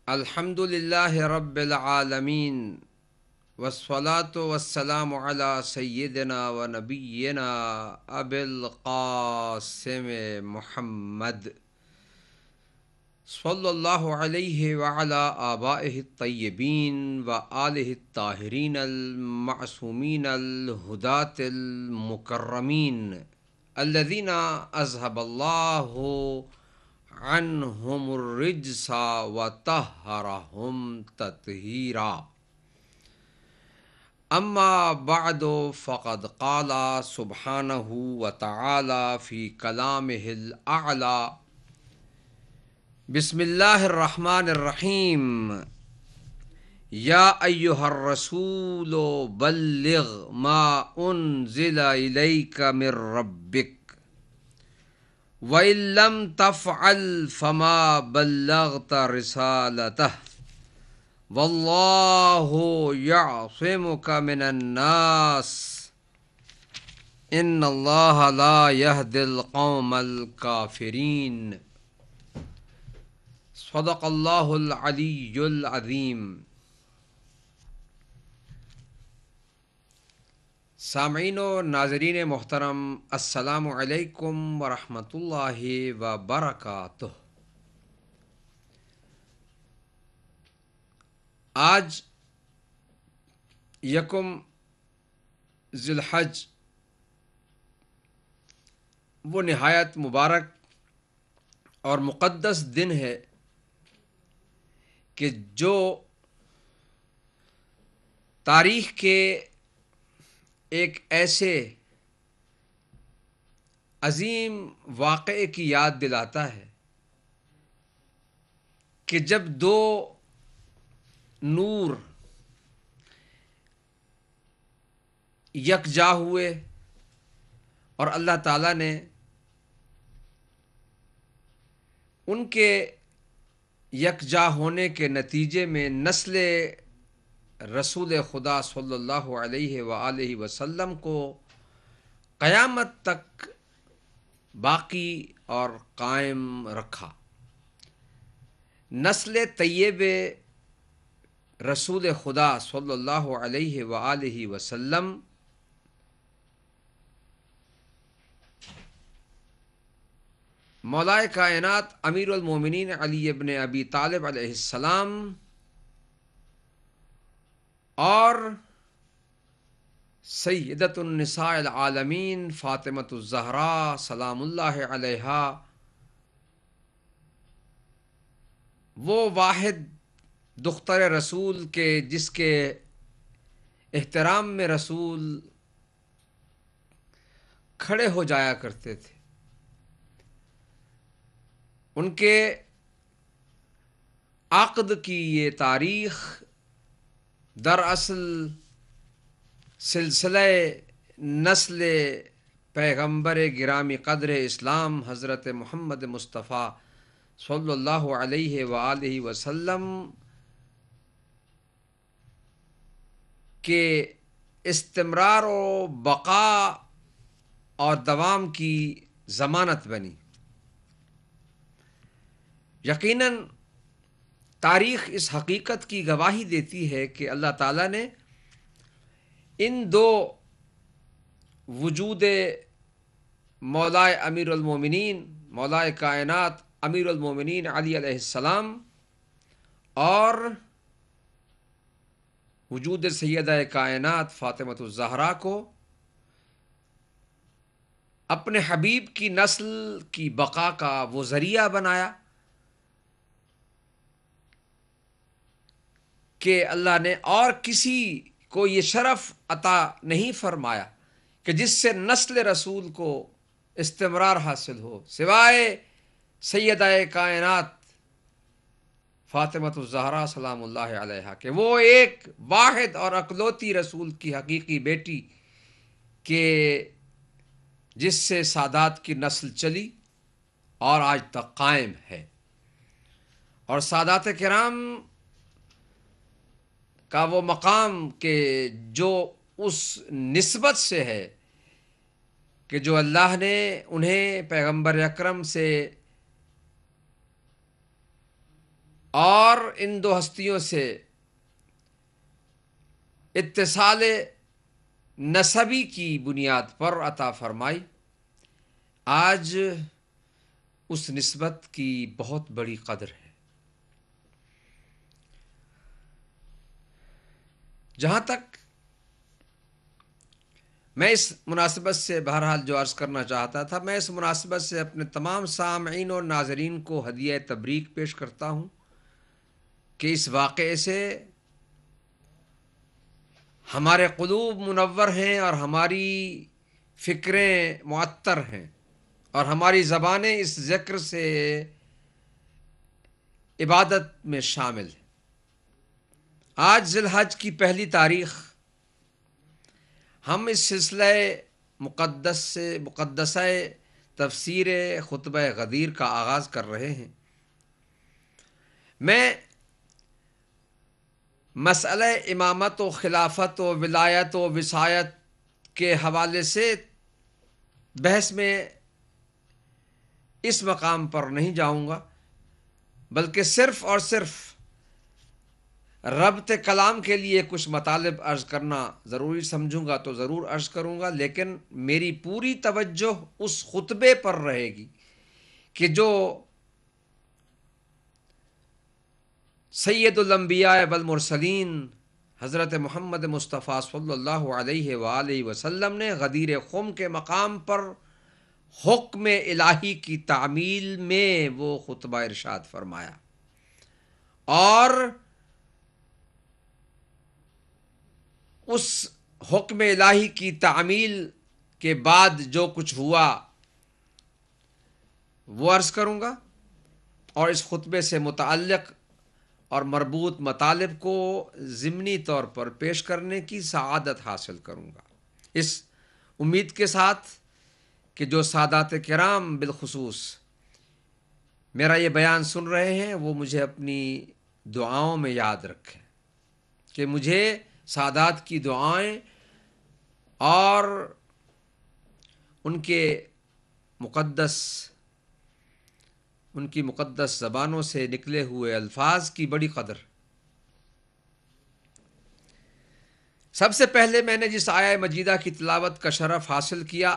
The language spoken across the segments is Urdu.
الحمد للہ رب العالمین والصلاة والسلام علی سیدنا و نبینا ابی القاسم محمد صلی اللہ علیہ وعلی آبائہ الطیبین و آلہ الطاہرین المعصومین الہداة المکرمین الذین اذهب اللہ عنہم الرجس وطہرہم تطہیرا اما بعد فقد قال سبحانہ وتعالی فی کلامہ الاعلی بسم اللہ الرحمن الرحیم یا ایہا الرسول بلغ ما انزل الیک من ربک وَإِن لَّمْ تَفْعَلْ فَمَا بَلَّغْتَ رِسَالَتَهُ وَاللَّهُ يَعْصِمُكَ مِنَ النَّاسِ إِنَّ اللَّهَ لَا يَهْدِي الْقَوْمَ الْكَافِرِينَ صدق اللہ العلی العظیم۔ سامعین و ناظرین محترم، السلام علیکم ورحمۃ اللہ وبرکاتہ۔ آج یکم ذی الحج وہ نہایت مبارک اور مقدس دن ہے کہ جو تاریخ کے ایک ایسے عظیم واقعے کی یاد دلاتا ہے کہ جب دو نور یکجا ہوئے اور اللہ تعالیٰ نے ان کے یکجا ہونے کے نتیجے میں نسل رسول خدا صلی اللہ علیہ وآلہ وسلم کو قیامت تک باقی اور قائم رکھا۔ نسل طیب رسول خدا صلی اللہ علیہ وآلہ وسلم مولا کائنات امیر المومنین علی ابن ابی طالب علیہ السلام اور سیدۃ النساء العالمین فاطمۃ الزہراء سلام اللہ علیہا، وہ واحد دختر رسول کے جس کے احترام میں رسول کھڑے ہو جایا کرتے تھے، ان کے عقد کی یہ تاریخ دراصل سلسلہ نسل پیغمبر گرامی قدر اسلام حضرت محمد مصطفیٰ صلی اللہ علیہ وآلہ وسلم کے استمرار و بقا اور دوام کی ضمانت بنی۔ یقیناً تاریخ اس حقیقت کی گواہی دیتی ہے کہ اللہ تعالیٰ نے ان دو وجود مولا امیر المومنین، مولا کائنات امیر المومنین علی علیہ السلام اور وجود سیدہ کائنات فاطمۃ الزہراء کو اپنے حبیب کی نسل کی بقا کا وہ ذریعہ بنایا کہ اللہ نے اور کسی کو یہ شرف عطا نہیں فرمایا کہ جس سے نسل رسول کو استمرار حاصل ہو سوائے سیدہ کائنات فاطمۃ الزہراء سلام اللہ علیہا کہ وہ ایک واحد اور اکلوتی رسول کی حقیقی بیٹی کہ جس سے سادات کی نسل چلی اور آج تک قائم ہے، اور سادات کرام کا وہ مقام کہ جو اس نسبت سے ہے کہ جو اللہ نے انہیں پیغمبر اکرم سے اور ان دو ہستیوں سے اتصال نسبی کی بنیاد پر عطا فرمائی، آج اس نسبت کی بہت بڑی قدر ہے۔ جہاں تک میں اس مناسبت سے بہرحال جو عرض کرنا چاہتا تھا، میں اس مناسبت سے اپنے تمام سامعین اور ناظرین کو ہدیہ تبریک پیش کرتا ہوں کہ اس واقعے سے ہمارے قلوب منور ہیں اور ہماری فکریں معطر ہیں اور ہماری زبانیں اس ذکر سے عبادت میں شامل ہیں۔ آج ذی الحج کی پہلی تاریخ ہم اس سلسلہ مقدسہ تفسیر خطبہ غدیر کا آغاز کر رہے ہیں۔ میں مسئلہ امامت و خلافت و ولایت و وصایت کے حوالے سے بحث میں اس مقام پر نہیں جاؤں گا، بلکہ صرف اور صرف ربط کلام کے لیے کچھ مطالب عرض کرنا ضروری سمجھوں گا تو ضرور عرض کروں گا، لیکن میری پوری توجہ اس خطبے پر رہے گی کہ جو سید الانبیاء والمرسلین حضرت محمد مصطفیٰ صلی اللہ علیہ وآلہ وسلم نے غدیر خم کے مقام پر حکم الہی کی تعمیل میں وہ خطبہ ارشاد فرمایا، اور اس حکم الہی کی تعمیل کے بعد جو کچھ ہوا وہ عرض کروں گا، اور اس خطبے سے متعلق اور مربوط مطالب کو ضمنی طور پر پیش کرنے کی سعادت حاصل کروں گا، اس امید کے ساتھ کہ جو سادات کرام بالخصوص میرا یہ بیان سن رہے ہیں وہ مجھے اپنی دعاؤں میں یاد رکھیں، کہ مجھے سادات کی دعائیں اور ان کی مقدس زبانوں سے نکلے ہوئے الفاظ کی بڑی قدر۔ سب سے پہلے میں نے جس آیہ مجیدہ کی تلاوت کا شرف حاصل کیا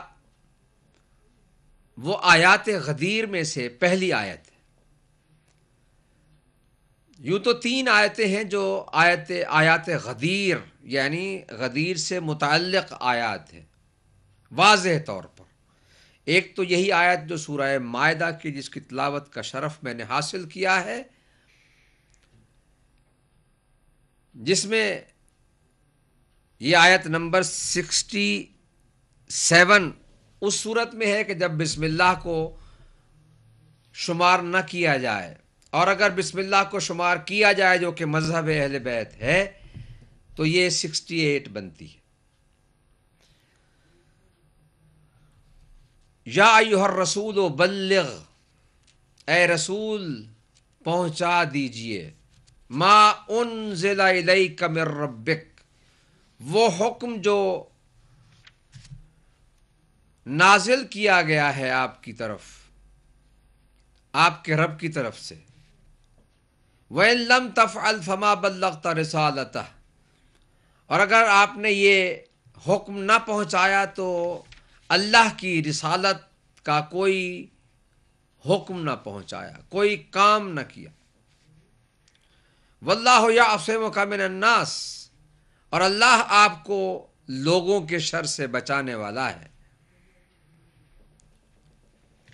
وہ آیات غدیر میں سے پہلی آیت ہے۔ یوں تو 3 آیتیں ہیں جو آیات غدیر یعنی غدیر سے متعلق آیات ہیں واضح طور پر۔ ایک تو یہی آیت جو سورہ مائدہ کی جس کی تلاوت کا شرف میں نے حاصل کیا ہے، جس میں یہ آیت نمبر 67 اس صورت میں ہے کہ جب بسم اللہ کو شمار نہ کیا جائے، اور اگر بسم اللہ کو شمار کیا جائے جو کہ مذہب اہل بیت ہے تو یہ 68 بنتی ہے۔ یا ایھا الرسول بلغ، اے رسول پہنچا دیجئے، ما انزل الیک من ربک، وہ حکم جو نازل کیا گیا ہے آپ کی طرف، آپ کے رب کی طرف سے۔ وَإِن لَّمْ تَفْعَلْ فَمَا بَلَّغْتَ رِسَالَتَهُ، اور اگر آپ نے یہ حکم نہ پہنچایا تو اللہ کی رسالت کا کوئی حکم نہ پہنچایا، کوئی کام نہ کیا۔ وَاللَّهُ يَعْصِمُكَ مِنَ النَّاسِ، اور اللہ آپ کو لوگوں کے شر سے بچانے والا ہے۔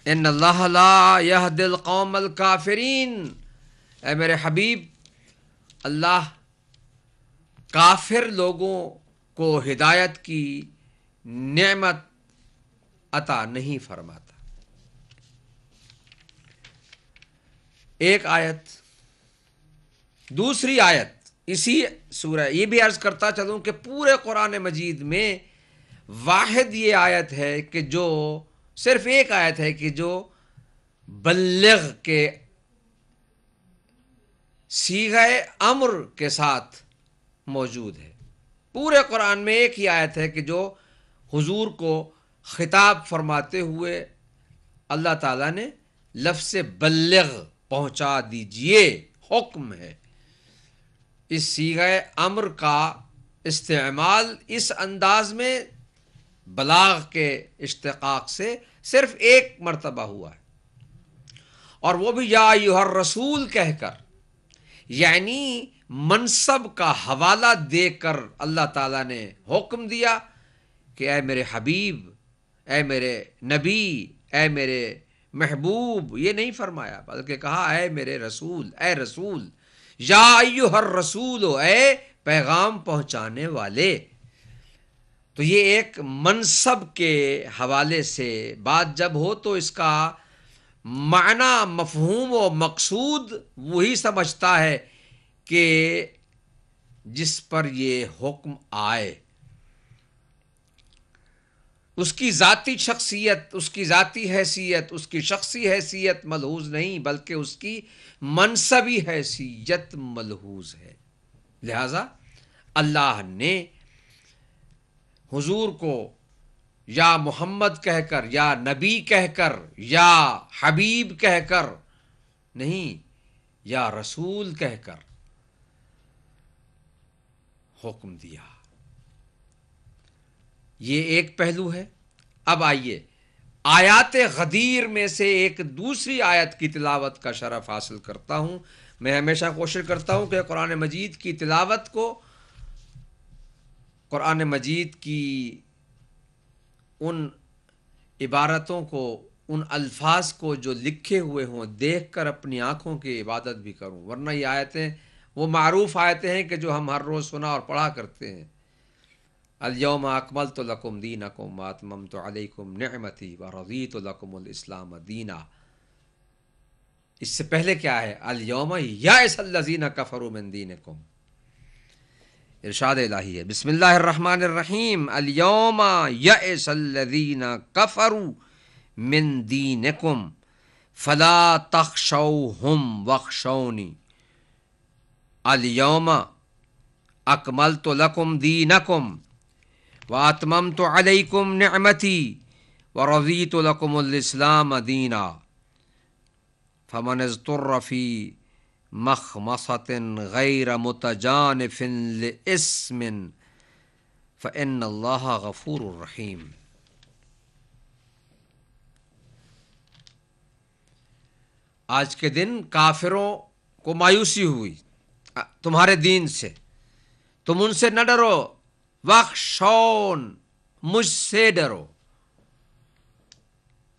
ان اللہ لا یہدی القوم الکافرین، اے میرے حبیب اللہ کافر لوگوں کو ہدایت کی نعمت عطا نہیں فرماتا۔ ایک آیت۔ دوسری آیت اسی سورہ، یہ بھی عرض کرتا چلوں کہ پورے قرآن مجید میں واحد یہ آیت ہے کہ جو صرف ایک آیت ہے کہ جو بلغ کے صیغہ امر کے ساتھ موجود ہے۔ پورے قرآن میں ایک ہی آیت ہے کہ جو حضور کو خطاب فرماتے ہوئے اللہ تعالیٰ نے لفظ بلغ، پہنچا دیجئے حکم ہے۔ اس صیغہ امر کا استعمال اس انداز میں بلاغ کے اشتقاق سے صرف ایک مرتبہ ہوا ہے، اور وہ بھی یا ایھا الرسول کہہ کر، یعنی منصب کا حوالہ دے کر اللہ تعالیٰ نے حکم دیا کہ اے میرے حبیب، اے میرے نبی، اے میرے محبوب، یہ نہیں فرمایا، بلکہ کہا اے میرے رسول، اے رسول، یا ایھا الرسول، اے پیغام پہنچانے والے۔ تو یہ ایک منصب کے حوالے سے بات جب ہو تو اس کا معنی، مفہوم و مقصود وہی سمجھتا ہے کہ جس پر یہ حکم آئے۔ اس کی ذاتی شخصیت، اس کی ذاتی حیثیت، اس کی شخصی حیثیت ملحوظ نہیں، بلکہ اس کی منصبی حیثیت ملحوظ ہے۔ لہذا اللہ نے حضور کو یا محمد کہہ کر، یا نبی کہہ کر، یا حبیب کہہ کر نہیں، یا رسول کہہ کر حکم دیا۔ یہ ایک پہلو ہے۔ اب آئیے آیات غدیر میں سے ایک دوسری آیت کی تلاوت کا شرف حاصل کرتا ہوں۔ میں ہمیشہ کوشش کرتا ہوں کہ قرآن مجید کی تلاوت کو، قرآن مجید کی ان عبارتوں کو، ان الفاظ کو جو لکھے ہوئے ہوں، دیکھ کر اپنی آنکھوں کی عبادت بھی کروں، ورنہ یہ آیتیں وہ معروف آیتیں ہیں کہ جو ہم ہر روز سنا اور پڑھا کرتے ہیں۔ الیوم اکملت لکم دینکم واتممت علیکم نعمتی ورضیت لکم الاسلام دینا۔ اس سے پہلے کیا ہے؟ الیوم یئس الذین کفروا من دینکم۔ ارشاد الہی ہے، بسم اللہ الرحمن الرحیم، الیوم یئس الذین کفروا من دینکم فلا تخشوہم واخشونی الیوم اکملت لکم دینکم واتممت علیکم نعمتی ورضیت لکم الاسلام دینا فمن اضطر فی مخمصۃ غیر متجانف لإثم فإن اللہ غفور رحیم۔ آج کے دن کافروں کو مایوسی ہوئی تمہارے دین سے، تم ان سے نہ ڈرو، واخشون، مجھ سے ڈرو۔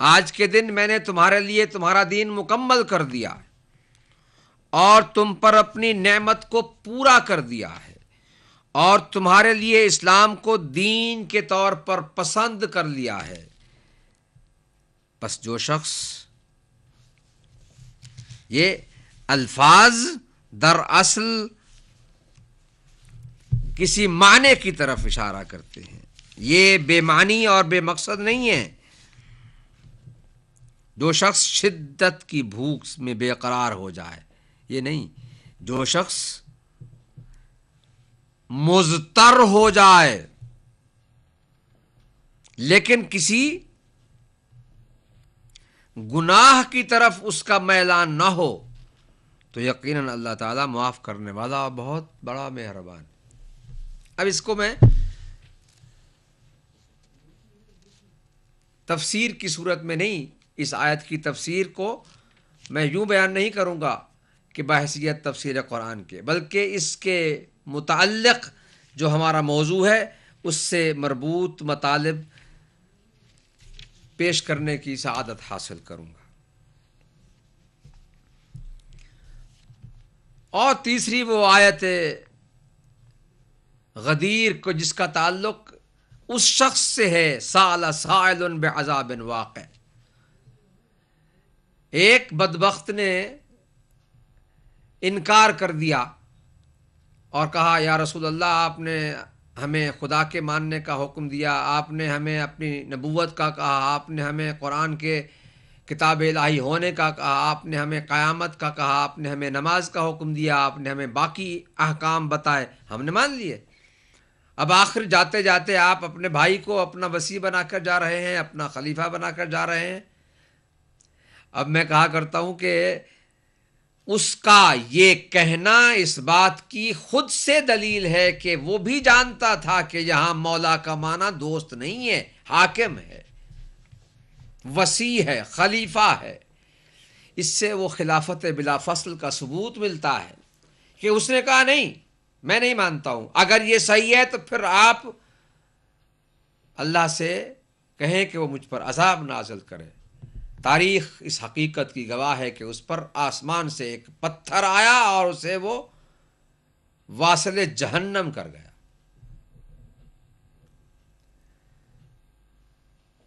آج کے دن میں نے تمہارے لیے تمہارا دین مکمل کر دیا اور تم پر اپنی نعمت کو پورا کر دیا ہے، اور تمہارے لیے اسلام کو دین کے طور پر پسند کر لیا ہے۔ بس جو شخص، یہ الفاظ دراصل کسی معنی کی طرف اشارہ کرتے ہیں، یہ بے معنی اور بے مقصد نہیں ہے۔ جو شخص شدت کی بھوک میں بے قرار ہو جائے، یہ نہیں، جو شخص مضطر ہو جائے لیکن کسی گناہ کی طرف اس کا میلان نہ ہو، تو یقیناً اللہ تعالیٰ معاف کرنے والا اور بہت بڑا مہربان۔ اب اس کو میں تفسیر کی صورت میں نہیں، اس آیت کی تفسیر کو میں یوں بیان نہیں کروں گا کہ بحیثیت تفسیر قرآن کے، بلکہ اس کے متعلق جو ہمارا موضوع ہے اس سے مربوط مطالب پیش کرنے کی سعادت حاصل کروں گا۔ اور تیسری وہ آیت غدیر کو جس کا تعلق اس شخص سے ہے، سأل سائل بعذاب واقع۔ ایک بدبخت نے انکار کر دیا اور کہا یا رسول اللہ، آپ نے ہمیں خدا کے ماننے کا حکم دیا، آپ نے ہمیں اپنی نبوت کا کہا، آپ نے ہمیں قرآن کے کتاب الہی ہونے کا کہا، آپ نے ہمیں قیامت کا کہا، آپ نے ہمیں نماز کا حکم دیا، آپ نے ہمیں باقی احکام بتائے، ہم نے مان لیے۔ اب آخر جاتے جاتے آپ اپنے بھائی کو اپنا وصی بنا کر جا رہے ہیں، اپنا خلیفہ بنا کر جا رہے ہیں۔ اب میں کہا کرتا ہوں کہ اس کا یہ کہنا اس بات کی خود سے دلیل ہے کہ وہ بھی جانتا تھا کہ یہاں مولا کا معنی دوست نہیں ہے، حاکم ہے، وسیع ہے، خلیفہ ہے۔ اس سے وہ خلافت بلا فصل کا ثبوت ملتا ہے کہ اس نے کہا نہیں، میں نہیں مانتا ہوں، اگر یہ صحیح ہے تو پھر آپ اللہ سے کہیں کہ وہ مجھ پر عذاب نازل کرے۔ تاریخ اس حقیقت کی گواہ ہے کہ اس پر آسمان سے ایک پتھر آیا اور اسے وہ واصل جہنم کر گیا۔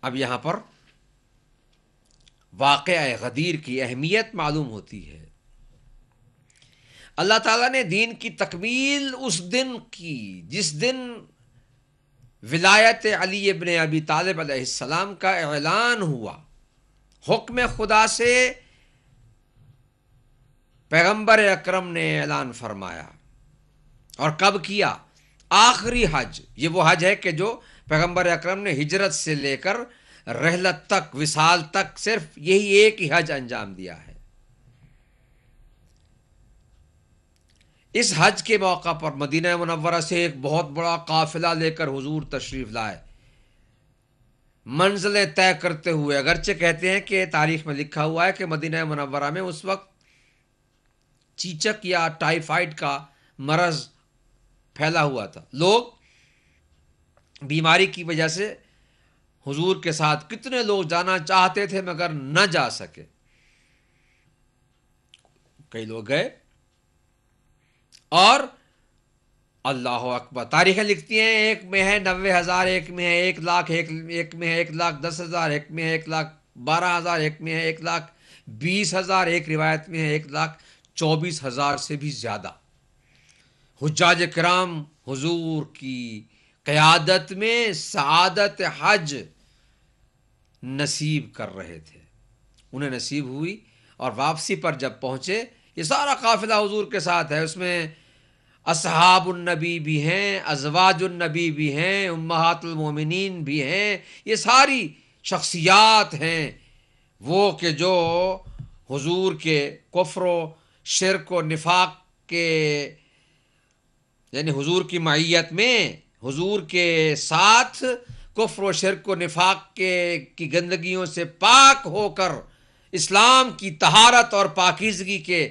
اب یہاں پر واقعہ غدیر کی اہمیت معلوم ہوتی ہے۔ اللہ تعالیٰ نے دین کی تکمیل اس دن کی جس دن ولایت علی ابن ابی طالب علیہ السلام کا اعلان ہوا، حکم خدا سے پیغمبر اکرم نے اعلان فرمایا۔ اور کب کیا؟ آخری حج۔ یہ وہ حج ہے کہ جو پیغمبر اکرم نے ہجرت سے لے کر رحلت تک، وصال تک صرف یہی ایک ہی حج انجام دیا ہے۔ اس حج کے موقع پر مدینہ منورہ سے ایک بہت بڑا قافلہ لے کر حضور تشریف لائے، منزلیں طے کرتے ہوئے۔ اگرچہ کہتے ہیں کہ تاریخ میں لکھا ہوا ہے کہ مدینہ منورہ میں اس وقت چیچک یا ٹائیفائڈ کا مرض پھیلا ہوا تھا، لوگ بیماری کی وجہ سے حضور کے ساتھ کتنے لوگ جانا چاہتے تھے مگر نہ جا سکے۔ کئی لوگ گئے اور اللہ اکبر، تاریخیں لکھتی ہیں ایک میں ہے 90,000، ایک میں ہے 1,00,000، ایک میں ہے 1,10,000، ایک میں ہے 1,12,000، ایک میں ہے 1,20,000، ایک روایت میں ہے 1,24,000 سے بھی زیادہ حجاج کرام حضور کی قیادت میں سعادت حج نصیب کر رہے تھے۔ انہیں نصیب ہوئی اور واپسی پر جب پہنچے، یہ سارا قافلہ حضور کے ساتھ ہے، اس میں اصحاب النبی بھی ہیں، ازواج النبی بھی ہیں، امہات المومنین بھی ہیں، یہ ساری شخصیات ہیں وہ کہ جو حضور کے کفر و شرک و نفاق کے، یعنی حضور کی معیت میں حضور کے ساتھ کفر و شرک و نفاق کی گندگیوں سے پاک ہو کر اسلام کی طہارت اور پاکیزگی کے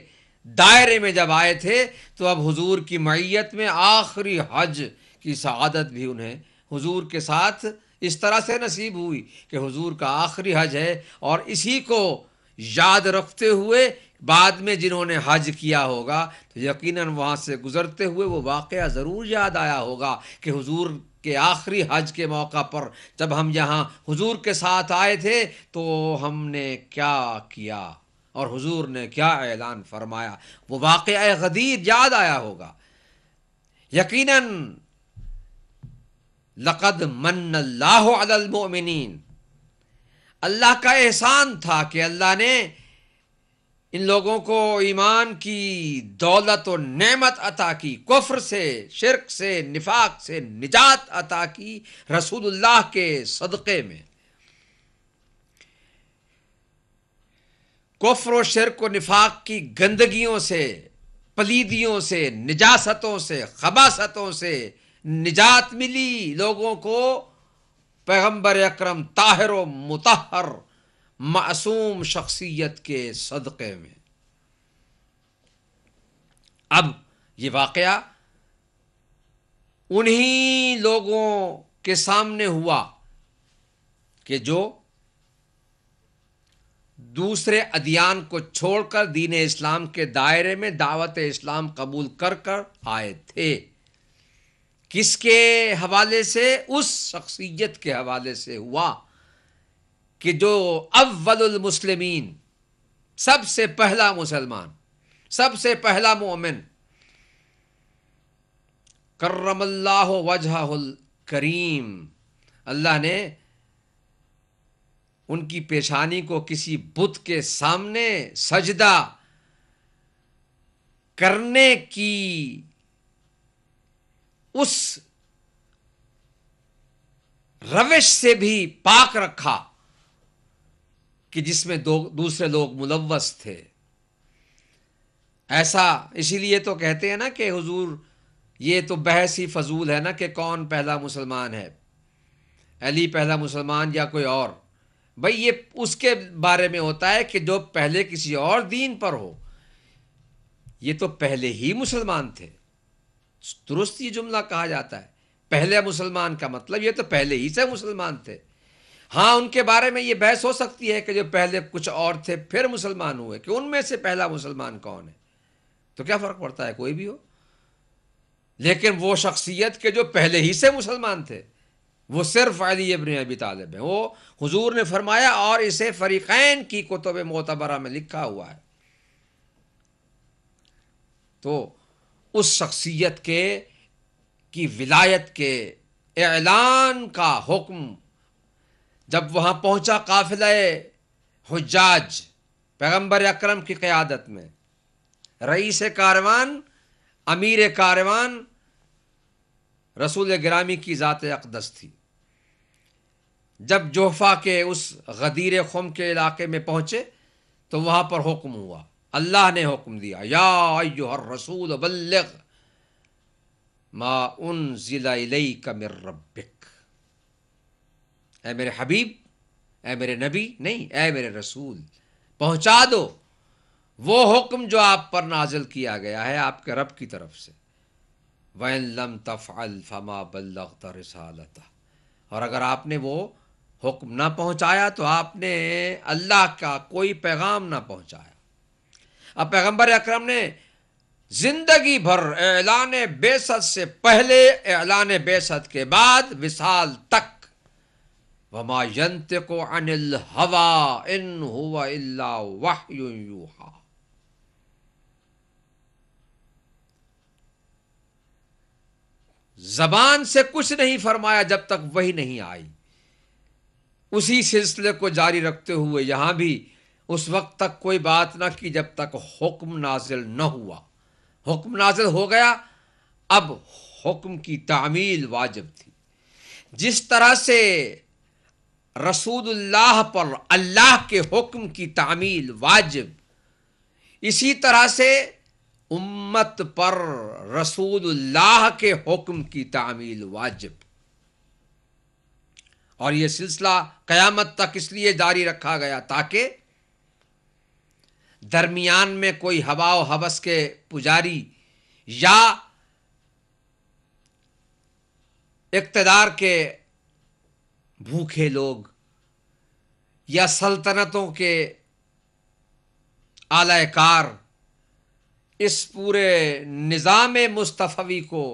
دائرے میں جب آئے تھے، تو اب حضور کی معیت میں آخری حج کی سعادت بھی انہیں حضور کے ساتھ اس طرح سے نصیب ہوئی کہ حضور کا آخری حج ہے۔ اور اسی کو یاد رکھتے ہوئے بعد میں جنہوں نے حج کیا ہوگا تو یقیناً وہاں سے گزرتے ہوئے وہ واقعہ ضرور یاد آیا ہوگا کہ حضور کے آخری حج کے موقع پر جب ہم یہاں حضور کے ساتھ آئے تھے تو ہم نے کیا کیا اور حضور نے کیا اعلان فرمایا۔ وہ واقعہ غدیر یاد آیا ہوگا۔ یقیناً لقد من اللہ علی المؤمنین، اللہ کا احسان تھا کہ اللہ نے ان لوگوں کو ایمان کی دولت و نعمت عطا کی، کفر سے، شرک سے، نفاق سے نجات عطا کی رسول اللہ کے صدقے میں۔ کفر و شرک و نفاق کی گندگیوں سے، پلیدیوں سے، نجاستوں سے، خباثتوں سے نجات ملی لوگوں کو پیغمبر اکرم طاہر و مطہر معصوم شخصیت کے صدقے میں۔ اب یہ واقعہ انہی لوگوں کے سامنے ہوا کہ جو دوسرے ادیان کو چھوڑ کر دین اسلام کے دائرے میں دعوت اسلام قبول کر کر آئے تھے۔ کس کے حوالے سے؟ اس شخصیت کے حوالے سے ہوا کہ جو اول المسلمین، سب سے پہلا مسلمان، سب سے پہلا مومن، کرم اللہ وجہہ الکریم، اللہ نے ان کی پیشانی کو کسی بت کے سامنے سجدہ کرنے کی اس روش سے بھی پاک رکھا کہ جس میں دوسرے لوگ ملوث تھے۔ ایسا اسی لیے تو کہتے ہیں نا کہ حضور یہ تو بحث ہی فضول ہے نا کہ کون پہلا مسلمان ہے، علی پہلا مسلمان یا کوئی اور. بھئی یہ اس کے بارے میں ہوتا ہے کہ جو پہلے کسی اور دین پر ہو. یہ تو پہلے ہی مسلمان تھے، درست یہ جملہ کہا جاتا ہے. پہلے مسلمان کا مطلب یہ تو پہلے ہی سے مسلمان تھے. ہاں ان کے بارے میں یہ بحث ہو سکتی ہے کہ جو پہلے کچھ اور تھے پھر مسلمان ہوئے، کہ ان میں سے پہلا مسلمان کون ہے. تو کیا فرق پڑتا ہے، کوئی بھی ہو. لیکن وہ شخصیت کے جو پہلے ہی سے مسلمان تھے وہ صرف علی ابن ابی طالب ہیں. وہ حضور نے فرمایا، اور اسے فریقین کی کتب معتبرہ میں لکھا ہوا ہے. تو اس شخصیت کی ولایت کے اعلان کا حکم جب وہاں پہنچا قافلہ حجاج پیغمبر اکرم کی قیادت میں، رئیس کاروان، امیر کاروان رسول گرامی کی ذات اقدس تھی. جب جوفا کے اس غدیر خم کے علاقے میں پہنچے تو وہاں پر حکم ہوا، اللہ نے حکم دیا، یا ایھا الرسول بلغ ما انزل الیک من ربک. اے میرے حبیب، اے میرے نبی نہیں، اے میرے رسول، پہنچا دو وہ حکم جو آپ پر نازل کیا گیا ہے آپ کے رب کی طرف سے. وَإِن لَمْ تَفْعَلْ فَمَا بَلَّغْتَ رِسَالَتَهُ. اور اگر آپ نے وہ حکم نہ پہنچایا تو آپ نے اللہ کا کوئی پیغام نہ پہنچایا. اب پیغمبر اکرم نے زندگی بھر اعلان بعثت سے پہلے، اعلان بعثت کے بعد، وصال تک، وَمَا يَنطِقُ عَنِ الْهَوَىٰ إِنْ هُوَ إِلَّا وَحْيٌ يُوحَىٰ. زبان سے کچھ نہیں فرمایا جب تک وحی نہیں آئی. اسی سلسلے کو جاری رکھتے ہوئے یہاں بھی اس وقت تک کوئی بات نہ کی جب تک حکم نازل نہ ہوا. حکم نازل ہو گیا، اب حکم کی تعمیل واجب تھی. جس طرح سے رسول اللہ پر اللہ کے حکم کی تعمیل واجب، اسی طرح سے امت پر رسول اللہ کے حکم کی تعمیل واجب. اور یہ سلسلہ قیامت تک اس لیے جاری رکھا گیا تاکہ درمیان میں کوئی ہوا و ہوس کے پجاری یا اقتدار کے بھوکے لوگ یا سلطنتوں کے اعلی کار اس پورے نظام مصطفی کو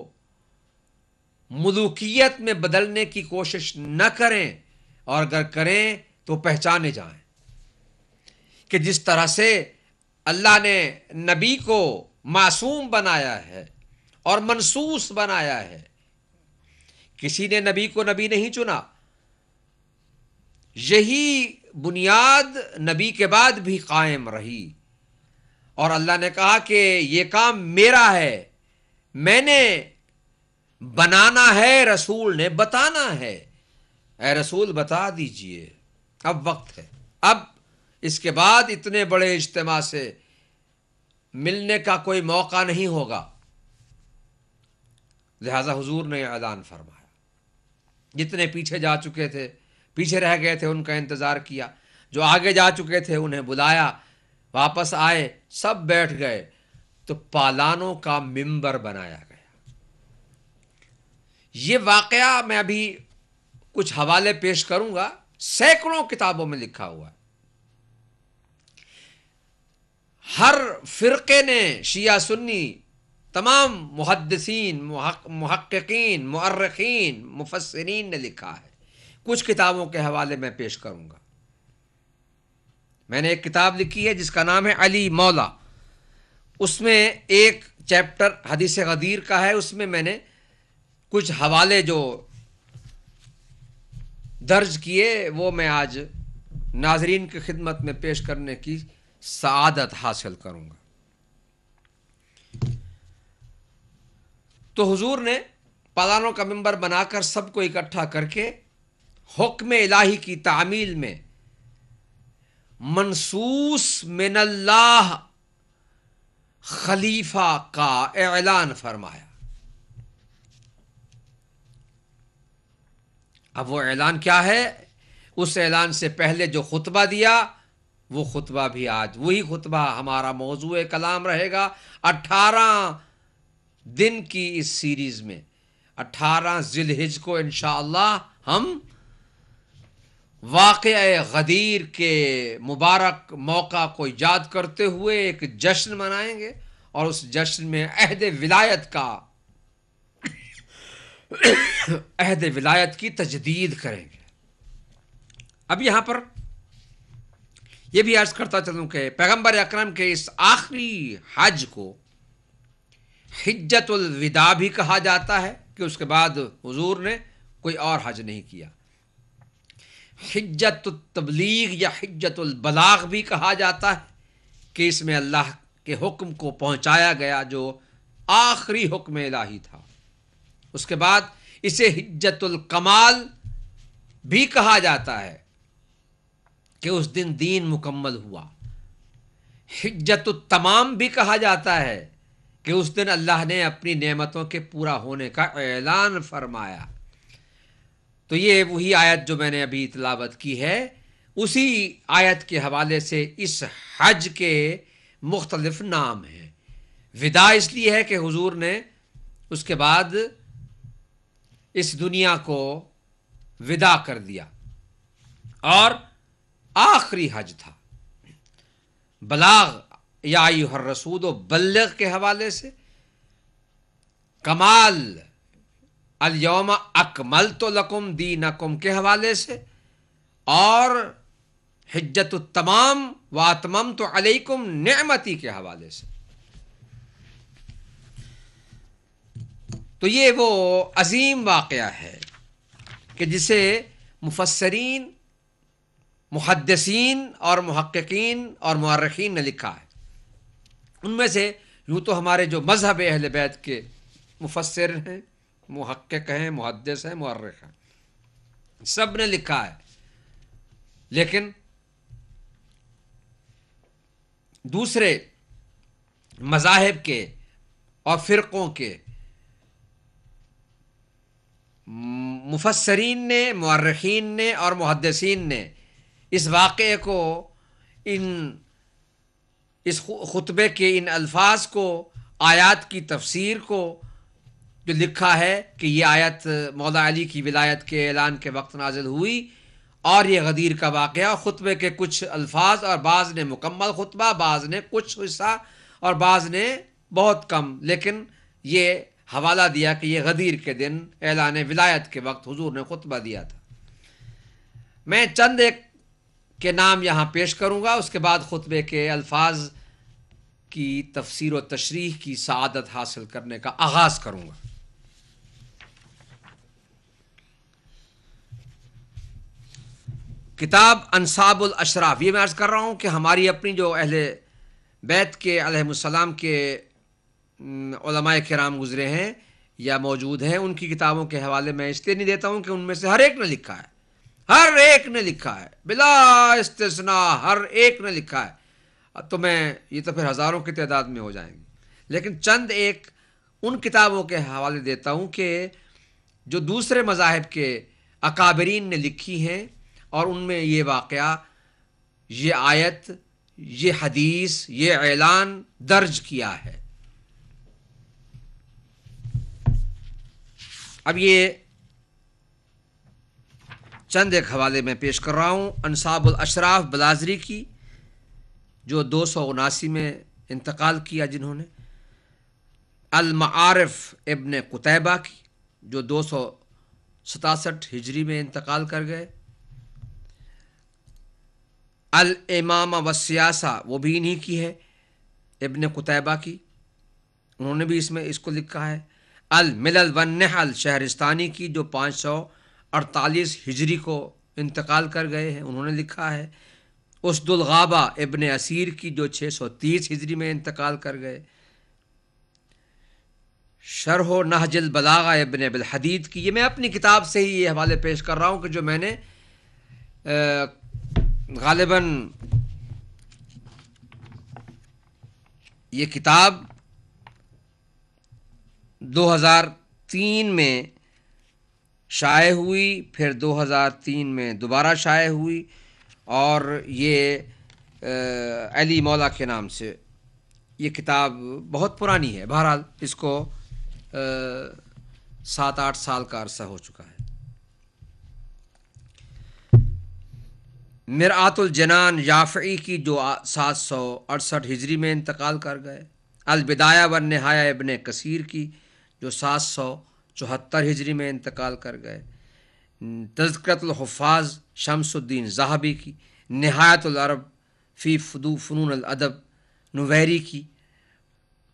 ملوکیت میں بدلنے کی کوشش نہ کریں، اور اگر کریں تو پہچانے جائیں کہ جس طرح سے اللہ نے نبی کو معصوم بنایا ہے اور منصوص بنایا ہے. کسی نے نبی کو نبی نہیں چنا. یہی بنیاد نبی کے بعد بھی قائم رہی، اور اللہ نے کہا کہ یہ کام میرا ہے، میں نے بنانا ہے، رسول نے بتانا ہے. اے رسول بتا دیجئے، اب وقت ہے. اب اس کے بعد اتنے بڑے اجتماع سے ملنے کا کوئی موقع نہیں ہوگا. لہذا حضور نے اعلان فرمایا. جتنے پیچھے جا چکے تھے، پیچھے رہ گئے تھے، ان کا انتظار کیا. جو آگے جا چکے تھے انہیں بلایا، واپس آئے، سب بیٹھ گئے تو پالانوں کا منبر بنایا گیا. یہ واقعہ میں ابھی کچھ حوالے پیش کروں گا، سینکڑوں کتابوں میں لکھا ہوا ہے. ہر فرقے نے، شیعہ سنی، تمام محدثین، محققین، مؤرخین، مفسرین نے لکھا ہے. کچھ کتابوں کے حوالے میں پیش کروں گا. میں نے ایک کتاب لکھی ہے جس کا نام ہے علی مولا. اس میں ایک چیپٹر حدیث غدیر کا ہے. اس میں نے کچھ حوالے جو درج کیے وہ میں آج ناظرین کی خدمت میں پیش کرنے کی سعادت حاصل کروں گا. تو حضور نے پالانوں کا منبر بنا کر سب کو اکٹھا کر کے حکم الہی کی تعمیل میں منصوص من اللہ خلیفہ کا اعلان فرمایا۔ اب وہ اعلان کیا ہے؟ اس اعلان سے پہلے جو خطبہ دیا وہ خطبہ بھی آج وہی خطبہ ہمارا موضوع کلام رہے گا 18 دن کی اس سیریز میں۔ 18 ذی الحجہ کو انشاءاللہ ہم واقعہ غدیر کے مبارک موقع کو یاد کرتے ہوئے ایک جشن منائیں گے، اور اس جشن میں عہد ولایت کی تجدید کریں گے۔ اب یہاں پر یہ بھی عرض کرتا چلوں کہ پیغمبر اکرم کے اس آخری حج کو حجۃ الوداع بھی کہا جاتا ہے، کہ اس کے بعد حضور نے کوئی اور حج نہیں کیا۔ حجۃ التبلیغ یا حجۃ البلاغ بھی کہا جاتا ہے، کہ اس میں اللہ کے حکم کو پہنچایا گیا جو آخری حکم الہی تھا۔ اس کے بعد اسے حجۃ الکمال بھی کہا جاتا ہے، کہ اس دن دین مکمل ہوا۔ حجۃ التمام بھی کہا جاتا ہے، کہ اس دن اللہ نے اپنی نعمتوں کے پورا ہونے کا اعلان فرمایا۔ تو یہ وہی آیت جو میں نے ابھی تلاوت کی ہے، اسی آیت کے حوالے سے اس حج کے مختلف نام ہیں۔ وداع اس لیے ہے کہ حضور نے اس کے بعد اس دنیا کو وداع کر دیا، اور آخری حج تھا۔ بلاغ یا ایھا الرسول بلغ کے حوالے سے، کمال الیوم اکملت لکم دینکم کے حوالے سے، اور حجۃ التمام واتممت علیکم نعمتی کے حوالے سے۔ تو یہ وہ عظیم واقعہ ہے کہ جسے مفسرین، محدثین اور محققین اور مؤرخین نے لکھا ہے۔ ان میں سے یوں تو ہمارے جو مذہب اہل بیت کے مفسر ہیں، محقق ہیں، محدث ہیں، مؤرخ ہیں، سب نے لکھا ہے، لیکن دوسرے مذاہب کے اور فرقوں کے مفسرین نے، مؤرخین نے اور محدثین نے اس واقعے کو، اس خطبے کے ان الفاظ کو، آیات کی تفسیر کو جو لکھا ہے کہ یہ آیت مولا علی کی ولایت کے اعلان کے وقت نازل ہوئی، اور یہ غدیر کا واقعہ، خطبے کے کچھ الفاظ، اور بعض نے مکمل خطبہ، بعض نے کچھ حصہ، اور بعض نے بہت کم، لیکن یہ حوالہ دیا کہ یہ غدیر کے دن اعلان ولایت کے وقت حضور نے خطبہ دیا تھا۔ میں چند ایک کے نام یہاں پیش کروں گا، اس کے بعد خطبے کے الفاظ کی تفسیر و تشریح کی سعادت حاصل کرنے کا آغاز کروں گا۔ کتاب انساب الاشراف، یہ میں عرض کر رہا ہوں کہ ہماری اپنی جو اہل بیت کے علیہم السلام کے علماء کرام گزرے ہیں یا موجود ہیں، ان کی کتابوں کے حوالے میں اس لیے نہیں دیتا ہوں کہ ان میں سے ہر ایک نے لکھا ہے، ہر ایک نے لکھا ہے بلا استثناء، ہر ایک نے لکھا ہے، تو یہ تو پھر ہزاروں کی تعداد میں ہو جائیں گے، لیکن چند ایک ان کتابوں کے حوالے دیتا ہوں کہ جو دوسرے مذاہب کے اکابرین نے لکھی ہیں، اور ان میں یہ واقعہ، یہ آیت، یہ حدیث، یہ اعلان درج کیا ہے۔ اب یہ چند ایک حوالے میں پیش کر رہا ہوں۔ انساب الاشراف بلازری کی، جو 279 میں انتقال کیا جنہوں نے، المعارف ابن قتیبہ کی، جو 267 ہجری میں انتقال کر گئے، الامامہ والسیاسہ، وہ بھی انہی کی ہے، ابن قتیبہ کی، انہوں نے بھی اس کو لکھا ہے۔ الملل والنحل شہرستانی کی، جو 548 ہجری کو انتقال کر گئے ہیں، انہوں نے لکھا ہے۔ اسد الغابہ ابن اسیر کی، جو 630 ہجری میں انتقال کر گئے۔ شرح و نہج البلاغہ ابن ابی الحدید کی، یہ میں اپنی کتاب سے ہی یہ حوالے پیش کر رہا ہوں کہ جو میں نے غالباً یہ کتاب 2003 میں شائع ہوئی، پھر 2003 میں دوبارہ شائع ہوئی، اور یہ علی مولا کے نام سے یہ کتاب بہت پرانی ہے۔ بہرحال اس کو 7-8 سال کا عرصہ ہو چکا ہے۔ مرآت الجنان یافعی کی جو 768 ہجری میں انتقال کر گئے، البدایہ والنہایہ ابن کثیر کی جو 774 ہجری میں انتقال کر گئے، تذکرۃ الحفاظ شمس الدین ذہبی کی، نہایت العرب فی فنون الادب نویری کی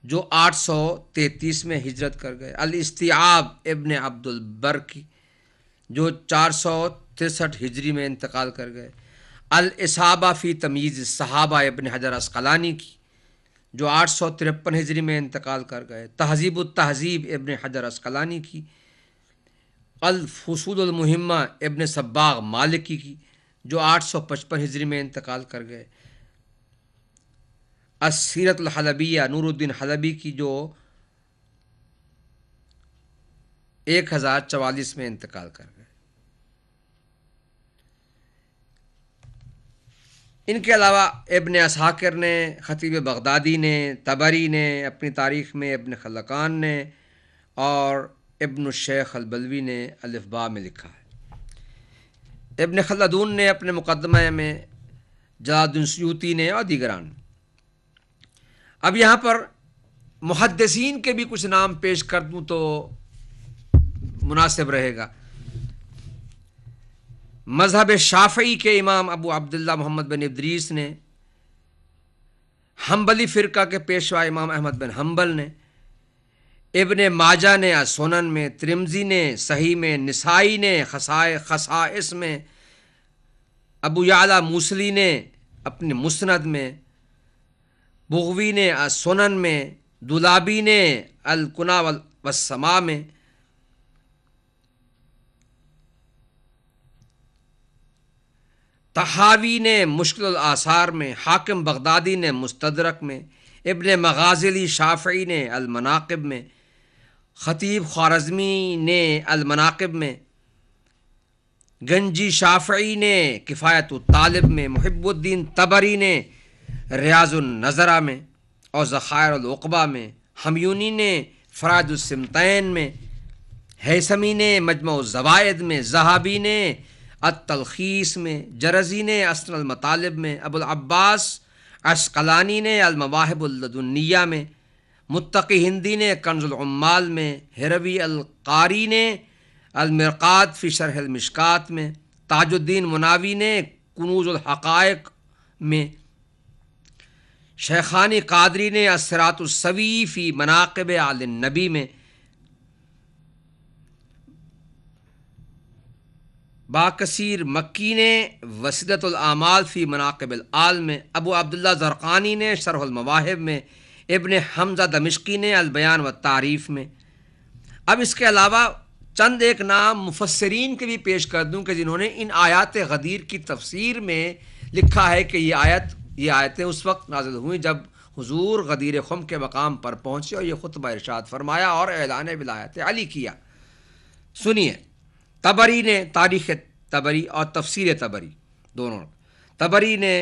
جو 833 میں ہجرت کر گئے، الاستیعاب ابن عبد البر کی جو 463 ہجری میں انتقال کر گئے، الاصابہ فی تمییز الصحابہ ابن حجر عسقلانی کی جو 853 ہجری میں انتقال کر گئے، تہذیب التہذیب ابن حجر عسقلانی کی، الفصول المہمہ ابن صباغ مالکی کی جو 855 ہجری میں انتقال کر گئے، السیرۃ الحلبیہ نور الدین حلبی کی جو 1044 میں انتقال کر گئے۔ ان کے علاوہ ابن اسحاکر نے، خطیب بغدادی نے، طبری نے اپنی تاریخ میں، ابن خلقان نے اور ابن الشیخ البلوی نے الف با میں لکھا ہے۔ ابن خلدون نے اپنے مقدمہ میں، جلال الدین سیوطی نے اور دیگران۔ اب یہاں پر محدثین کے بھی کچھ نام پیش کر دوں تو مناسب رہے گا۔ مذہب شافعی کے امام ابو عبداللہ محمد بن ادریس نے، حنبلی فرقہ کے پیشوا امام احمد بن حنبل نے، ابن ماجہ نے سنن میں، ترمذی نے صحیح میں، نسائی نے خصائص میں، ابو یعلا موصلی نے اپنے مسند میں، بغوی نے سنن میں، دولابی نے الکنا والسما میں، طحاوی نے مشکل الآثار میں، حاکم بغدادی نے مستدرک میں، ابن مغازلی شافعی نے المناقب میں، خطیب خوارزمی نے المناقب میں، گنجی شافعی نے کفایت الطالب میں، محب الدین طبری نے ریاض النظرہ میں اور ذخائر العقبہ میں، ہمیونی نے فرائض السمتین میں، ہیثمی نے مجمع الزوائد میں، ذہبی نے التلخیص میں، جرزی نے اسن المطالب میں، ابو العباس عسقلانی نے المواہب اللدنیہ میں، متقی ہندی نے کنز العمال میں، ہروی القاری نے المرقات فی شرح المشکات میں، تاج الدین مناوی نے کنوز الحقائق میں، شیخانی قادری نے الصراط السوی فی مناقب آل النبی میں، باکثیر مکی نے وسیلۃ الاعمال فی مناقب الآل میں، ابو عبداللہ زرقانی نے شرح المواہب میں، ابن حمزہ دمشقی نے البیان والتعریف میں۔ اب اس کے علاوہ چند ایک نام مفسرین کے بھی پیش کر دوں کہ جنہوں نے ان آیات غدیر کی تفسیر میں لکھا ہے کہ یہ آیتیں اس وقت نازل ہوئیں جب حضور غدیر خم کے مقام پر پہنچے اور یہ خطبہ ارشاد فرمایا اور اعلان ولایت علی کیا۔ سنیے، طبری نے تاریخ طبری اور تفسیر طبری دونوں، طبری نے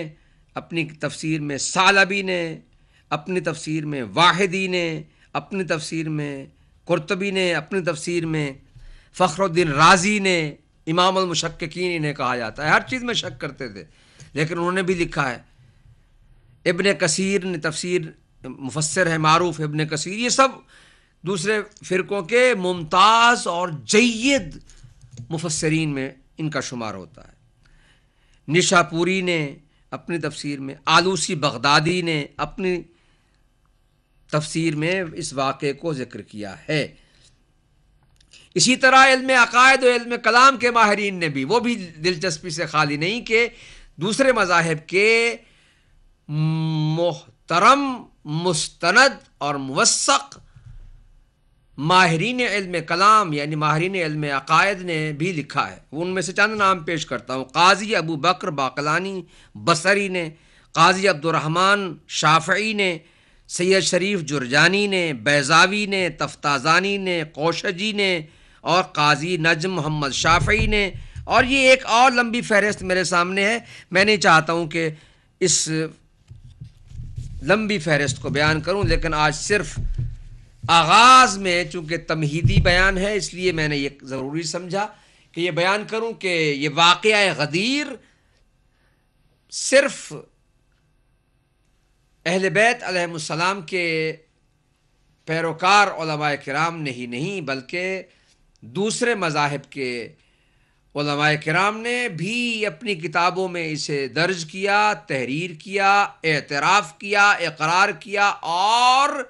اپنی تفسیر میں، ثعلبی نے اپنی تفسیر میں، واحدی نے اپنی تفسیر میں، قرطبی نے اپنی تفسیر میں، فخر الدین رازی نے، امام المشککین انہیں کہا جاتا ہے، ہر چیز میں شک کرتے تھے لیکن انہوں نے بھی لکھا ہے۔ ابن کثیر نے تفسیر، مفسر ہے معروف ابن کثیر، یہ سب دوسرے فرقوں کے ممتاز اور جید مفسرین میں ان کا شمار ہوتا ہے۔ نشا پوری نے اپنی تفسیر میں، آلوسی بغدادی نے اپنی تفسیر میں اس واقعے کو ذکر کیا ہے۔ اسی طرح علم عقائد و علم کلام کے ماہرین نے بھی، وہ بھی دلچسپی سے خالی نہیں کہ دوسرے مذاہب کے محترم، مستند اور موثق ماہرین علم کلام یعنی ماہرین علم عقائد نے بھی لکھا ہے۔ ان میں سے چند نام پیش کرتا ہوں۔ قاضی ابو بکر باقلانی بصری نے، قاضی عبد الرحمن شافعی نے، سید شریف جرجانی نے، بیضاوی نے، تفتازانی نے، کوشجی نے اور قاضی نجم محمد شافعی نے، اور یہ ایک اور لمبی فہرست میرے سامنے ہے. میں نہیں چاہتا ہوں کہ اس لمبی فہرست کو بیان کروں، لیکن آج صرف آغاز میں چونکہ تمہیدی بیان ہے اس لیے میں نے یہ ضروری سمجھا کہ یہ بیان کروں کہ یہ واقعہ غدیر صرف اہل بیت علیہم السلام کے پیروکار علماء کرام نے ہی نہیں بلکہ دوسرے مذاہب کے علماء کرام نے بھی اپنی کتابوں میں اسے درج کیا، تحریر کیا، اعتراف کیا، اقرار کیا اور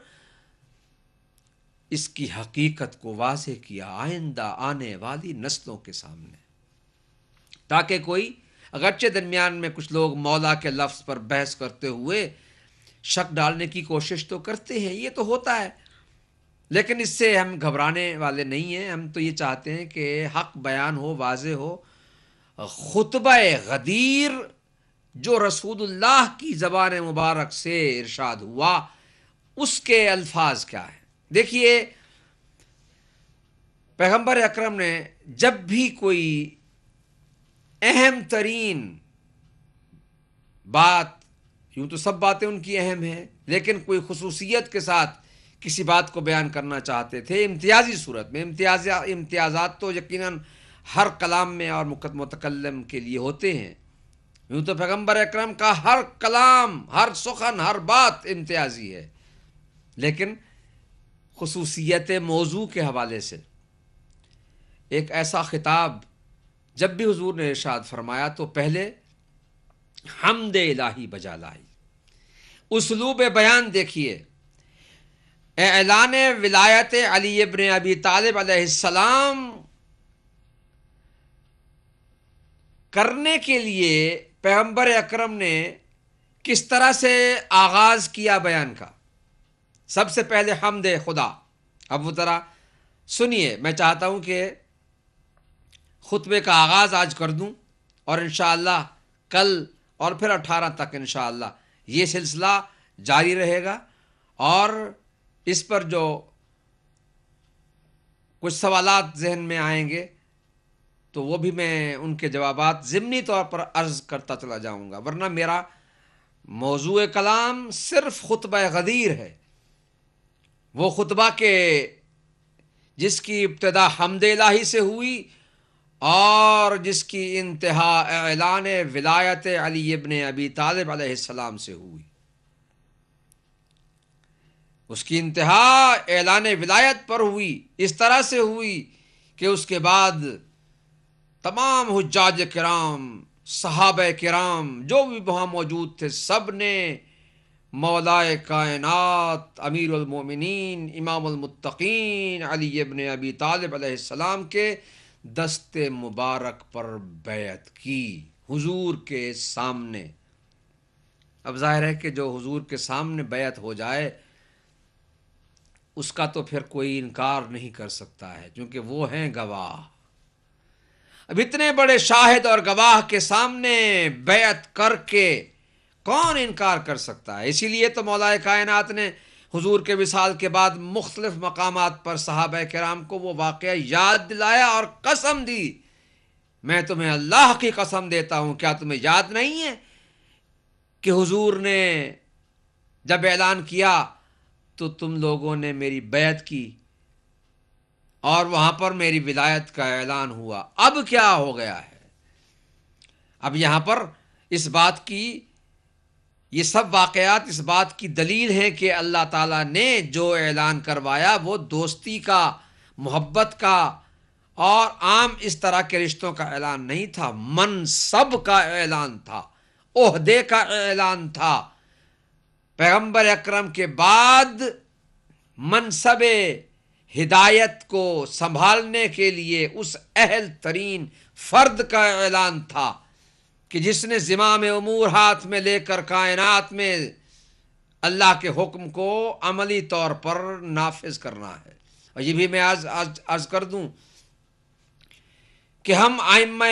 اس کی حقیقت کو واضح کیا آئندہ آنے والی نسلوں کے سامنے، تاکہ کوئی اگرچہ درمیان میں کچھ لوگ مولا کے لفظ پر بحث کرتے ہوئے شک ڈالنے کی کوشش تو کرتے ہیں، یہ تو ہوتا ہے، لیکن اس سے ہم گھبرانے والے نہیں ہیں. ہم تو یہ چاہتے ہیں کہ حق بیان ہو، واضح ہو. خطبہ غدیر جو رسول اللہ کی زبان مبارک سے ارشاد ہوا اس کے الفاظ کیا ہیں؟ دیکھیے، پیغمبر اکرم نے جب بھی کوئی اہم ترین بات، یوں تو سب باتیں ان کی اہم ہیں، لیکن کوئی خصوصیت کے ساتھ کسی بات کو بیان کرنا چاہتے تھے امتیازی صورت میں، امتیازات تو یقیناً ہر کلام میں اور متکلم کے لیے ہوتے ہیں. یوں تو پیغمبر اکرم کا ہر کلام، ہر سخن، ہر بات امتیازی ہے، لیکن خصوصیت موضوع کے حوالے سے ایک ایسا خطاب جب بھی حضور نے ارشاد فرمایا تو پہلے حمد الہی بجا لائی. اسلوب بیان دیکھیے، اعلان ولایت علی ابن ابی طالب علیہ السلام کرنے کے لیے پیغمبر اکرم نے کس طرح سے آغاز کیا بیان کا. سب سے پہلے حمد خدا. اب وہ ذرا سنیے، میں چاہتا ہوں کہ خطبے کا آغاز آج کر دوں اور انشاءاللہ کل اور پھر 18 تک انشاءاللہ یہ سلسلہ جاری رہے گا، اور اس پر جو کچھ سوالات ذہن میں آئیں گے تو وہ بھی میں ان کے جوابات ضمنی طور پر عرض کرتا چلا جاؤں گا، ورنہ میرا موضوع کلام صرف خطبہ غدیر ہے، وہ خطبہ کے جس کی ابتدا حمد الہی سے ہوئی اور جس کی انتہا اعلان ولایت علی ابن ابی طالب علیہ السلام سے ہوئی. اس کی انتہا اعلان ولایت پر ہوئی، اس طرح سے ہوئی کہ اس کے بعد تمام حجاج کرام، صحابہ کرام جو بھی وہاں موجود تھے، سب نے مولائے کائنات، امیر المومنین، امام المتقین علی ابن ابی طالب علیہ السلام کے دست مبارک پر بیعت کی حضور کے سامنے. اب ظاہر ہے کہ جو حضور کے سامنے بیعت ہو جائے اس کا تو پھر کوئی انکار نہیں کر سکتا ہے، کیونکہ وہ ہیں گواہ. اب اتنے بڑے شاہد اور گواہ کے سامنے بیعت کر کے کون انکار کر سکتا ہے؟ اسی لیے تو مولائے کائنات نے حضور کے وصال کے بعد مختلف مقامات پر صحابہ کرام کو وہ واقعہ یاد دلایا اور قسم دی، میں تمہیں اللہ کی قسم دیتا ہوں، کیا تمہیں یاد نہیں ہے کہ حضور نے جب اعلان کیا تو تم لوگوں نے میری بیعت کی اور وہاں پر میری ولایت کا اعلان ہوا. اب کیا ہو گیا ہے؟ اب یہاں پر اس بات کی، یہ سب واقعات اس بات کی دلیل ہیں کہ اللہ تعالیٰ نے جو اعلان کروایا وہ دوستی کا، محبت کا اور عام اس طرح کے رشتوں کا اعلان نہیں تھا، منصب کا اعلان تھا، عہدے کا اعلان تھا. پیغمبر اکرم کے بعد منصب ہدایت کو سنبھالنے کے لیے اس اہل ترین فرد کا اعلان تھا کہ جس نے زمام امور ہاتھ میں لے کر کائنات میں اللہ کے حکم کو عملی طور پر نافذ کرنا ہے. اور یہ بھی میں عرض کر دوں کہ ہم ائمہ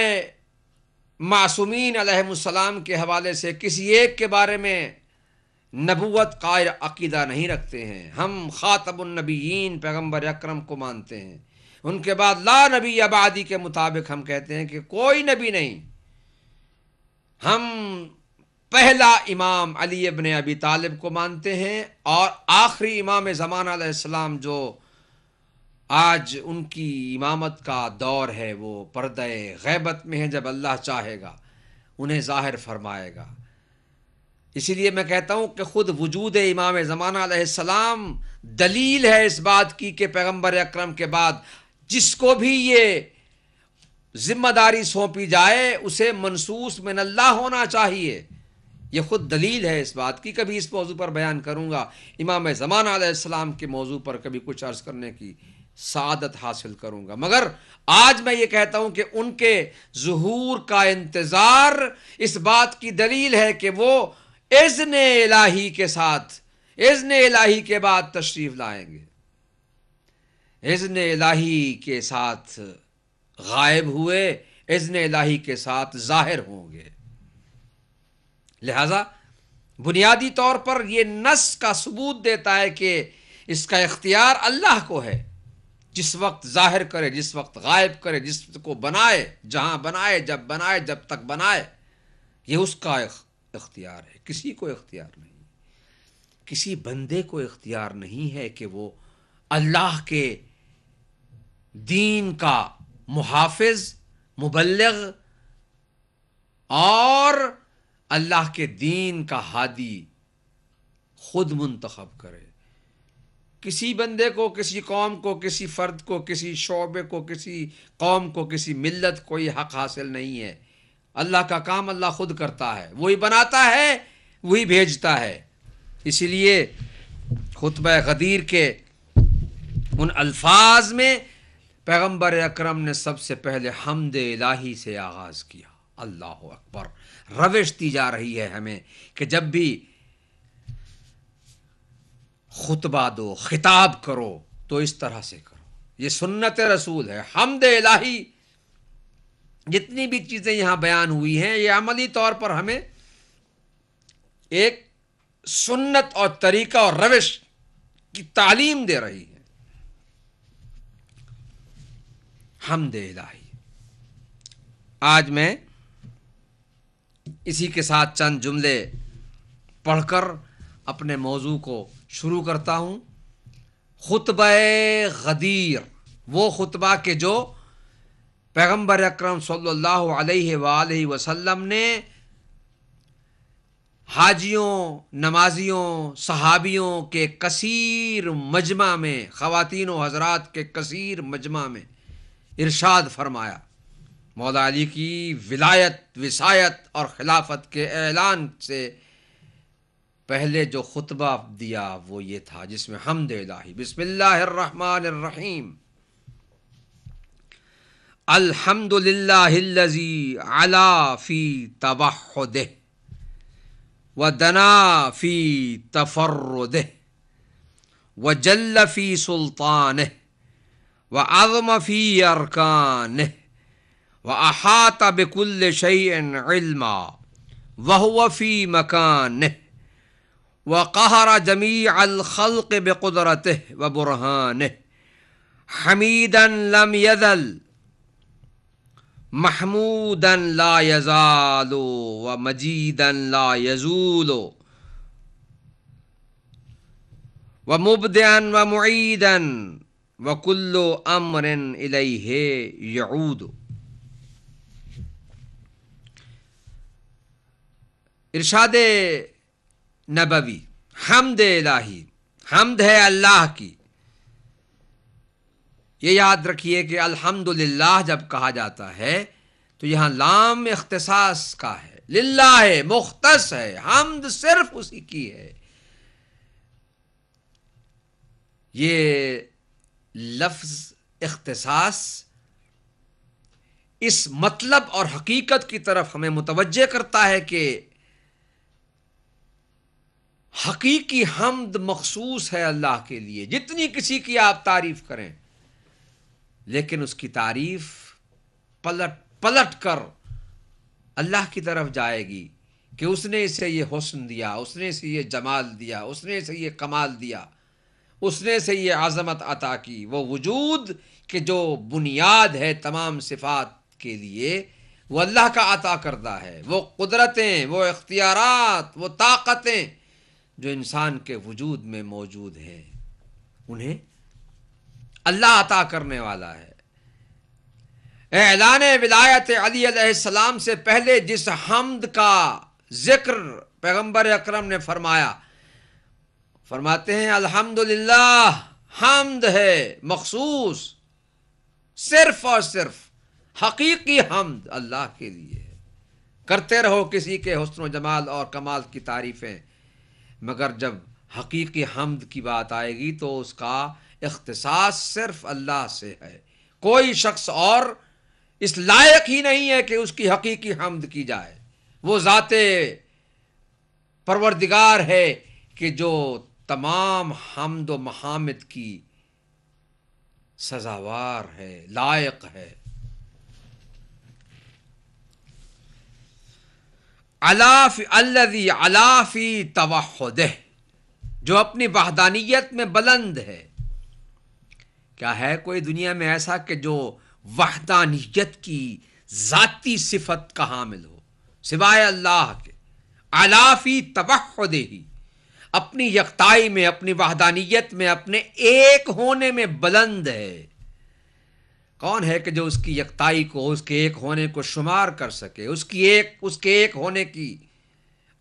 معصومین علیہم السلام کے حوالے سے کسی ایک کے بارے میں نبوت قائل عقیدہ نہیں رکھتے ہیں، ہم خاتم النبیین پیغمبر اکرم کو مانتے ہیں، ان کے بعد لا نبی بعدی کے مطابق ہم کہتے ہیں کہ کوئی نبی نہیں۔ ہم پہلا امام علی ابن ابی طالب کو مانتے ہیں، اور آخری امام زمان علیہ السلام جو آج ان کی امامت کا دور ہے وہ پردہ غیبت میں ہے، جب اللہ چاہے گا انہیں ظاہر فرمائے گا۔ اسی لیے میں کہتا ہوں کہ خود وجود امام زمانہ علیہ السلام دلیل ہے اس بات کی کہ پیغمبر اکرم کے بعد جس کو بھی یہ ذمہ داری سونپی جائے اسے منصوص من اللہ ہونا چاہیے۔ یہ خود دلیل ہے اس بات کی۔ کبھی اس موضوع پر بیان کروں گا، امام زمانہ علیہ السلام کے موضوع پر کبھی کچھ عرض کرنے کی سعادت حاصل کروں گا، مگر آج میں یہ کہتا ہوں کہ ان کے ظہور کا انتظار اس بات کی دلیل ہے کہ وہ اذن الہی کے ساتھ، اذن الہی کے بعد تشریف لائیں گے، اذن الہی کے ساتھ غائب ہوئے، اذن الہی کے ساتھ ظاہر ہوں گے۔ لہذا بنیادی طور پر یہ نص کا ثبوت دیتا ہے کہ اس کا اختیار اللہ کو ہے، جس وقت ظاہر کرے، جس وقت غائب کرے، جس کو بنائے، جہاں بنائے، جب بنائے، جب تک بنائے، یہ اس کا اختیار ہے، کسی کو اختیار نہیں، کسی بندے کو اختیار نہیں ہے کہ وہ اللہ کے دین کا محافظ، مبلغ اور اللہ کے دین کا ہادی خود منتخب کرے۔ کسی بندے کو، کسی قوم کو، کسی فرد کو، کسی شعبے کو، کسی قوم کو، کسی ملت کو یہ حق حاصل نہیں ہے۔ اللہ کا کام اللہ خود کرتا ہے، وہی بناتا ہے، وہی بھیجتا ہے۔ اسی لیے خطبہ غدیر کے ان الفاظ میں پیغمبر اکرم نے سب سے پہلے حمد الہی سے آغاز کیا۔ اللہ اکبر! روش دی جا رہی ہے ہمیں کہ جب بھی خطبہ دو، خطاب کرو تو اس طرح سے کرو، یہ سنت رسول ہے۔ حمد الہی، جتنی بھی چیزیں یہاں بیان ہوئی ہیں یہ عملی طور پر ہمیں ایک سنت اور طریقہ اور روش کی تعلیم دے رہی ہے۔ حمد الہی۔ آج میں اسی کے ساتھ چند جملے پڑھ کر اپنے موضوع کو شروع کرتا ہوں۔ خطبہ غدیر، وہ خطبہ کہ جو پیغمبر اکرم صلی اللہ علیہ وآلہ وسلم نے حاجیوں، نمازیوں، صحابیوں کے کثیر مجمع میں، خواتین و حضرات کے کثیر مجمع میں ارشاد فرمایا۔ مولا علی کی ولایت، وصایت اور خلافت کے اعلان سے پہلے جو خطبہ دیا وہ یہ تھا، جس میں حمد الہی، بسم اللہ الرحمن الرحیم، الحمد للہ الذی علا فی توحدہ ودنا فی تفردہ وجل فی سلطانہ وعظم فی ارکانہ وأحاط بكل شيء علما وهو في مكانه وقهر جميع الخلق بقدرته وبرهانه حميدا لم يزل محمودا لا يزال ومجيدا لا يزول ومبدعا ومعيدا وكل أمر إليه يعود۔ ارشاد نبوی، حمد الہی، حمد ہے اللہ کی۔ یہ یاد رکھیے کہ الحمدللہ جب کہا جاتا ہے تو یہاں لام اختصاص کا ہے، للہ ہے، مختص ہے، حمد صرف اسی کی ہے۔ یہ لفظ اختصاص اس مطلب اور حقیقت کی طرف ہمیں متوجہ کرتا ہے کہ حقیقی حمد مخصوص ہے اللہ کے لیے۔ جتنی کسی کی آپ تعریف کریں لیکن اس کی تعریف پلٹ پلٹ کر اللہ کی طرف جائے گی کہ اس نے اسے یہ حسن دیا، اس نے اسے یہ جمال دیا، اس نے اسے یہ کمال دیا، اس نے اسے یہ عظمت عطا کی۔ وہ وجود کہ جو بنیاد ہے تمام صفات کے لیے، وہ اللہ کا عطا کردہ ہے۔ وہ قدرتیں، وہ اختیارات، وہ طاقتیں جو انسان کے وجود میں موجود ہیں، انہیں اللہ عطا کرنے والا ہے۔ اعلان ولایت علی علیہ السلام سے پہلے جس حمد کا ذکر پیغمبر اکرم نے فرمایا، فرماتے ہیں الحمدللہ، حمد ہے مخصوص، صرف اور صرف حقیقی حمد اللہ کے لیے ہے۔ کرتے رہو کسی کے حسن و جمال اور کمال کی تعریفیں، مگر جب حقیقی حمد کی بات آئے گی تو اس کا اختصاص صرف اللہ سے ہے۔ کوئی شخص اور اس لائق ہی نہیں ہے کہ اس کی حقیقی حمد کی جائے۔ وہ ذات پروردگار ہے کہ جو تمام حمد و محامد کی سزاوار ہے، لائق ہے۔ الذی علا فی توحدہ، جو اپنی وحدانیت میں بلند ہے۔ کیا ہے کوئی دنیا میں ایسا کہ جو وحدانیت کی ذاتی صفت کا حامل ہو سوائے اللہ کے؟ علا فی توحدہ، اپنی یکتائی میں، اپنی وحدانیت میں، اپنے ایک ہونے میں بلند ہے۔ کون ہے کہ جو اس کی یکتائی کو، اس کے ایک ہونے کو شمار کر سکے، اس کے ایک ہونے کی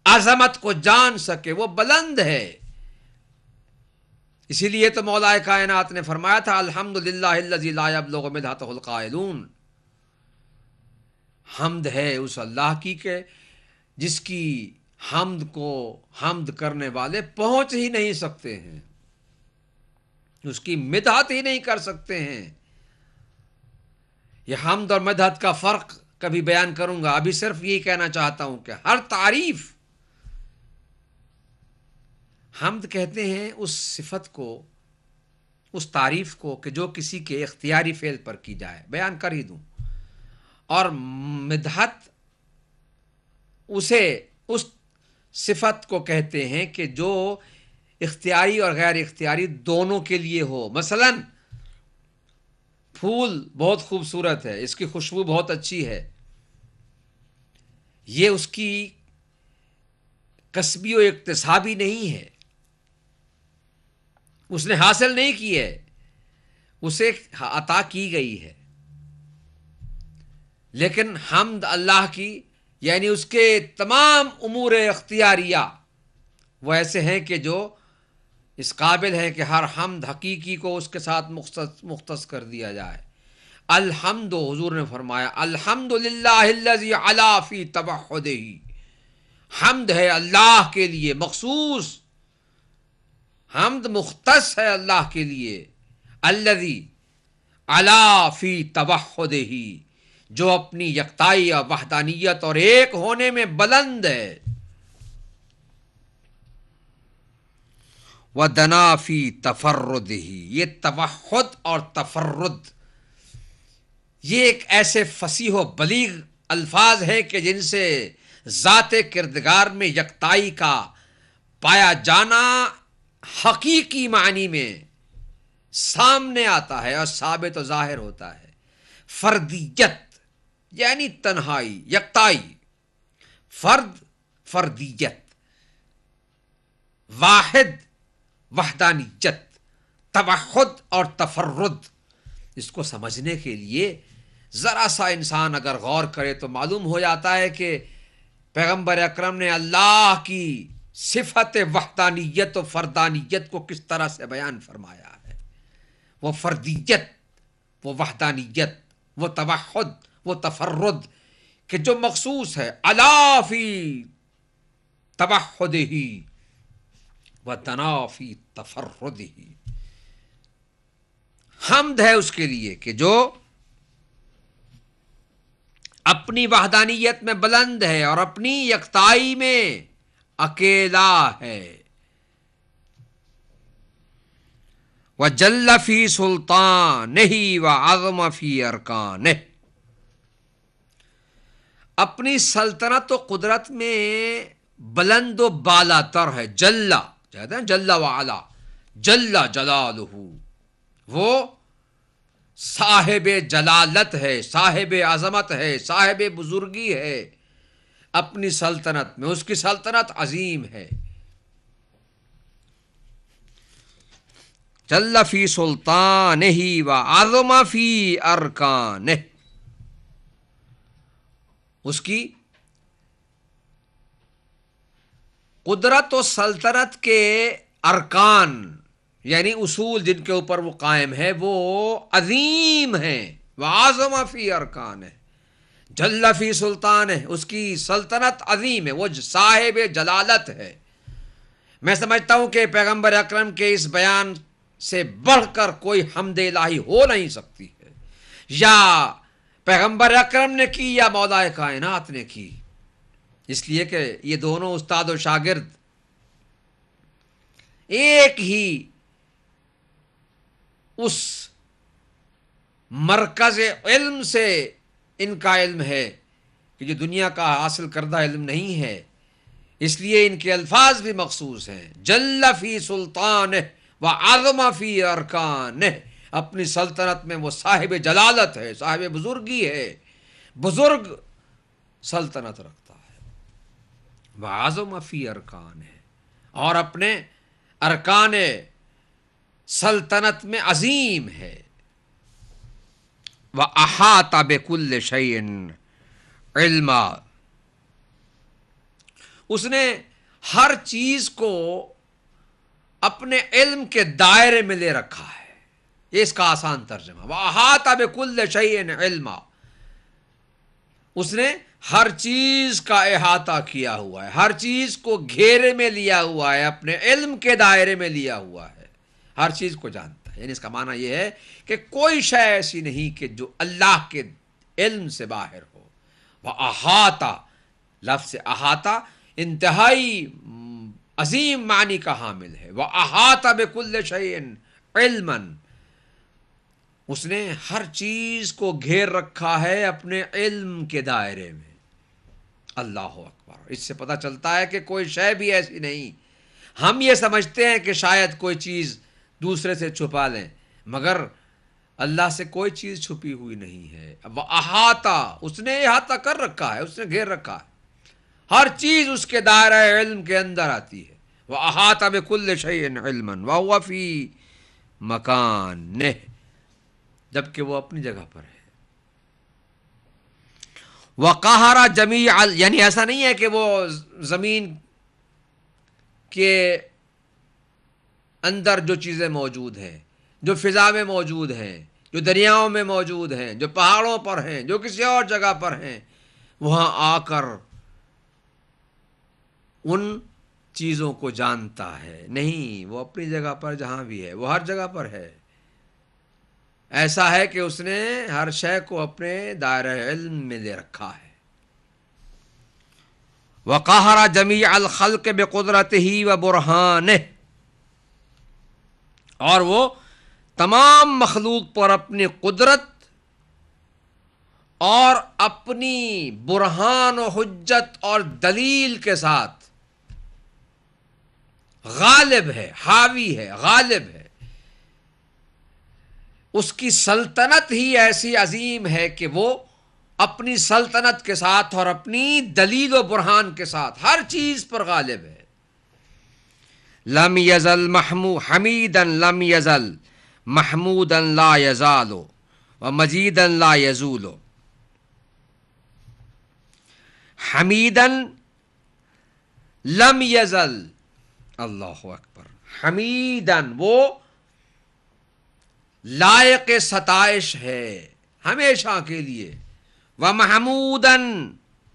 عظمت کو جان سکے؟ وہ بلند ہے۔ اسی لیے تو مولا کائنات نے فرمایا تھا الحمدللہ الذی لا یبلغ مدحتہ القائلون، حمد ہے اس اللہ کی کہ جس کی حمد کو حمد کرنے والے پہنچ ہی نہیں سکتے ہیں، اس کی مدحت ہی نہیں کر سکتے ہیں۔ یہ حمد اور مدحت کا فرق کبھی بیان کروں گا، ابھی صرف یہی کہنا چاہتا ہوں کہ ہر تعریف، حمد کہتے ہیں اس صفت کو، اس تعریف کو کہ جو کسی کے اختیاری فعل پر کی جائے، بیان کر ہی دوں، اور مدحت اسے اس صفت کو کہتے ہیں کہ جو اختیاری اور غیر اختیاری دونوں کے لیے ہو۔ مثلا پھول بہت خوبصورت ہے، اس کی خوشبو بہت اچھی ہے، یہ اس کی کسبی و اکتسابی نہیں ہے، اس نے حاصل نہیں کی ہے، اسے عطا کی گئی ہے۔ لیکن حمد اللہ کی، یعنی اس کے تمام امور اختیاریہ وہ ایسے ہیں کہ جو اس قابل ہے کہ ہر حمد حقیقی کو اس کے ساتھ مختص کر دیا جائے۔ الحمد، حضور نے فرمایا الحمدللہ الذی علا فی توحدہ، حمد ہے اللہ کے لیے مخصوص، حمد مختص ہے اللہ کے لیے، الذی علا فی توحدہ، جو اپنی یکتائی اور وحدانیت اور ایک ہونے میں بلند ہے۔ وَدَنَا فِي تَفَرُّدِهِ، یہ توحد اور تفرد یہ ایک ایسے فصیح و بلیغ الفاظ ہیں کہ جن سے ذات کردگار میں یکتائی کا پایا جانا حقیقی معنی میں سامنے آتا ہے اور ثابت و ظاہر ہوتا ہے۔ فردیت یعنی تنہائی، یکتائی، فرد فردیت، واحد وحدانیت، توحد اور تفرد، اس کو سمجھنے کے لیے ذرا سا انسان اگر غور کرے تو معلوم ہو جاتا ہے کہ پیغمبر اکرم نے اللہ کی صفت وحدانیت و فردانیت کو کس طرح سے بیان فرمایا ہے۔ وہ فردیت، وہ وحدانیت، وہ توحد، وہ تفرد کہ جو مخصوص ہے علا فی توحدہ وَدَنَا فِي تَفَرُّدِهِ، حمد ہے اس کے لیے کہ جو اپنی وحدانیت میں بلند ہے اور اپنی یکتائی میں اکیلا ہے۔ وَجَلَّ فِي سُلْطَانِهِ وَعَظَمَ فِي أَرْكَانِهِ، اپنی سلطنت و قدرت میں بلند و بالا تر ہے. جل کہتے ہیں جل وعلا، جل جلالہ، وہ صاحب جلالت ہے، صاحب عظمت ہے، صاحب بزرگی ہے. اپنی سلطنت میں اس کی سلطنت عظیم ہے. جل فی سلطانہ وعظم فی ارکانہ، اس کی قدرت و سلطنت کے ارکان یعنی اصول جن کے اوپر وہ قائم ہے وہ عظیم ہیں. وعظم فی ارکانہ، جل فی سلطانہ، اس کی سلطنت عظیم ہے، وہ صاحب جلالت ہے. میں سمجھتا ہوں کہ پیغمبر اکرم کے اس بیان سے بڑھ کر کوئی حمد الہی ہو نہیں سکتی ہے. یا پیغمبر اکرم نے کی یا مولا کائنات نے کی، اس لیے کہ یہ دونوں استاد و شاگرد ایک ہی اس مرکز علم سے ان کا علم ہے کہ جو دنیا کا حاصل کردہ علم نہیں ہے، اس لیے ان کے الفاظ بھی مخصوص ہیں. جل فی سلطانہ وعظم فی ارکانہ، اپنی سلطنت میں وہ صاحب جلالت ہے، صاحب بزرگی ہے، بزرگ سلطنت رکھتا ہے. وعظم فی ارکانہ، اور اپنے ارکان سلطنت میں عظیم ہے. وَأَحَاطَ بِكُلِّ شَيْءٍ عِلْمًا، اس نے ہر چیز کو اپنے علم کے دائرے میں لے رکھا ہے. یہ اس کا آسان ترجمہ. وَأَحَاطَ بِكُلِّ شَيْءٍ عِلْمًا، اس نے ہر چیز کا احاطہ کیا ہوا ہے، ہر چیز کو گھیرے میں لیا ہوا ہے، اپنے علم کے دائرے میں لیا ہوا ہے، ہر چیز کو جانتا ہے. یعنی اس کا معنی یہ ہے کہ کوئی شے ایسی نہیں کہ جو اللہ کے علم سے باہر ہو. وَأَحَاطَ، لفظ احاطہ انتہائی عظیم معنی کا حامل ہے. وَأَحَاطَ بِكُلِّ شَيْءٍ عِلْمًا، اس نے ہر چیز کو گھیر رکھا ہے اپنے علم کے دائرے میں. اللہ اکبر. اس سے پتہ چلتا ہے کہ کوئی شے بھی ایسی نہیں. ہم یہ سمجھتے ہیں کہ شاید کوئی چیز دوسرے سے چھپا لیں، مگر اللہ سے کوئی چیز چھپی ہوئی نہیں ہے. وہ احاطہ، اس نے احاطہ کر رکھا ہے، اس نے گھیر رکھا ہے، ہر چیز اس کے دائرہ علم کے اندر آتی ہے. وہ احاطہ بکل شیء علما وهو فی مکانہ، جبکہ وہ اپنی جگہ پر ہے. وقہر جمیع، یعنی ایسا نہیں ہے کہ وہ زمین کے اندر جو چیزیں موجود ہیں، جو فضا میں موجود ہیں، جو دریاؤں میں موجود ہیں، جو پہاڑوں پر ہیں، جو کسی اور جگہ پر ہیں، وہاں آ کر ان چیزوں کو جانتا ہے. نہیں، وہ اپنی جگہ پر جہاں بھی ہے، وہ ہر جگہ پر ہے. ایسا ہے کہ اس نے ہر شے کو اپنے دائرہ علم میں لے رکھا ہے. وقہر جمیع الخلق بقدرتہ وبرہانہ، اور وہ تمام مخلوق پر اپنی قدرت اور اپنی برہان و حجت اور دلیل کے ساتھ غالب ہے، حاوی ہے، غالب ہے. اس کی سلطنت ہی ایسی عظیم ہے کہ وہ اپنی سلطنت کے ساتھ اور اپنی دلیل و برہان کے ساتھ ہر چیز پر غالب ہے. لم یزل حمیدا لم یزل محمودا لا یزال ومجیدا لا یزول. حمیدا لم یزل، اللہ اکبر. حمیدا، وہ لائق ستائش ہے ہمیشہ کے لیے. ومحمودا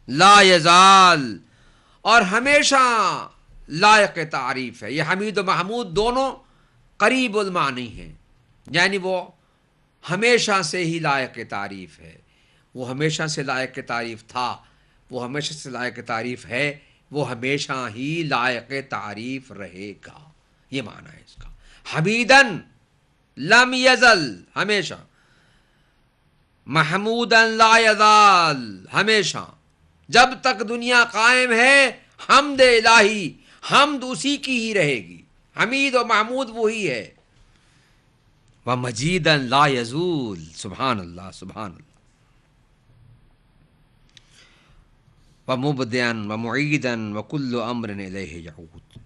لا یزال، اور ہمیشہ لائق تعریف ہے. یہ حمید و محمود دونوں قریب المعنی ہیں، یعنی وہ ہمیشہ سے ہی لائق تعریف ہے. وہ ہمیشہ سے لائق تعریف تھا، وہ ہمیشہ سے لائق تعریف ہے، وہ ہمیشہ ہی لائق تعریف رہے گا. یہ معنی ہے اس کا. حمیدن لم یزل، ہمیشہ. محمودن لا یزال، ہمیشہ. جب تک دنیا قائم ہے حمد الہی، حمد اسی کی ہی رہے گی، حمید و محمود وہی ہے۔ وَمَجِيدًا لَا يَزُولُ، سبحان اللہ سبحان اللہ۔ وَمُبْدِعًا وَمُعِيدًا وَكُلُّ أَمْرٍ إِلَيْهِ يَعُودُ۔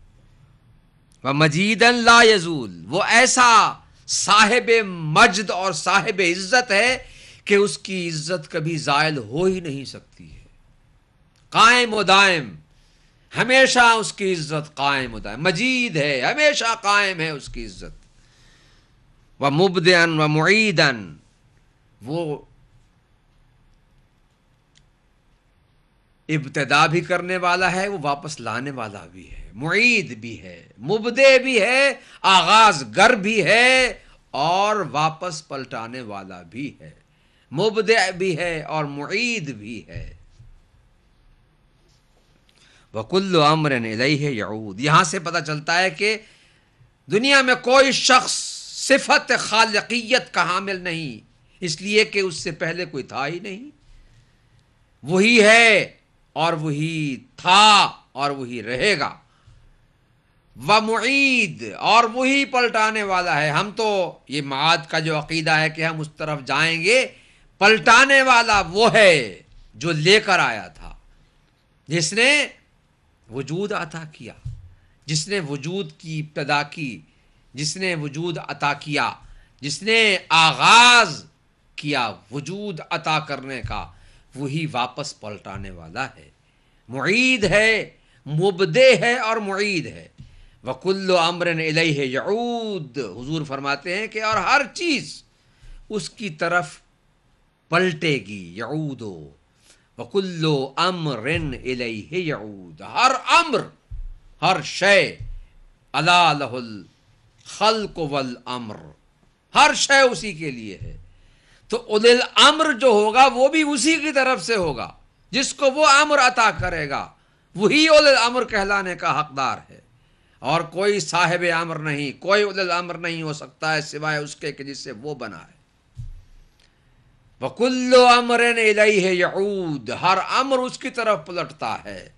وَمَجِيدًا لَا يَزُولُ، وہ ایسا صاحب مجد اور صاحب عزت ہے کہ اس کی عزت کبھی زائل ہو ہی نہیں سکتی ہے، قائم و دائم، ہمیشہ اس کی عزت قائم و دائم، مجید ہے، ہمیشہ قائم ہے اس کی عزت۔ وَمُبْدِعًا وَمُعِيدًا، وہ ابتدا بھی کرنے والا ہے، وہ واپس لانے والا بھی ہے، معید بھی ہے، مبدع بھی ہے، آغاز گر بھی ہے، اور واپس پلٹانے والا بھی ہے، مبدع بھی ہے اور معید بھی ہے۔ وَكُلُّ أَمْرٍ إِلَيْهِ يَعُودُ، یہاں سے پتہ چلتا ہے کہ دنیا میں کوئی شخص صفت خالقیت کا حامل نہیں، اس لیے کہ اس سے پہلے کوئی تھا ہی نہیں، وہی ہے اور وہی تھا اور وہی رہے گا۔ ومعید، اور وہی پلٹانے والا ہے۔ ہم تو یہ معاد کا جو عقیدہ ہے کہ ہم اس طرف جائیں گے، پلٹانے والا وہ ہے جو لے کر آیا تھا، جس نے وجود عطا کیا، جس نے وجود کی ابتدا کی، جس نے وجود عطا کیا، جس نے آغاز کیا وجود عطا کرنے کا، وہی واپس پلٹانے والا ہے، معید ہے، مبدع ہے اور معید ہے۔ وَكُلُّ أَمْرٍ إِلَيْهِ يَعُودُ، حضور فرماتے ہیں کہ اور ہر چیز اس کی طرف پلٹے گی، یعود۔ وَكُلُّ أَمْرٍ إِلَيْهِ يَعُودُ، ہر امر، ہر شے، أَلَا لَهُ الْخَلْقُ وَالْأَمْرُ، ہر شے اسی کے لیے ہے۔ تو اولِ الامر جو ہوگا وہ بھی اسی کی طرف سے ہوگا، جس کو وہ امر عطا کرے گا وہی اولِ الامر کہلانے کا حقدار ہے، اور کوئی صاحب امر نہیں، کوئی اولِ الامر نہیں ہو سکتا ہے سوائے اس کے کہ جس سے وہ بنا ہے۔ وَكُلُّ أَمْرٍ إِلَيْهِ يَعُودُ، ہر امر اس کی طرف پلٹتا ہے۔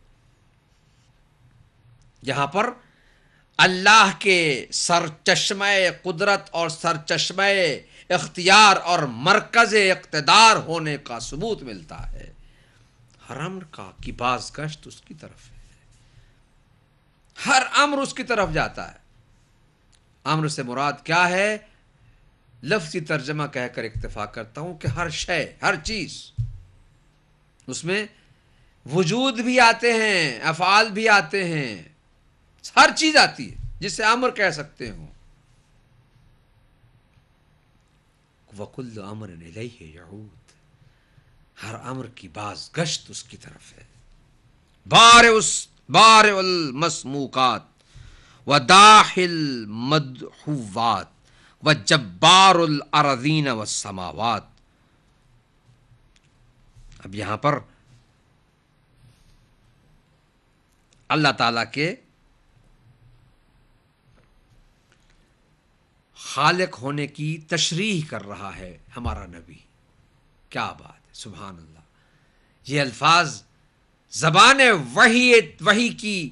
یہاں پر اللہ کے سرچشمہ قدرت اور سرچشمہ اختیار اور مرکز اقتدار ہونے کا ثبوت ملتا ہے، ہر امر کی باز گشت اس کی طرف ہے، ہر امر اس کی طرف جاتا ہے۔ امر سے مراد کیا ہے؟ لفظی ترجمہ کہہ کر اکتفا کرتا ہوں کہ ہر شے، ہر چیز، اس میں وجود بھی آتے ہیں، افعال بھی آتے ہیں، ہر چیز آتی ہے جسے امر کہہ سکتے ہوں۔ وَكُلُّ أَمْرٍ إِلَيْهِ يَعُودُ، ہر امر کی باز گشت اس کی طرف ہے۔ بارئ المسموقات وداحِ المدحوات وجبار الارضین والسماوات۔ اب یہاں پر اللہ تعالیٰ کے خالق ہونے کی تشریح کر رہا ہے ہمارا نبی، کیا بات ہے، سبحان اللہ۔ یہ الفاظ زبان وحی کی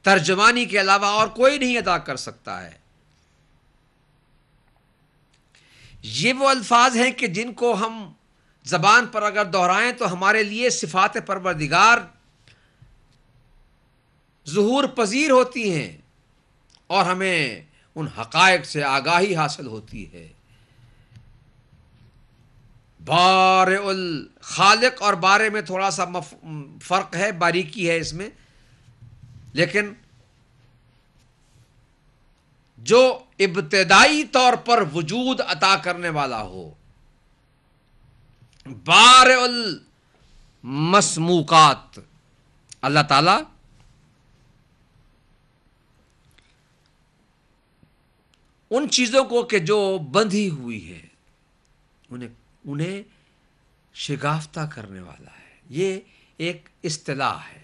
ترجمانی کے علاوہ اور کوئی نہیں ادا کر سکتا ہے۔ یہ وہ الفاظ ہیں کہ جن کو ہم زبان پر اگر دہرائیں تو ہمارے لیے صفات پروردگار ظہور پذیر ہوتی ہیں اور ہمیں ان حقائق سے آگاہی حاصل ہوتی ہے۔ بارئ الخالق اور بارے میں تھوڑا سا فرق ہے، باریکی ہے اس میں، لیکن جو ابتدائی طور پر وجود عطا کرنے والا ہو، بارئ المسموقات، اللہ تعالی ان چیزوں کو کہ جو بندھی ہوئی ہے انہیں شگافتہ کرنے والا ہے۔ یہ ایک اصطلاح ہے،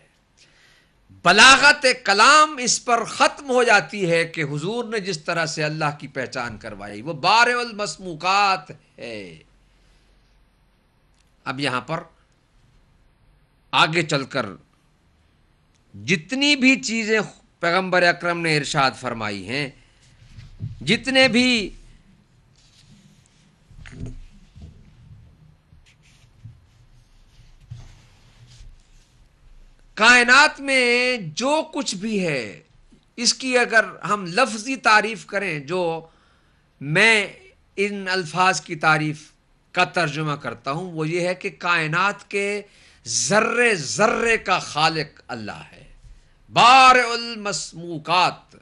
بلاغت کلام اس پر ختم ہو جاتی ہے کہ حضور نے جس طرح سے اللہ کی پہچان کروائی وہ بارئ المسموقات ہے۔ اب یہاں پر آگے چل کر جتنی بھی چیزیں پیغمبر اکرم نے ارشاد فرمائی ہیں، جتنے بھی کائنات میں جو کچھ بھی ہے، اس کی اگر ہم لفظی تعریف کریں، جو میں ان الفاظ کی تعریف کا ترجمہ کرتا ہوں، وہ یہ ہے کہ کائنات کے ذرے ذرے کا خالق اللہ ہے، بارئ المسموکات،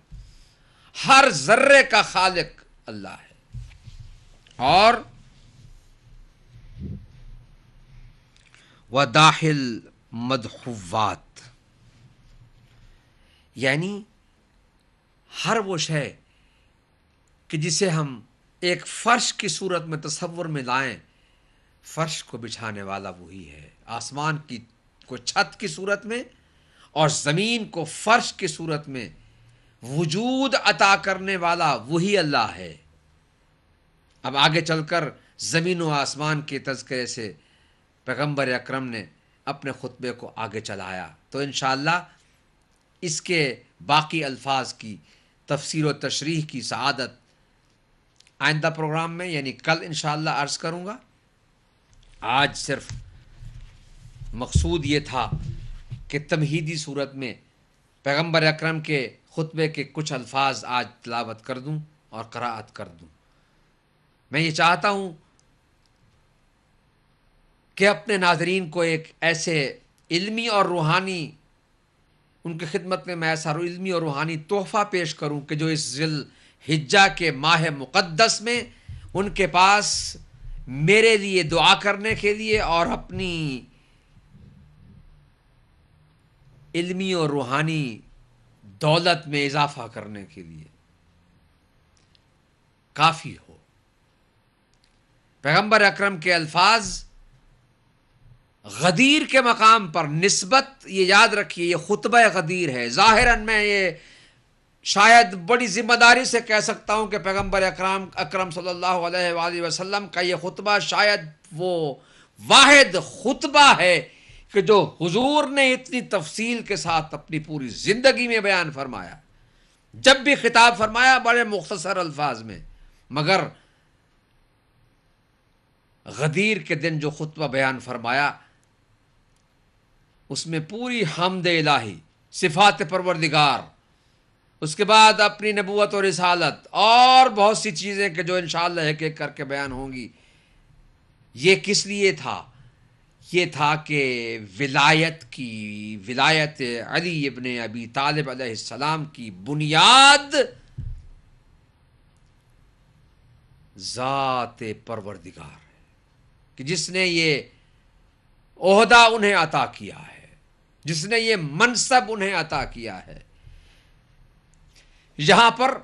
ہر ذرے کا خالق اللہ ہے، اور وداخل مدحوات، یعنی ہر وہ شے کہ جسے ہم ایک فرش کی صورت میں تصور میں لائیں، فرش کو بچھانے والا وہی ہے، آسمان کی کو چھت کی صورت میں اور زمین کو فرش کی صورت میں وجود عطا کرنے والا وہی اللہ ہے۔ اب آگے چل کر زمین و آسمان کے تذکرے سے پیغمبر اکرم نے اپنے خطبے کو آگے چلایا، تو انشاءاللہ اس کے باقی الفاظ کی تفسیر و تشریح کی سعادت آئندہ پروگرام میں، یعنی کل انشاءاللہ عرض کروں گا۔ آج صرف مقصود یہ تھا کہ تمہیدی صورت میں پیغمبر اکرم کے خطبے کے کچھ الفاظ آج تلاوت کر دوں اور قرأت کر دوں۔ میں یہ چاہتا ہوں کہ اپنے ناظرین کو ایک ایسے علمی اور روحانی، ان کی خدمت میں ایسا علمی اور روحانی تحفہ پیش کروں کہ جو اس ذی الحجہ کے ماہ مقدس میں ان کے پاس میرے لیے دعا کرنے کے لیے اور اپنی علمی اور روحانی دولت میں اضافہ کرنے کے لیے کافی ہو۔ پیغمبر اکرم کے الفاظ غدیر کے مقام پر نسبت، یہ یاد رکھیے، یہ خطبہ غدیر ہے۔ ظاہراً میں یہ شاید بڑی ذمہ داری سے کہہ سکتا ہوں کہ پیغمبر اکرم صلی اللہ علیہ وآلہ وسلم کا یہ خطبہ شاید وہ واحد خطبہ ہے کہ جو حضور نے اتنی تفصیل کے ساتھ اپنی پوری زندگی میں بیان فرمایا۔ جب بھی خطاب فرمایا بڑے مختصر الفاظ میں، مگر غدیر کے دن جو خطبہ بیان فرمایا اس میں پوری حمد الہی، صفات پروردگار، اس کے بعد اپنی نبوت اور رسالت اور بہت سی چیزیں کہ جو انشاءاللہ ایک ایک کر کے بیان ہوں گی۔ یہ کس لیے تھا؟ یہ تھا کہ ولایت علی ابن ابی طالب علیہ السلام کی بنیاد ذات پروردگار ہے، کہ جس نے یہ عہدہ انہیں عطا کیا ہے، جس نے یہ منصب انہیں عطا کیا ہے۔ یہاں پر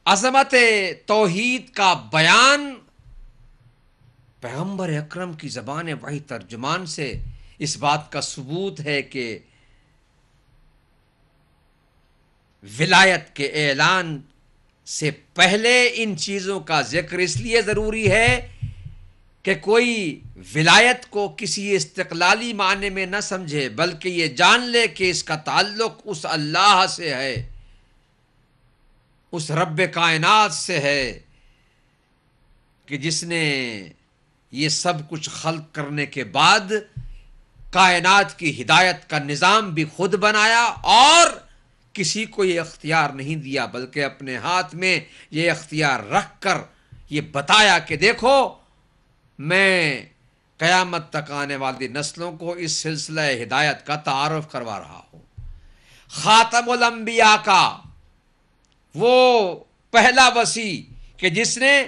عظمت توحید کا بیان پیغمبر اکرم کی زبان وحی ترجمان سے اس بات کا ثبوت ہے کہ ولایت کے اعلان سے پہلے ان چیزوں کا ذکر اس لیے ضروری ہے کہ کوئی ولایت کو کسی استقلالی معنی میں نہ سمجھے، بلکہ یہ جان لے کہ اس کا تعلق اس اللہ سے ہے، اس رب کائنات سے ہے کہ جس نے یہ سب کچھ خلق کرنے کے بعد کائنات کی ہدایت کا نظام بھی خود بنایا اور کسی کو یہ اختیار نہیں دیا، بلکہ اپنے ہاتھ میں یہ اختیار رکھ کر یہ بتایا کہ دیکھو میں قیامت تک آنے والی نسلوں کو اس سلسلہ ہدایت کا تعارف کروا رہا ہوں۔ خاتم الانبیاء کا وہ پہلا وصی کہ جس نے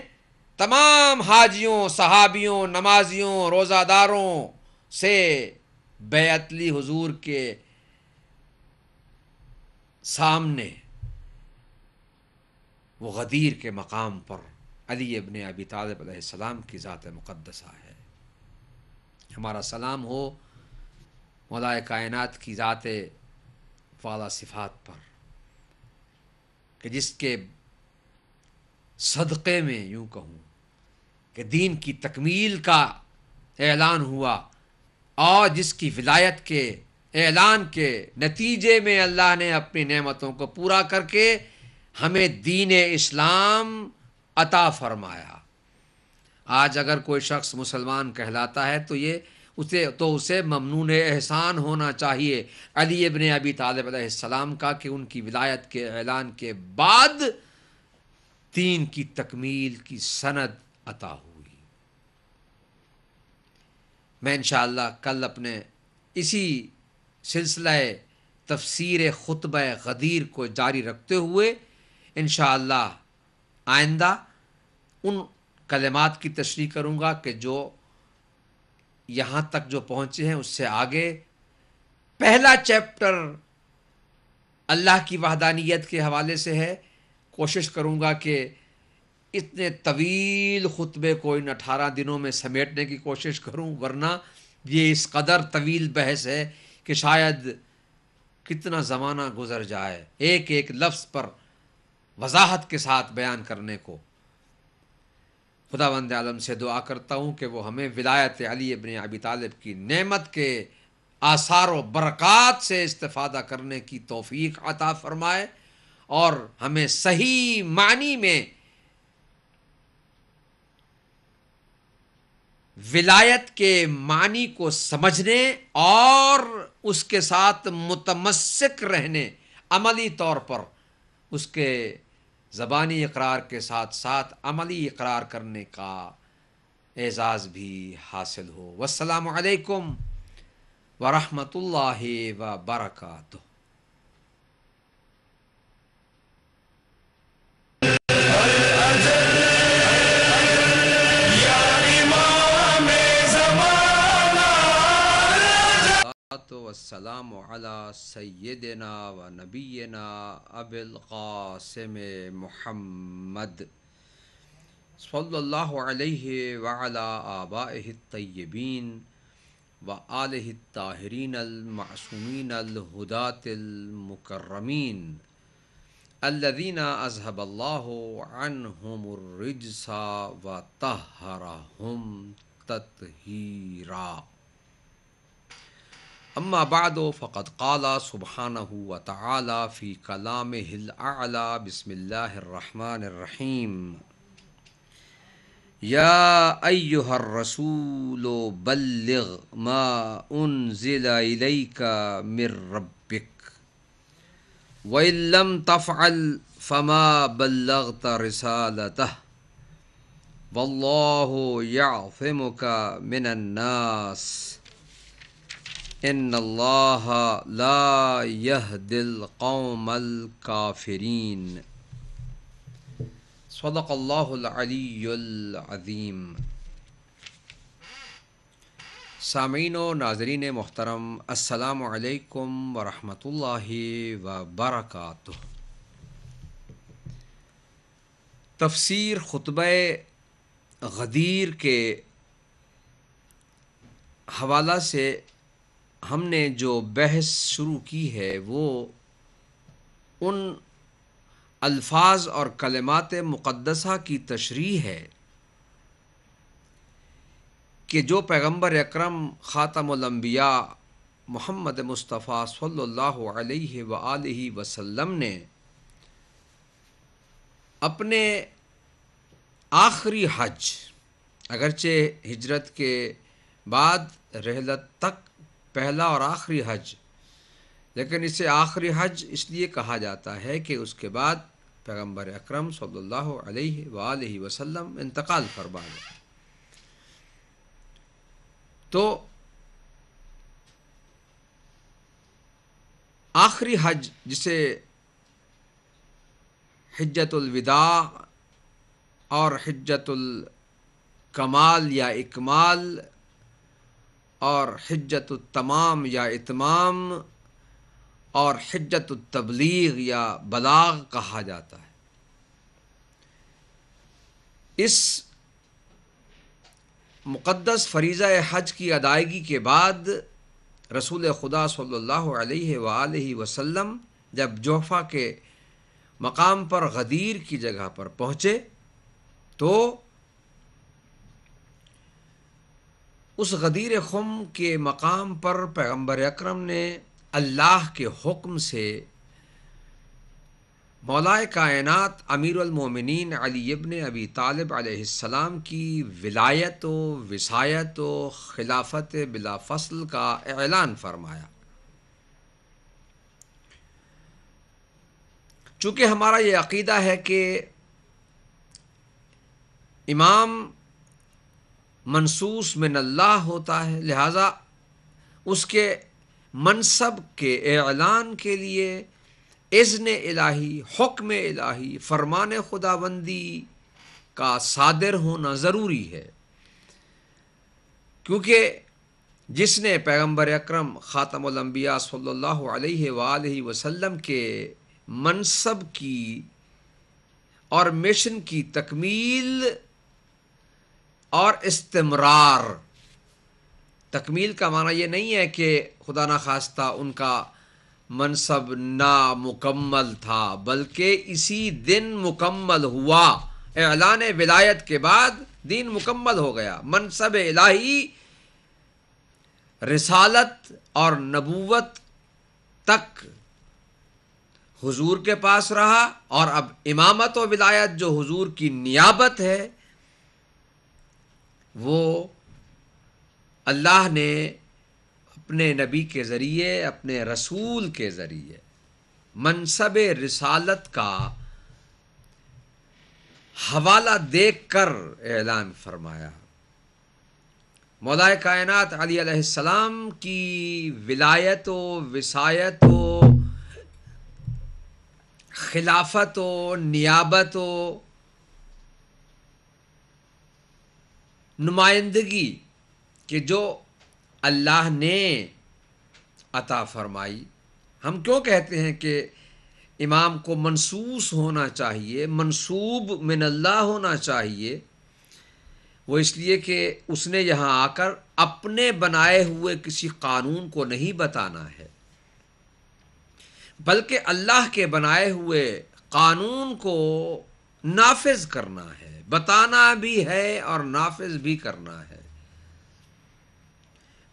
تمام حاجیوں، صحابیوں، نمازیوں، روزہ داروں سے بیعت لی حضور کے سامنے، وہ غدیر کے مقام پر علی ابن ابی طالب علیہ السلام کی ذات مقدسہ ہے۔ ہمارا سلام ہو مولا کائنات کی ذات والا صفات پر کہ جس کے صدقے میں یوں کہوں کہ دین کی تکمیل کا اعلان ہوا، اور جس کی ولایت کے اعلان کے نتیجے میں اللہ نے اپنی نعمتوں کو پورا کر کے ہمیں دین اسلام عطا فرمایا۔ آج اگر کوئی شخص مسلمان کہلاتا ہے تو اسے ممنون احسان ہونا چاہیے علی ابن ابی طالب علیہ السلام کا کہ ان کی ولایت کے اعلان کے بعد دین کی تکمیل کی سند عطا ہوئی۔ میں انشاءاللہ کل اپنے اسی سلسلہ تفسیر خطبہ غدیر کو جاری رکھتے ہوئے انشاءاللہ آئندہ ان کلمات کی تشریح کروں گا کہ جو یہاں تک جو پہنچے ہیں اس سے آگے پہلا چیپٹر اللہ کی وحدانیت کے حوالے سے ہے۔ کوشش کروں گا کہ اتنے طویل خطبے کو ان 18 دنوں میں سمیٹنے کی کوشش کروں، ورنہ یہ اس قدر طویل بحث ہے کہ شاید کتنا زمانہ گزر جائے ایک ایک لفظ پر وضاحت کے ساتھ بیان کرنے کو۔ خداوند عالم سے دعا کرتا ہوں کہ وہ ہمیں ولایت علی ابن ابی طالب کی نعمت کے آثار و برکات سے استفادہ کرنے کی توفیق عطا فرمائے اور ہمیں صحیح معنی میں ولایت کے معنی کو سمجھنے اور اس کے ساتھ متمسک رہنے، عملی طور پر اس کے زبانی اقرار کے ساتھ ساتھ عملی اقرار کرنے کا اعزاز بھی حاصل ہو۔ والسلام علیکم ورحمۃ اللہ وبرکاتہ۔ والسلام علی سیدنا و نبینا ابی القاسم محمد صلی اللہ علیہ وعلی آبائہ الطیبین و آلہ الطاہرین المعصومین الہداة المکرمین الذین اذہب اللہ عنہم الرجس و طہرہم تطہیرا۔ اما بعد فقد قال سبحانہ وتعالی فی کلامہ الاعلی بسم اللہ الرحمن الرحیم یا ایہا الرسول بلغ ما انزل الیک من ربک وإن لم تفعل فما بلغت رسالتہ واللہ یعصمک من الناس ان اللہ لا یہدی القوم الکافرین۔ صدق اللہ العلی العظیم۔ سامعین و ناظرین محترم، السلام علیکم ورحمۃ اللہ وبرکاتہ۔ تفسیر خطبہ غدیر کے حوالہ سے ہم نے جو بحث شروع کی ہے وہ ان الفاظ اور کلمات مقدسہ کی تشریح ہے کہ جو پیغمبر اکرم خاتم الانبیاء محمد مصطفیٰ صلی اللہ علیہ وآلہ وسلم نے اپنے آخری حج، اگرچہ ہجرت کے بعد رحلت تک پہلا اور آخری حج، لیکن اسے آخری حج اس لیے کہا جاتا ہے کہ اس کے بعد پیغمبر اکرم صلی اللہ علیہ وآلہ وسلم انتقال فرما گئے۔ تو آخری حج جسے حجۃ الوداع اور حجۃ الکمال یا اکمال اور حجۃ التمام یا اتمام اور حجۃ التبلیغ یا بلاغ کہا جاتا ہے، اس مقدس فریضہ حج کی ادائیگی کے بعد رسول خدا صلی اللہ علیہ وآلہ وسلم جب جوفہ کے مقام پر غدیر کی جگہ پر پہنچے تو اس غدیر خم کے مقام پر پیغمبر اکرم نے اللہ کے حکم سے مولائے کائنات امیر المومنین علی ابن ابی طالب علیہ السلام کی ولایت و وصایت و خلافت بلا فصل کا اعلان فرمایا۔ چونکہ ہمارا یہ عقیدہ ہے کہ امام منصوص من اللہ ہوتا ہے، لہذا اس کے منصب کے اعلان کے لیے اذن الہی، حکم الہی، فرمان خداوندی کا صادر ہونا ضروری ہے، کیونکہ جس نے پیغمبر اکرم خاتم الانبیاء صلی اللہ علیہ وآلہ وسلم کے منصب کی اور مشن کی تکمیل اور استمرار، تکمیل کا معنی یہ نہیں ہے کہ خدا نخواستہ ان کا منصب نامکمل تھا، بلکہ اسی دن مکمل ہوا، اعلان ولایت کے بعد دین مکمل ہو گیا، منصب الہی رسالت اور نبوت تک حضور کے پاس رہا، اور اب امامت و ولایت جو حضور کی نیابت ہے وہ اللہ نے اپنے نبی کے ذریعے، اپنے رسول کے ذریعے منصب رسالت کا حوالہ دیکھ کر اعلان فرمایا۔ مولا کائنات علی علیہ السلام کی ولایت و وصایت و خلافت و نیابت و نمائندگی کہ جو اللہ نے عطا فرمائی۔ ہم کیوں کہتے ہیں کہ امام کو منصوص ہونا چاہیے، منصوب من اللہ ہونا چاہیے؟ وہ اس لیے کہ اس نے یہاں آ کر اپنے بنائے ہوئے کسی قانون کو نہیں بتانا ہے، بلکہ اللہ کے بنائے ہوئے قانون کو نافذ کرنا ہے، بتانا بھی ہے اور نافذ بھی کرنا ہے۔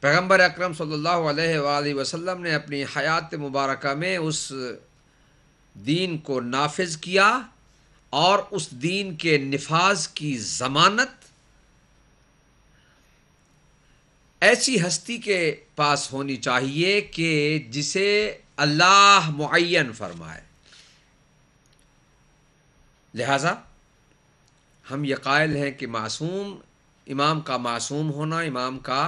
پیغمبر اکرم صلی اللہ علیہ وآلہ وسلم نے اپنی حیات مبارکہ میں اس دین کو نافذ کیا، اور اس دین کے نفاذ کی ضمانت ایسی ہستی کے پاس ہونی چاہیے کہ جسے اللہ معین فرمائے۔ لہذا ہم یہ قائل ہیں کہ معصوم، امام کا معصوم ہونا، امام کا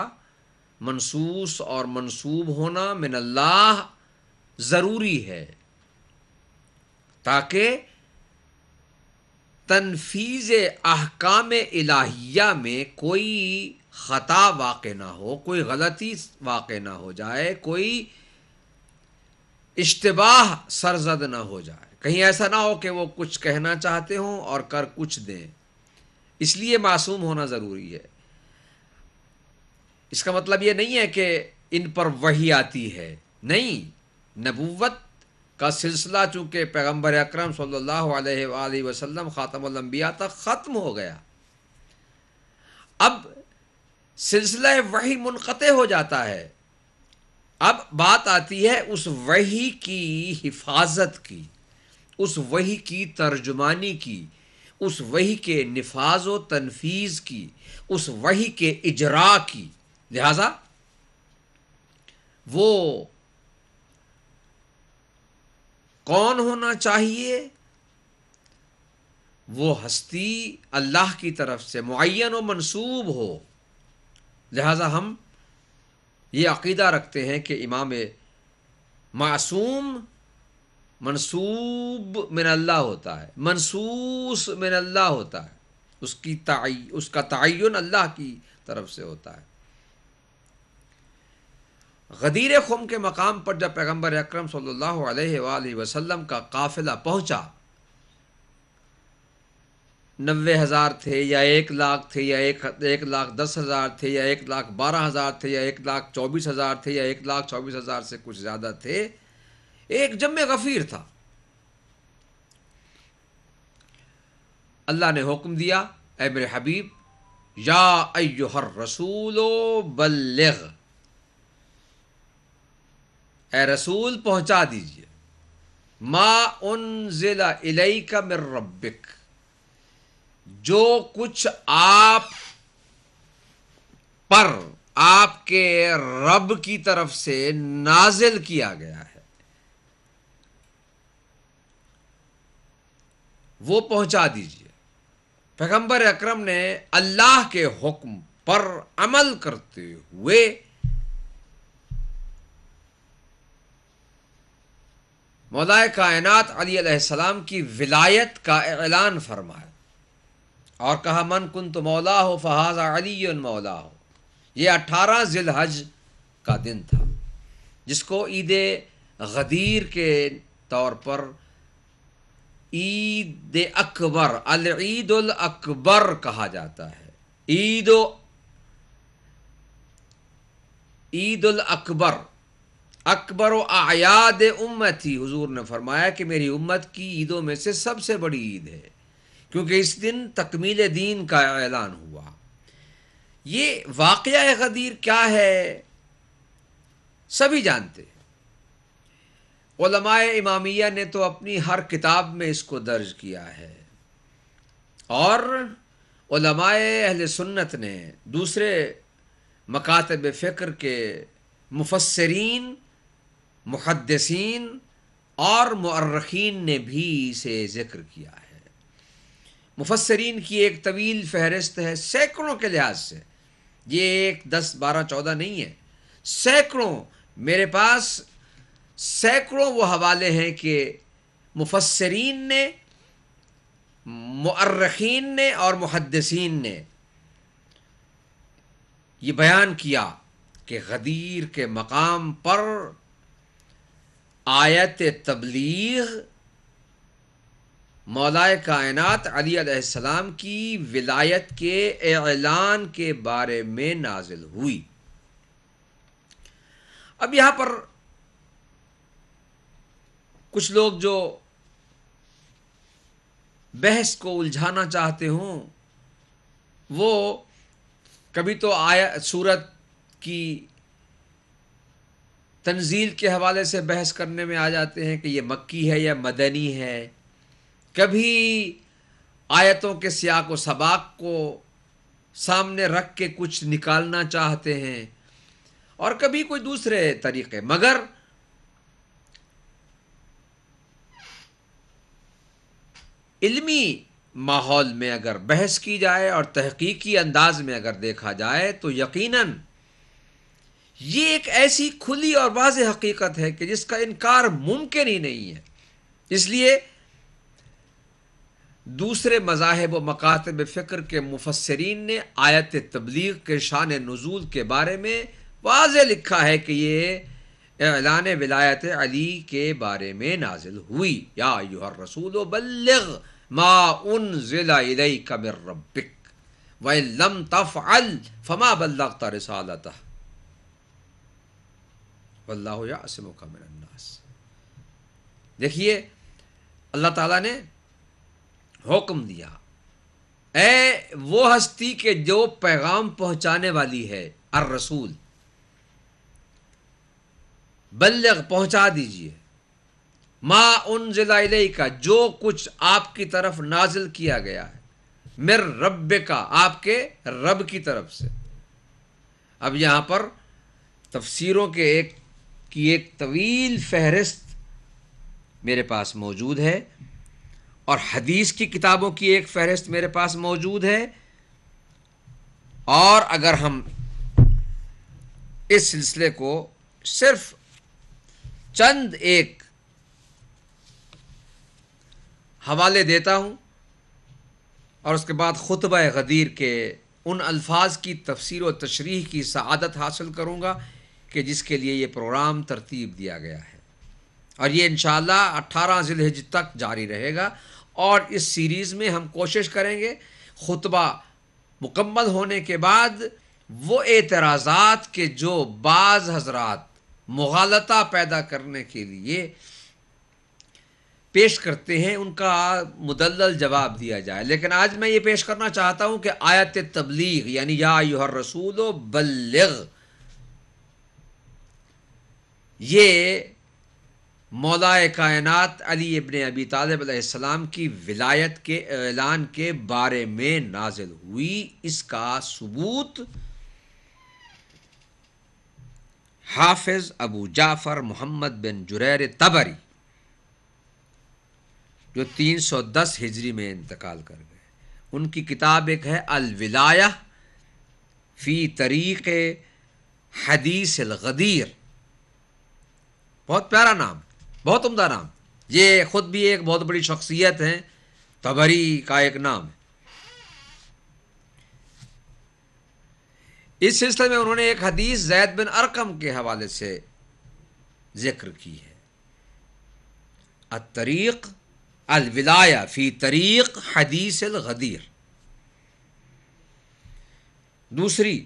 منصوص اور منصوب ہونا من اللہ ضروری ہے، تاکہ تنفیذ احکام الہیہ میں کوئی خطا واقع نہ ہو، کوئی غلطی واقع نہ ہو جائے، کوئی اشتباہ سرزد نہ ہو جائے، کہیں ایسا نہ ہو کہ وہ کچھ کہنا چاہتے ہوں اور کر کچھ دیں۔ اس لیے معصوم ہونا ضروری ہے۔ اس کا مطلب یہ نہیں ہے کہ ان پر وحی آتی ہے، نہیں، نبوت کا سلسلہ چونکہ پیغمبر اکرم صلی اللہ علیہ وآلہ وسلم خاتم الانبیاء تک ختم ہو گیا، اب سلسلہ وحی منقطع ہو جاتا ہے، اب بات آتی ہے اس وحی کی حفاظت کی، اس وحی کی ترجمانی کی، اس وحی کے نفاذ و تنفیذ کی، اس وحی کے اجراء کی۔ لہذا وہ کون ہونا چاہیے؟ وہ ہستی اللہ کی طرف سے معین و منصوب ہو۔ لہذا ہم یہ عقیدہ رکھتے ہیں کہ امام معصوم منصوب من اللہ ہوتا ہے، منصوص من اللہ ہوتا ہے، اس کا تعین اللہ کی طرف سے ہوتا ہے۔ غدیر خم کے مقام پر جب پیغمبر اکرم صلی اللہ علیہ وآلہ وسلم کا قافلہ پہنچا، 90,000 تھے یا 1,00,000 تھے یا 1,10,000 تھے یا 1,12,000 تھے یا 1,24,000 تھے یا 1,24,000 سے کچھ زیادہ تھے، ایک جمع غفیر تھا۔ اللہ نے حکم دیا، اے میرے حبیب یا ایھا الرسول بلغ، اے رسول پہنچا دیجئے، ما انزل الیک من ربک، جو کچھ آپ پر آپ کے رب کی طرف سے نازل کیا گیا ہے وہ پہنچا دیجئے۔ پیغمبر اکرم نے اللہ کے حکم پر عمل کرتے ہوئے مولا کائنات علی علیہ السلام کی ولایت کا اعلان فرمایا اور کہا من کنت مولاہ فہذا علی مولاہ۔ یہ 18 ذی الحج کا دن تھا جس کو عید غدیر کے طور پر عید اکبر، العید الاکبر کہا جاتا ہے۔ عید الاکبر، اکبر و اعیاد امتی، حضور نے فرمایا کہ میری امت کی عیدوں میں سے سب سے بڑی عید ہے، کیونکہ اس دن تکمیل دین کا اعلان ہوا۔ یہ واقعہ غدیر کیا ہے سبھی جانتے ہیں۔ علماء امامیہ نے تو اپنی ہر کتاب میں اس کو درج کیا ہے، اور علماء اہل سنت نے دوسرے مکاتب فکر کے مفسرین، محدثین اور مؤرخین نے بھی اسے ذکر کیا ہے۔ مفسرین کی ایک طویل فہرست ہے سینکڑوں کے لحاظ سے، یہ 1 10 12 14 نہیں ہے، سینکڑوں، میرے پاس سینکڑوں وہ حوالے ہیں کہ مفسرین نے، مؤرخین نے اور محدثین نے یہ بیان کیا کہ غدیر کے مقام پر آیت تبلیغ مولا کائنات علی علیہ السلام کی ولایت کے اعلان کے بارے میں نازل ہوئی۔ اب یہاں پر کچھ لوگ جو بحث کو الجھانا چاہتے ہوں وہ کبھی تو سورت کی تنزیل کے حوالے سے بحث کرنے میں آ جاتے ہیں کہ یہ مکی ہے یا مدنی ہے، کبھی آیتوں کے سیاق و سباق کو سامنے رکھ کے کچھ نکالنا چاہتے ہیں، اور کبھی کوئی دوسرے طریقے، مگر علمی ماحول میں اگر بحث کی جائے اور تحقیقی انداز میں اگر دیکھا جائے تو یقیناً یہ ایک ایسی کھلی اور واضح حقیقت ہے کہ جس کا انکار ممکن ہی نہیں ہے۔ اس لیے دوسرے مذاہب و مکاتب فکر کے مفسرین نے آیت تبلیغ کے شان نزول کے بارے میں واضح لکھا ہے کہ یہ اعلان ولایت علی کے بارے میں نازل ہوئی۔ یا ایھا الرسول بلغ ما انزل الیک من ربک وَإِن لَّمْ تَفْعَلْ فَمَا بَلَّغْتَ رِسَالَتَهُ وَاللَّهُ يَعْصِمُكَ مِنَ النَّاسِ۔ دیکھیے اللہ تعالیٰ نے حکم دیا، اے وہ ہستی کہ جو پیغام پہنچانے والی ہے، الرسول، بلغ پہنچا دیجئے، ما انزل الیک، جو کچھ آپ کی طرف نازل کیا گیا ہے، من ربک، آپ کے رب کی طرف سے۔ اب یہاں پر تفسیروں کے ایک طویل فہرست میرے پاس موجود ہے، اور حدیث کی کتابوں کی ایک فہرست میرے پاس موجود ہے، اور اگر ہم اس سلسلے کو صرف چند ایک حوالے دیتا ہوں اور اس کے بعد خطبہ غدیر کے ان الفاظ کی تفسیر و تشریح کی سعادت حاصل کروں گا کہ جس کے لیے یہ پروگرام ترتیب دیا گیا ہے، اور یہ انشاءاللہ 18 ذی الحج تک جاری رہے گا، اور اس سیریز میں ہم کوشش کریں گے خطبہ مکمل ہونے کے بعد وہ اعتراضات کے جو بعض حضرات مغالطہ پیدا کرنے کے لیے پیش کرتے ہیں ان کا مدلل جواب دیا جائے، لیکن آج میں یہ پیش کرنا چاہتا ہوں کہ آیت تبلیغ یعنی یا ایھا الرسول بلغ، یہ مولا کائنات علی ابن ابی طالب علیہ السلام کی ولایت کے اعلان کے بارے میں نازل ہوئی۔ اس کا ثبوت حافظ ابو جعفر محمد بن جریر طبری جو 310 ہجری میں انتقال کر گئے، ان کی کتاب ایک ہے الولایہ فی طریق حدیث الغدیر، بہت پیارا نام، بہت عمدہ نام، یہ خود بھی ایک بہت بڑی شخصیت ہیں، طبری کا ایک نام ہے۔ اس سلسلے میں انہوں نے ایک حدیث زید بن ارقم کے حوالے سے ذکر کی ہے، الطریق الولایہ فی طریق حدیث الغدیر۔ دوسری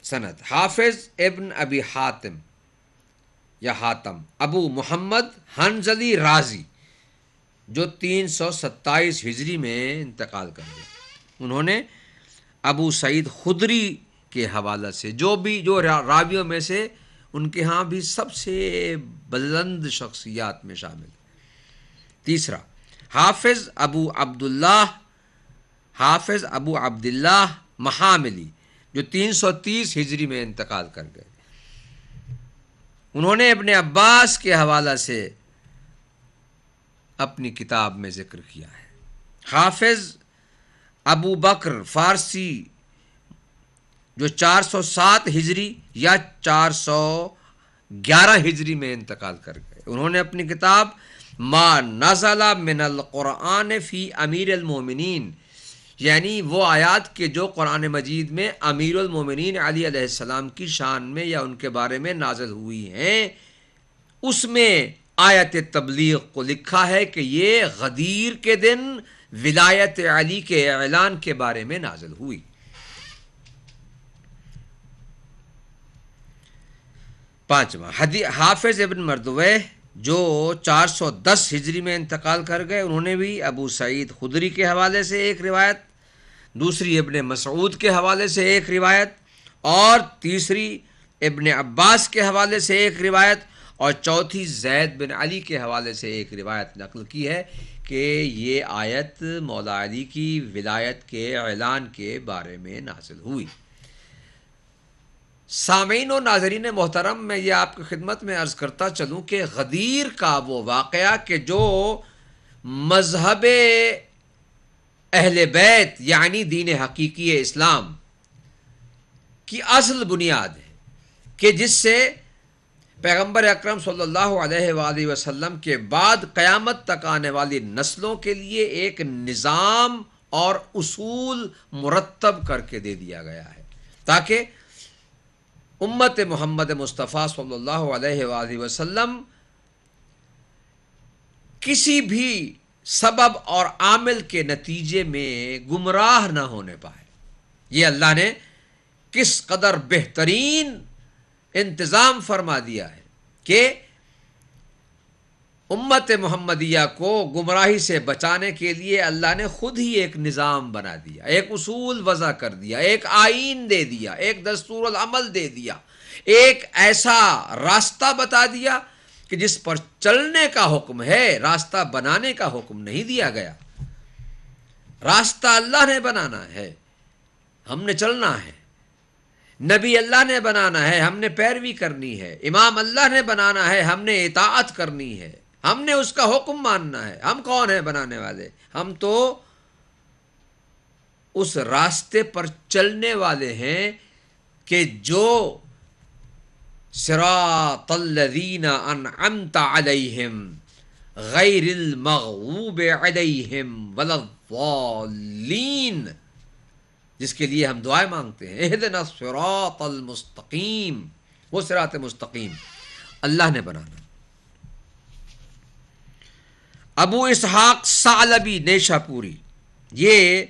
سند حافظ ابن ابی حاتم یا حاتم ابو محمد حنظلی رازی جو 327 ہجری میں انتقال کر گئے، انہوں نے ابو سعید خدری کے حوالے سے جو راویوں میں سے ان کے ہاں بھی سب سے بلند شخصیات میں شامل ہے۔ تیسرا حافظ ابو عبداللہ محاملی جو 330 ہجری میں انتقال کر گئے، انہوں نے ابن عباس کے حوالے سے اپنی کتاب میں ذکر کیا ہے۔ حافظ ابو بکر فارسی جو 407 ہجری یا 411 ہجری میں انتقال کر گئے، انہوں نے اپنی کتاب ما نزل من القرآن فی امیر المومنین، یعنی وہ آیات کے جو قرآن مجید میں امیر المومنین علی علیہ السلام کی شان میں یا ان کے بارے میں نازل ہوئی ہیں، اس میں آیت تبلیغ کو لکھا ہے کہ یہ غدیر کے دن ولایت علی کے اعلان کے بارے میں نازل ہوئی۔ پانچواں حافظ ابن مردویہ جو 410 ہجری میں انتقال کر گئے، انہوں نے بھی ابو سعید خدری کے حوالے سے ایک روایت، دوسری ابن مسعود کے حوالے سے ایک روایت، اور تیسری ابن عباس کے حوالے سے ایک روایت، اور چوتھی زید بن علی کے حوالے سے ایک روایت نقل کی ہے کہ یہ آیت مولا علی کی ولایت کے اعلان کے بارے میں نازل ہوئی۔ سامعین و ناظرین محترم، میں یہ آپ کی خدمت میں عرض کرتا چلوں کہ غدیر کا وہ واقعہ کہ جو مذہب اہل بیت یعنی دین حقیقی اسلام کی اصل بنیاد ہے، کہ جس سے پیغمبر اکرم صلی اللہ علیہ وآلہ وسلم کے بعد قیامت تک آنے والی نسلوں کے لیے ایک نظام اور اصول مرتب کر کے دے دیا گیا ہے، تاکہ امت محمد مصطفیٰ صلی اللہ علیہ وآلہ وسلم کسی بھی سبب اور عامل کے نتیجے میں گمراہ نہ ہونے پائے۔ یہ اللہ نے کس قدر بہترین انتظام فرما دیا ہے کہ امت محمدیہ کو گمراہی سے بچانے کے لیے اللہ نے خود ہی ایک نظام بنا دیا، ایک اصول وضع کر دیا، ایک آئین دے دیا، ایک دستور العمل دے دیا، ایک ایسا راستہ بتا دیا کہ جس پر چلنے کا حکم ہے، راستہ بنانے کا حکم نہیں دیا گیا۔ راستہ اللہ نے بنانا ہے، ہم نے چلنا ہے، نبی اللہ نے بنانا ہے، ہم نے پیروی کرنی ہے، امام اللہ نے بنانا ہے، ہم نے اطاعت کرنی ہے، ہم نے اس کا حکم ماننا ہے۔ ہم کون ہیں بنانے والے؟ ہم تو اس راستے پر چلنے والے ہیں کہ جو صراط الذین انعمت علیہم غیر المغضوب علیہم ولا الضالین، جس کے لیے ہم دعائیں مانگتے ہیں، اہدنا الصراط المستقیم، وہ صراط مستقیم اللہ نے بنانا۔ ابو اسحاق ثعلبی نیشا پوری، یہ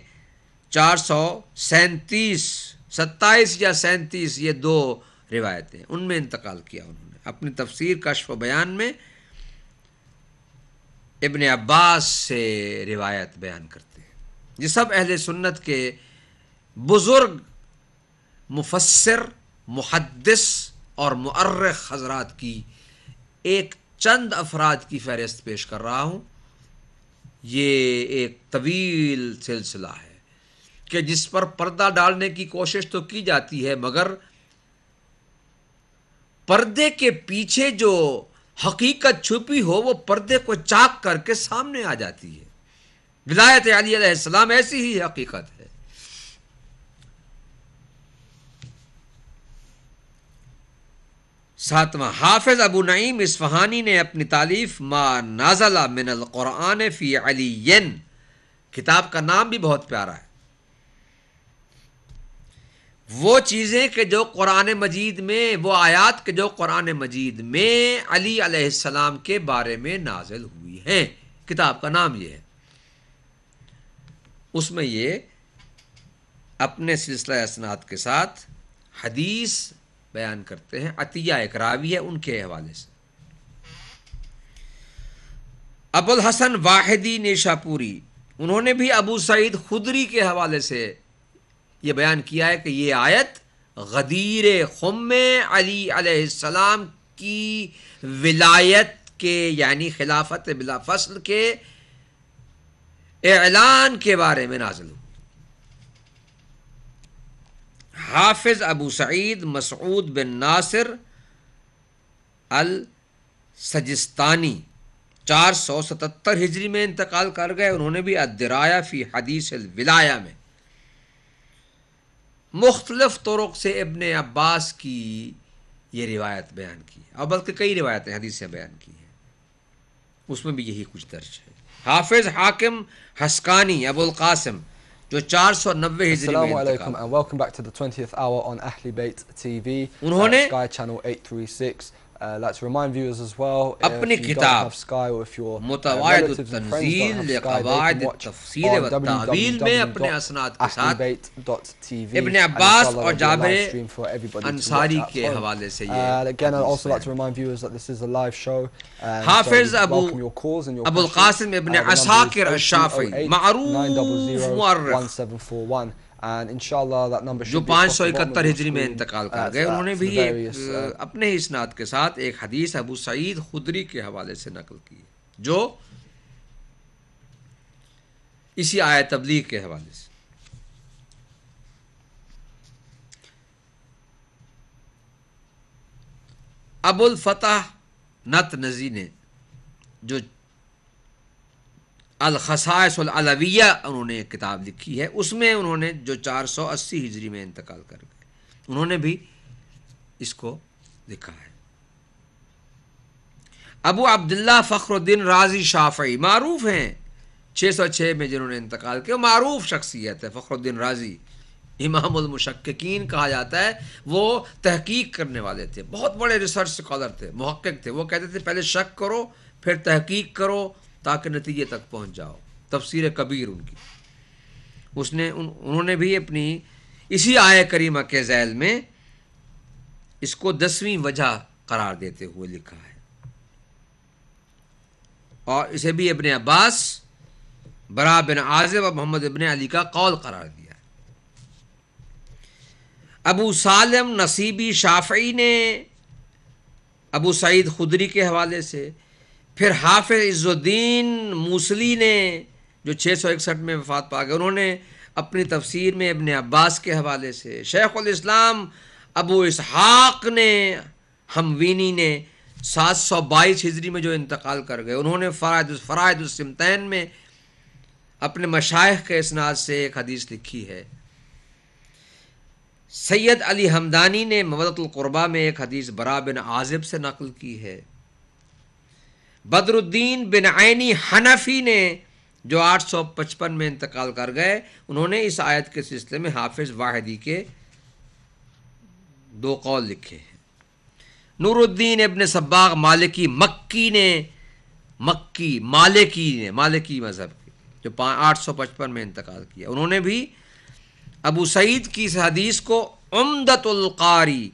437 یا 37 یہ دو روایتیں ان میں انتقال کیا، انہوں نے اپنی تفسیر کشف و بیان میں ابن عباس سے روایت بیان کرتے ہیں. یہ سب اہل سنت کے بزرگ مفسر، محدث اور مؤرخ حضرات کی ایک چند افراد کی فہرست پیش کر رہا ہوں. یہ ایک طویل سلسلہ ہے کہ جس پر پردہ ڈالنے کی کوشش تو کی جاتی ہے، مگر پردے کے پیچھے جو حقیقت چھپی ہو وہ پردے کو چاک کر کے سامنے آ جاتی ہے. ولایت علی علیہ السلام ایسی ہی حقیقت ہے. ساتواں، حافظ ابو نعیم اصفہانی نے اپنی تالیف ما نازل من القرآن فی علی، کتاب کا نام بھی بہت پیارا ہے. وہ چیزیں کہ جو قرآن مجید میں، وہ آیات کہ جو قرآن مجید میں علی علیہ السلام کے بارے میں نازل ہوئی ہیں، کتاب کا نام یہ ہے. اس میں یہ اپنے سلسلہ اسناد کے ساتھ حدیث بیان کرتے ہیں. عطیہ ایک راوی ہے ان کے حوالے سے. ابو الحسن واحدی نیشاپوری، انہوں نے بھی ابو سعید خدری کے حوالے سے یہ بیان کیا ہے کہ یہ آیت غدیر خم علی علیہ السلام کی ولایت کے، یعنی خلافت بلا فصل کے اعلان کے بارے میں نازل ہوئی. حافظ ابو سعید مسعود بن ناصر السجستانی 477 ہجری میں انتقال کر گئے. انہوں نے بھی الدرایا فی حدیث الولایہ میں مختلف طرق سے ابن عباس کی یہ روایت بیان کی ہے، اور بلکہ کئی روایتیں حدیثیں بیان کی ہیں، اس میں بھی یہی کچھ درج ہے. حافظ حاکم حسکانی ابو القاسم جو 490 ہجری میں انتقال. Assalamu alaikum and welcome back to the 20th hour on Ahl Bayt TV, Sky Channel 836. Like to remind viewers as well, اپنی if you don't کتاب have Sky or if your متوائد relatives and friends التنزیل don't have Sky, they لقواعد can watch التفسیر on والتعویل میں اپنے اسناد کے ساتھ www.ahlbayt.tv. ابن عباس اور and Jabir live stream for everybody to watch Ansari at کے home. حوالے سے Again, I'd یہ also like to remind viewers that this is a live show. حافظ welcome your calls and your ابو القاسم ابن عساکر الشافعی معروف مؤرخ 1741. And inshallah that number جو should be across the 571 bottom of ہجری the میں screen. انتقال کر گئے. انہوں نے بھی the various, اپنے ہی اسناد کے ساتھ ایک حدیث ابو سعید خدری کے حوالے سے نقل کی جو اسی آیت تبلیغ کے حوالے سے. ابو الفتح نتنزی نے جو الخصائص العلویہ انہوں نے ایک کتاب لکھی ہے، اس میں انہوں نے جو 480 ہجری میں انتقال کر گئے، انہوں نے بھی اس کو لکھا ہے. ابو عبداللہ فخر الدین رازی شافعی معروف ہیں 606 میں جنہوں نے انتقال کیا، معروف شخصیت ہے. فخر الدین رازی امام المشککین کہا جاتا ہے. وہ تحقیق کرنے والے تھے، بہت بڑے ریسرچ اسکالر تھے، محقق تھے. وہ کہتے تھے پہلے شک کرو پھر تحقیق کرو تاکہ نتیجے تک پہنچ جاؤ. تفسیر کبیر ان کی. انہوں نے بھی اپنی اسی آیہ کریمہ کے ذیل میں اس کو 10ویں وجہ قرار دیتے ہوئے لکھا ہے، اور اسے بھی ابن عباس، برا بن عازب اور محمد ابن علی کا قول قرار دیا. ابو سالم نصیبی شافعی نے ابو سعید خدری کے حوالے سے، پھر حافظ عز الدین موصلی نے جو 661 میں وفات پا گئے، انہوں نے اپنی تفسیر میں ابن عباس کے حوالے سے. شیخ الاسلام ابو اسحاق نے ہموینی نے 722 ہجری میں جو انتقال کر گئے، انہوں نے فرائض السمتین میں اپنے مشائخ کے اسناد سے ایک حدیث لکھی ہے. سید علی حمدانی نے مودۃ القربہ میں ایک حدیث برا بن عازب سے نقل کی ہے. بدر الدین بن عینی حنفی نے جو 855 میں انتقال کر گئے، انہوں نے اس آیت کے سلسلے میں حافظ واحدی کے 2 قول لکھے ہیں. نور الدین ابن صباغ مالکی مالکی مذہب کے جو 855 میں انتقال کیا، انہوں نے بھی ابو سعید کی اس حدیث کو عمدۃ القاری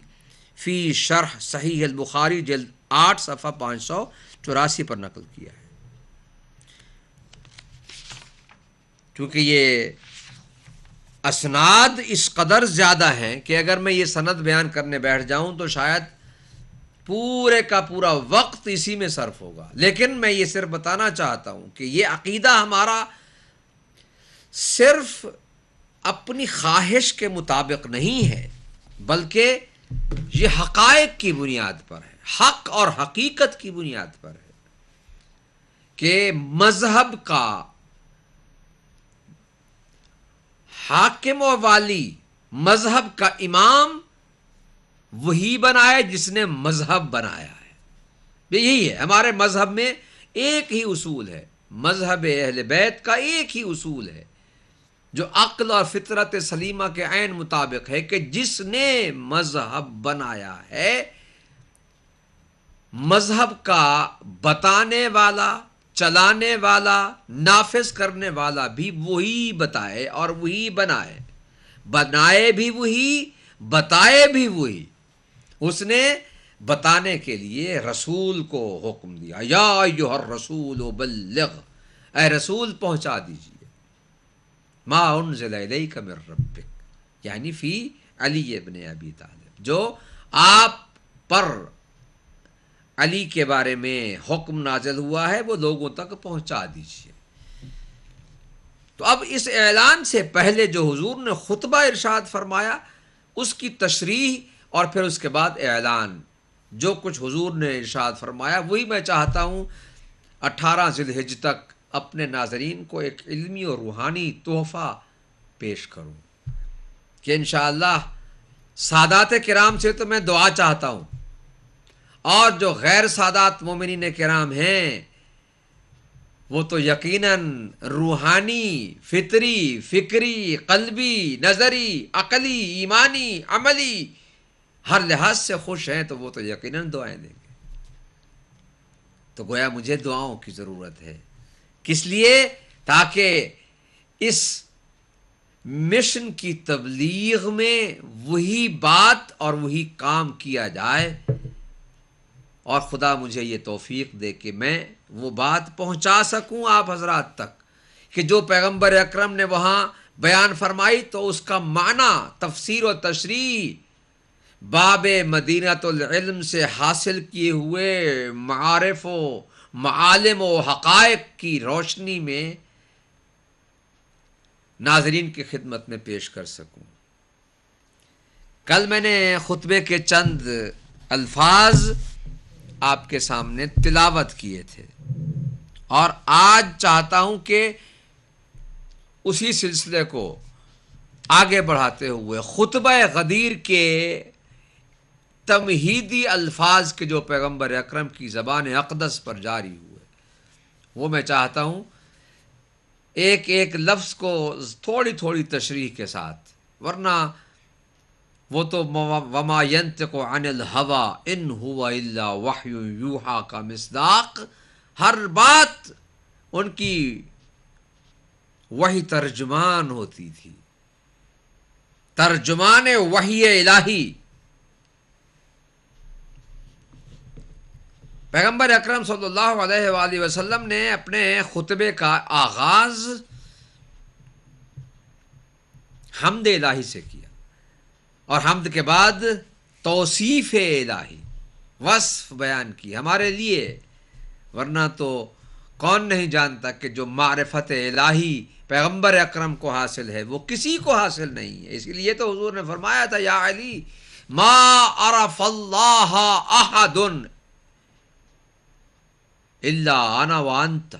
فی شرح صحیح البخاری جلد 8 صفحہ 584 پر نقل کیا ہے. کیونکہ یہ اسناد اس قدر زیادہ ہیں کہ اگر میں یہ سند بیان کرنے بیٹھ جاؤں تو شاید پورے کا پورا وقت اسی میں صرف ہوگا. لیکن میں یہ صرف بتانا چاہتا ہوں کہ یہ عقیدہ ہمارا صرف اپنی خواہش کے مطابق نہیں ہے، بلکہ یہ حقائق کی بنیاد پر ہے، حق اور حقیقت کی بنیاد پر ہے کہ مذہب کا حاکم و والی، مذہب کا امام وہی بنائے جس نے مذہب بنایا ہے. یہی ہے ہمارے مذہب میں ایک ہی اصول ہے، مذہب اہل بیت کا ایک ہی اصول ہے جو عقل اور فطرت سلیمہ کے عین مطابق ہے کہ جس نے مذہب بنایا ہے، مذہب کا بتانے والا، چلانے والا، نافذ کرنے والا بھی وہی بتائے اور وہی بنائے، بنائے بھی وہی، بتائے بھی وہی. اس نے بتانے کے لیے رسول کو حکم دیا، یا ایھا الرسول بلغ، اے رسول پہنچا دیجیے ما انزل الیک من ربک، یعنی فی علی ابن ابی طالب، جو آپ پر علی کے بارے میں حکم نازل ہوا ہے وہ لوگوں تک پہنچا دیجیے. تو اب اس اعلان سے پہلے جو حضور نے خطبہ ارشاد فرمایا، اس کی تشریح اور پھر اس کے بعد اعلان، جو کچھ حضور نے ارشاد فرمایا وہی میں چاہتا ہوں 18 ذی الحجہ تک اپنے ناظرین کو ایک علمی اور روحانی تحفہ پیش کروں کہ انشاءاللہ سادات کرام سے تو میں دعا چاہتا ہوں، اور جو غیر سادات مومنین کرام ہیں وہ تو یقیناً روحانی، فطری، فکری، قلبی، نظری، عقلی، ایمانی، عملی ہر لحاظ سے خوش ہیں، تو وہ تو یقیناً دعائیں دیں گے. تو گویا مجھے دعاؤں کی ضرورت ہے. کس لیے؟ تاکہ اس مشن کی تبلیغ میں وہی بات اور وہی کام کیا جائے، اور خدا مجھے یہ توفیق دے کہ میں وہ بات پہنچا سکوں آپ حضرات تک کہ جو پیغمبر اکرم نے وہاں بیان فرمائی، تو اس کا معنی، تفسیر و تشریح باب مدینۃ العلم سے حاصل کیے ہوئے معارف و معالم و حقائق کی روشنی میں ناظرین کی خدمت میں پیش کر سکوں. کل میں نے خطبے کے چند الفاظ آپ کے سامنے تلاوت کیے تھے، اور آج چاہتا ہوں کہ اسی سلسلے کو آگے بڑھاتے ہوئے خطبہ غدیر کے تمہیدی الفاظ کے جو پیغمبر اکرم کی زبان اقدس پر جاری ہوئے، وہ میں چاہتا ہوں ایک ایک لفظ کو تھوڑی تھوڑی تشریح کے ساتھ، ورنہ وہ تو وما ینطق عن الہوی ان ہوا الا وحی یوحی کا مصداق، ہر بات ان کی وحی ترجمان ہوتی تھی، ترجمان وحی الہی. پیغمبر اکرم صلی اللہ علیہ وآلہ وسلم نے اپنے خطبے کا آغاز حمد الہی سے کیا، اور حمد کے بعد توصیف الہی، وصف بیان کی ہمارے لیے. ورنہ تو کون نہیں جانتا کہ جو معرفت الہی پیغمبر اکرم کو حاصل ہے وہ کسی کو حاصل نہیں ہے. اسی لیے تو حضور نے فرمایا تھا، یا علی ما عرف اللہ احد الا انا وانت،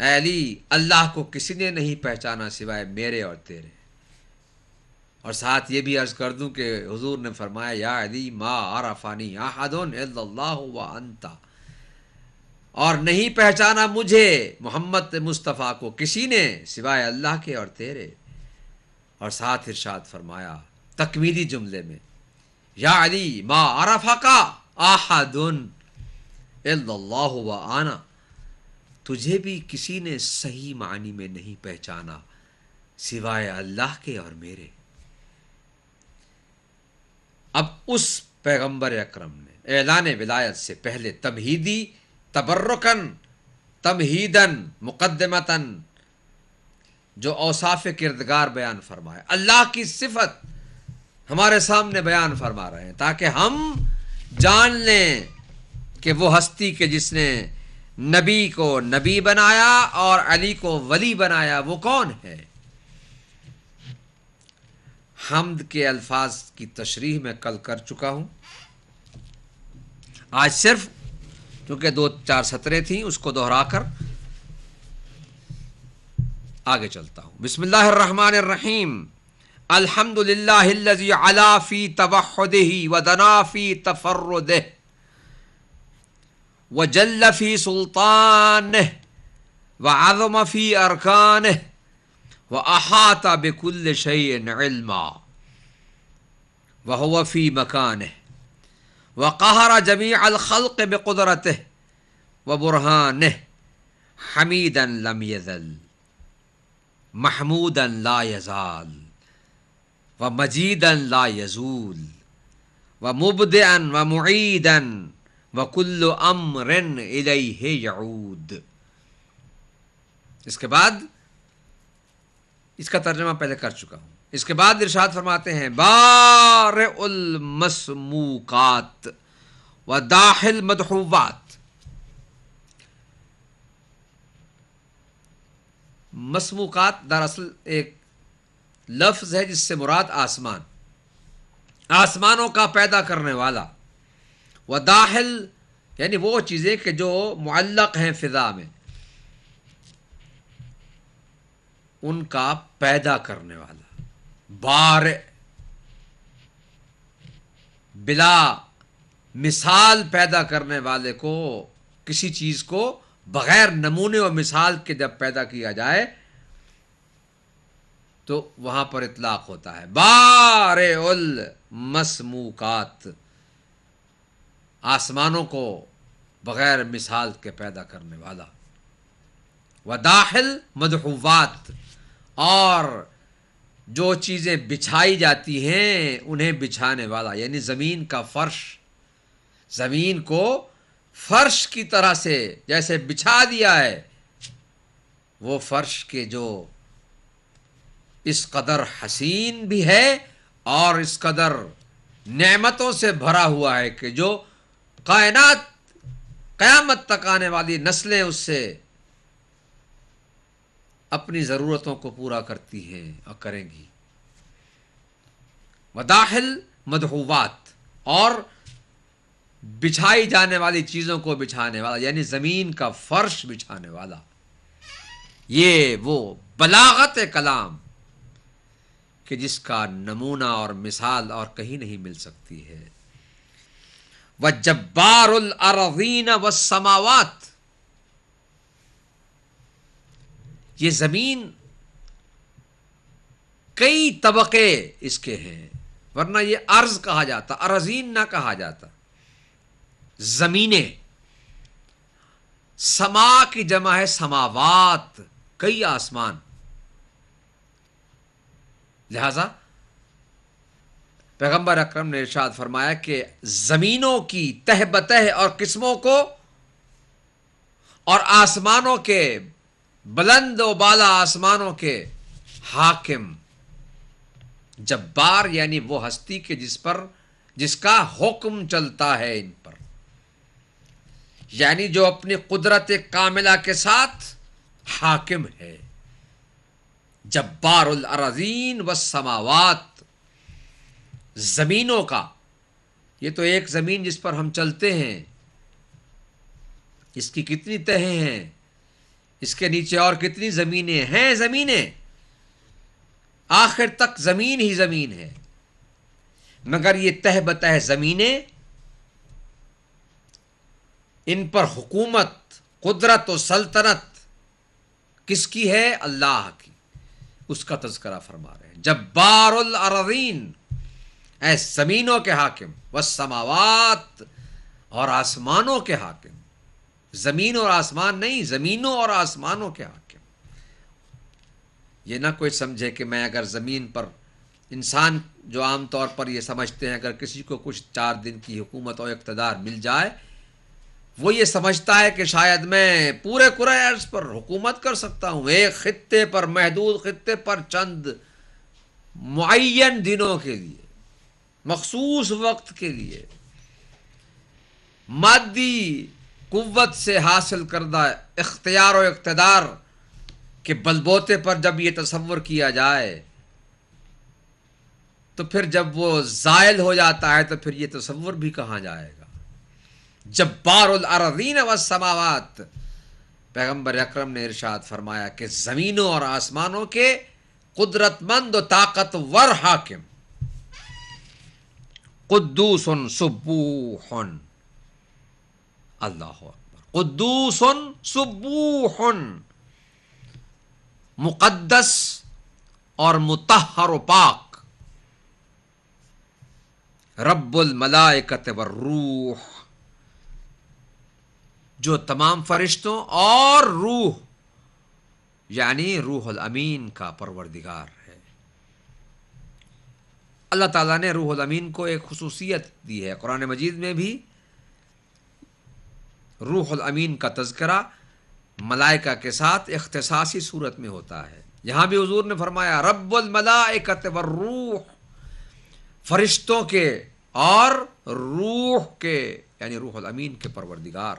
اے علی اللہ کو کسی نے نہیں پہچانا سوائے میرے اور تیرے. اور ساتھ یہ بھی عرض کر دوں کہ حضور نے فرمایا، یا علی ما عرفانی احد الا اللہ وانت، اور نہیں پہچانا مجھے محمد مصطفیٰ کو کسی نے سوائے اللہ کے اور تیرے. اور ساتھ ارشاد فرمایا تکمیلی جملے میں، یا علی ما عرفک احد الا اللہ وانا، تجھے بھی کسی نے صحیح معنی میں نہیں پہچانا سوائے اللہ کے اور میرے. اب اس پیغمبر اکرم نے اعلان ولایت سے پہلے تمہیدی تبرکن تمہیدن مقدمتن جو اوصاف کردگار بیان فرمائے، اللہ کی صفت ہمارے سامنے بیان فرما رہے ہیں تاکہ ہم جان لیں کہ وہ ہستی کہ جس نے نبی کو نبی بنایا اور علی کو ولی بنایا وہ کون ہے۔ حمد کے الفاظ کی تشریح میں کل کر چکا ہوں، آج صرف کیونکہ 2-4 سطریں تھیں اس کو دہرا کر آگے چلتا ہوں۔ بسم اللہ الرحمن الرحیم، الحمد للہ الذی علا فی توحدہ ودنا فی تفردہ وجل فی سلطانہ وعظم فی ارکانہ واحاط بکل شیء علما وہو فی مکانہ وقہر جمیع الخلق بقدرتہ وبرہانہ حمیدا لم یزل محمودا لا یزال ومجیدا لا یزول ومبدعا ومعیدا وکل امر الیہ یعود۔ اس کے بعد اس کا ترجمہ پہلے کر چکا ہوں۔ اس کے بعد ارشاد فرماتے ہیں بارئ المسموقات وداحل المدحوات۔ مسموقات دراصل ایک لفظ ہے جس سے مراد آسمان، آسمانوں کا پیدا کرنے والا، وداحل یعنی وہ چیزیں کہ جو معلق ہیں فضا میں، ان کا پیدا کرنے والا۔ بارئ بلا مثال پیدا کرنے والے کو، کسی چیز کو بغیر نمونے و مثال کے جب پیدا کیا جائے تو وہاں پر اطلاق ہوتا ہے بارئ المسموقات، آسمانوں کو بغیر مثال کے پیدا کرنے والا، وداحل مدحوات اور جو چیزیں بچھائی جاتی ہیں انہیں بچھانے والا، یعنی زمین کا فرش، زمین کو فرش کی طرح سے جیسے بچھا دیا ہے، وہ فرش کے جو اس قدر حسین بھی ہے اور اس قدر نعمتوں سے بھرا ہوا ہے کہ جو کائنات قیامت تک آنے والی نسلیں اس سے اپنی ضرورتوں کو پورا کرتی ہیں اور کریں گی۔ وداحل مدحوات اور بچھائی جانے والی چیزوں کو بچھانے والا، یعنی زمین کا فرش بچھانے والا، یہ وہ بلاغت کلام کہ جس کا نمونہ اور مثال اور کہیں نہیں مل سکتی ہے۔ وَجَبَّارُ الْأَرْضِينَ وَالسَّمَاوَاتِ، یہ زمین کئی طبقے اس کے ہیں، ورنہ یہ ارض کہا جاتا، ارضین نہ کہا جاتا، زمینیں۔ سما کی جمع ہے سماوات، کئی آسمان، لہذا پیغمبر اکرم نے ارشاد فرمایا کہ زمینوں کی تہ بتہ اور قسموں کو اور آسمانوں کے بلند و بالا آسمانوں کے حاکم، جبار یعنی وہ ہستی کہ جس کا حکم چلتا ہے ان پر، یعنی جو اپنی قدرت کاملہ کے ساتھ حاکم ہے۔ جبار الارضین والسماوات، زمینوں کا، یہ تو ایک زمین جس پر ہم چلتے ہیں، اس کی کتنی تہیں ہیں، اس کے نیچے اور کتنی زمینیں ہیں، زمینیں آخر تک زمین ہی زمین ہے، مگر یہ تہ بتہ زمینیں، ان پر حکومت، قدرت و سلطنت کس کی ہے؟ اللہ کی، اس کا تذکرہ فرما رہے ہیں۔ جبار الارضین، اے زمینوں کے حاکم، والسماوات اور آسمانوں کے حاکم، زمین اور آسمان نہیں، زمینوں اور آسمانوں کے حاکم۔ یہ نہ کوئی سمجھے کہ میں اگر زمین پر، انسان جو عام طور پر یہ سمجھتے ہیں اگر کسی کو کچھ 4 دن کی حکومت اور اقتدار مل جائے وہ یہ سمجھتا ہے کہ شاید میں پورے کرۂ ارض پر حکومت کر سکتا ہوں، ایک خطے پر، محدود خطے پر، چند معین دنوں کے لیے، مخصوص وقت کے لیے، مادی قوت سے حاصل کردہ اختیار و اقتدار کے بلبوتے پر جب یہ تصور کیا جائے تو پھر جب وہ زائل ہو جاتا ہے تو پھر یہ تصور بھی کہاں جائے گا۔ جبار الارضین والسماوات، پیغمبر اکرم نے ارشاد فرمایا کہ زمینوں اور آسمانوں کے قدرت مند و طاقتور حاکم، قدوس سبوح، اللہ اکبر، قدوس سبوح، مقدس اور مطہر و پاک، رب الملائکۃ والروح، جو تمام فرشتوں اور روح یعنی روح الامین کا پروردگار ہے۔ اللہ تعالیٰ نے روح الامین کو ایک خصوصیت دی ہے، قرآن مجید میں بھی روح الامین کا تذکرہ ملائکہ کے ساتھ اختصاصی صورت میں ہوتا ہے۔ یہاں بھی حضور نے فرمایا رب الملائکۃ والروح، فرشتوں کے اور روح کے یعنی روح الامین کے پروردگار،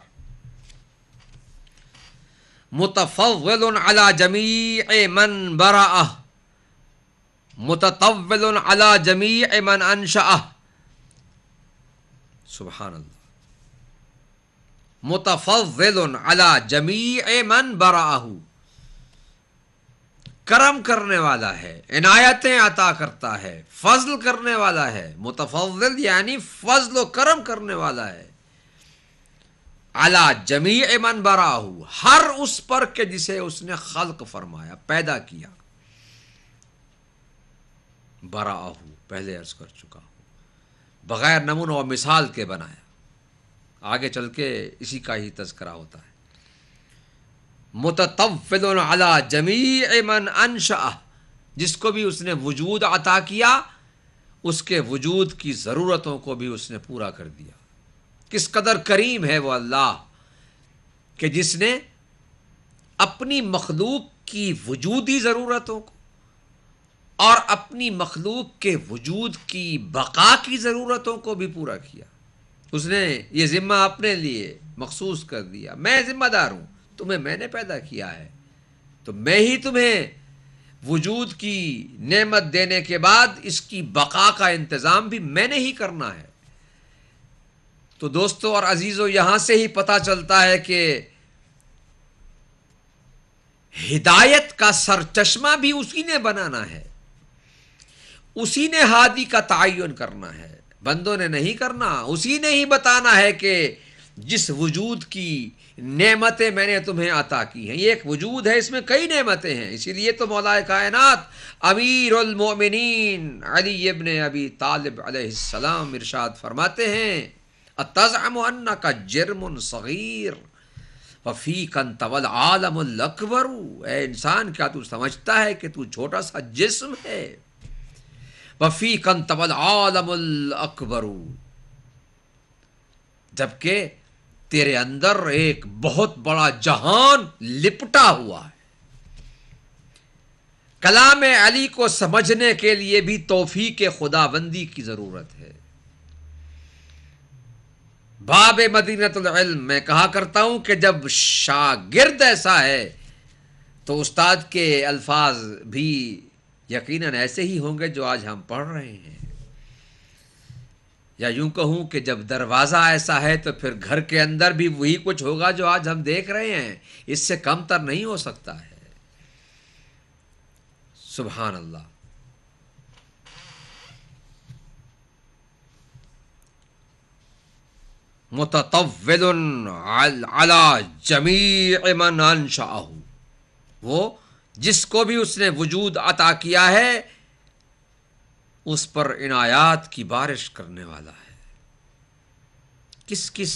متفضل علی جمیع من برأہ، متطول علی جمیع من انشأہ، سبحان اللہ، متفضل علی جمیع من برأہ، کرم کرنے والا ہے، عنایتیں عطا کرتا ہے، فضل کرنے والا ہے، متفضل یعنی فضل و کرم کرنے والا ہے، علی جمیع من برأہ، ہر اس پر کہ جسے اس نے خلق فرمایا، پیدا کیا، برأہ پہلے عرض کر چکا ہوں، بغیر نمونہ و مثال کے بنایا، آگے چل کے اسی کا ہی تذکرہ ہوتا ہے، متطفل علی جمیع من انشأ، جس کو بھی اس نے وجود عطا کیا اس کے وجود کی ضرورتوں کو بھی اس نے پورا کر دیا۔ کس قدر کریم ہے وہ اللہ کہ جس نے اپنی مخلوق کی وجودی ضرورتوں کو اور اپنی مخلوق کے وجود کی بقا کی ضرورتوں کو بھی پورا کیا۔ اس نے یہ ذمہ اپنے لیے مخصوص کر دیا، میں ذمہ دار ہوں، تمہیں میں نے پیدا کیا ہے تو میں ہی تمہیں وجود کی نعمت دینے کے بعد اس کی بقا کا انتظام بھی میں نے ہی کرنا ہے۔ تو دوستو اور عزیزو، یہاں سے ہی پتہ چلتا ہے کہ ہدایت کا سرچشمہ بھی اسی نے بنانا ہے، اسی نے ہادی کا تعین کرنا ہے، بندوں نے نہیں کرنا، اسی نے ہی بتانا ہے کہ جس وجود کی نعمتیں میں نے تمہیں عطا کی ہیں، یہ ایک وجود ہے، اس میں کئی نعمتیں ہیں۔ اسی لیے تو مولا کائنات امیر المؤمنین علی ابن ابی طالب علیہ السلام ارشاد فرماتے ہیں اتزعم انک جرم صغیر وفیک انت والعالم الاکبر، اے انسان کیا تو سمجھتا ہے کہ تو چھوٹا سا جسم ہے، وفیک انت والعالم الاکبر، جبکہ تیرے اندر ایک بہت بڑا جہان لپٹا ہوا ہے۔ کلام علی کو سمجھنے کے لیے بھی توفیق خداوندی کی ضرورت ہے۔ باب مدینۃ العلم میں کہا کرتا ہوں کہ جب شاگرد ایسا ہے تو استاد کے الفاظ بھی یقیناً ایسے ہی ہوں گے جو آج ہم پڑھ رہے ہیں، یا یوں کہوں کہ جب دروازہ ایسا ہے تو پھر گھر کے اندر بھی وہی کچھ ہوگا جو آج ہم دیکھ رہے ہیں، اس سے کم تر نہیں ہو سکتا ہے۔ سبحان اللہ۔ متطول علی جمیع من انشأہ، وہ جس کو بھی اس نے وجود عطا کیا ہے اس پر عنایات کی بارش کرنے والا ہے۔ کس کس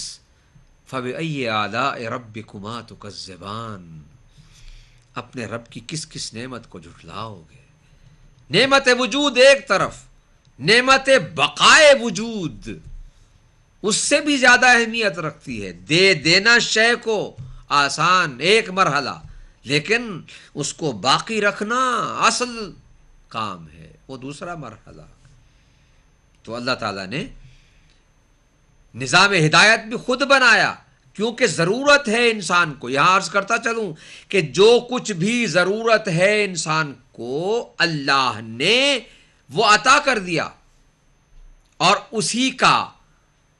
فبأی آلاء ربکما تکذبان، اپنے رب کی کس کس نعمت کو جھٹلاؤ گے؟ نعمت وجود ایک طرف، نعمت بقائے وجود اس سے بھی زیادہ اہمیت رکھتی ہے. دے دینا شے کو آسان ایک مرحلہ، لیکن اس کو باقی رکھنا اصل کام ہے، وہ دوسرا مرحلہ. تو اللہ تعالیٰ نے نظام ہدایت بھی خود بنایا، کیونکہ ضرورت ہے انسان کو. یہاں عرض کرتا چلوں کہ جو کچھ بھی ضرورت ہے انسان کو اللہ نے وہ عطا کر دیا، اور اسی کا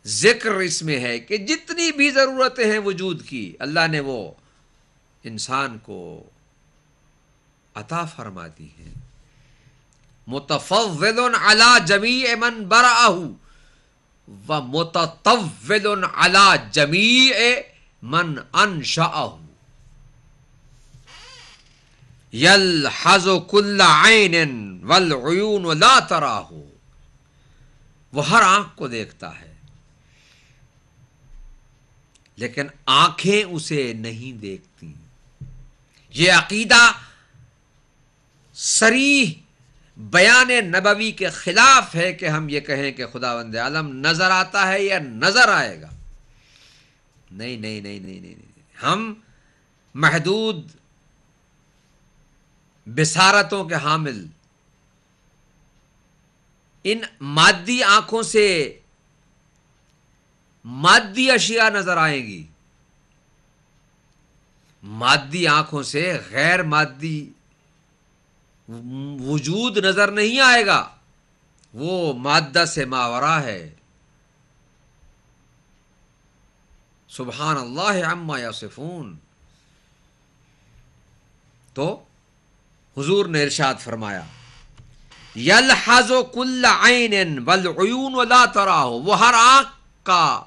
ذکر اس میں ہے کہ جتنی بھی ضرورتیں ہیں وجود کی اللہ نے وہ انسان کو عطا فرما دی ہیں. متفضل علی جمیع من برأہ ومتطول علی جمیع من انشأہ یلحظ کل عین والعیون لا تراہ. وہ ہر آنکھ کو دیکھتا ہے لیکن آنکھیں اسے نہیں دیکھتی. یہ عقیدہ صریح بیان نبوی کے خلاف ہے کہ ہم یہ کہیں کہ خداوند عالم نظر آتا ہے یا نظر آئے گا. نہیں نہیں نہیں نہیں نہیں، ہم محدود بصارتوں کے حامل ان مادی آنکھوں سے مادی اشیاء نظر آئیں گی، مادی آنکھوں سے غیر مادی وجود نظر نہیں آئے گا، وہ مادہ سے ماورا ہے. سبحان اللہ عما یصفون. تو حضور نے ارشاد فرمایا یلحظ کل عین والعیون لا تراہ. وہ ہر آنکھ کا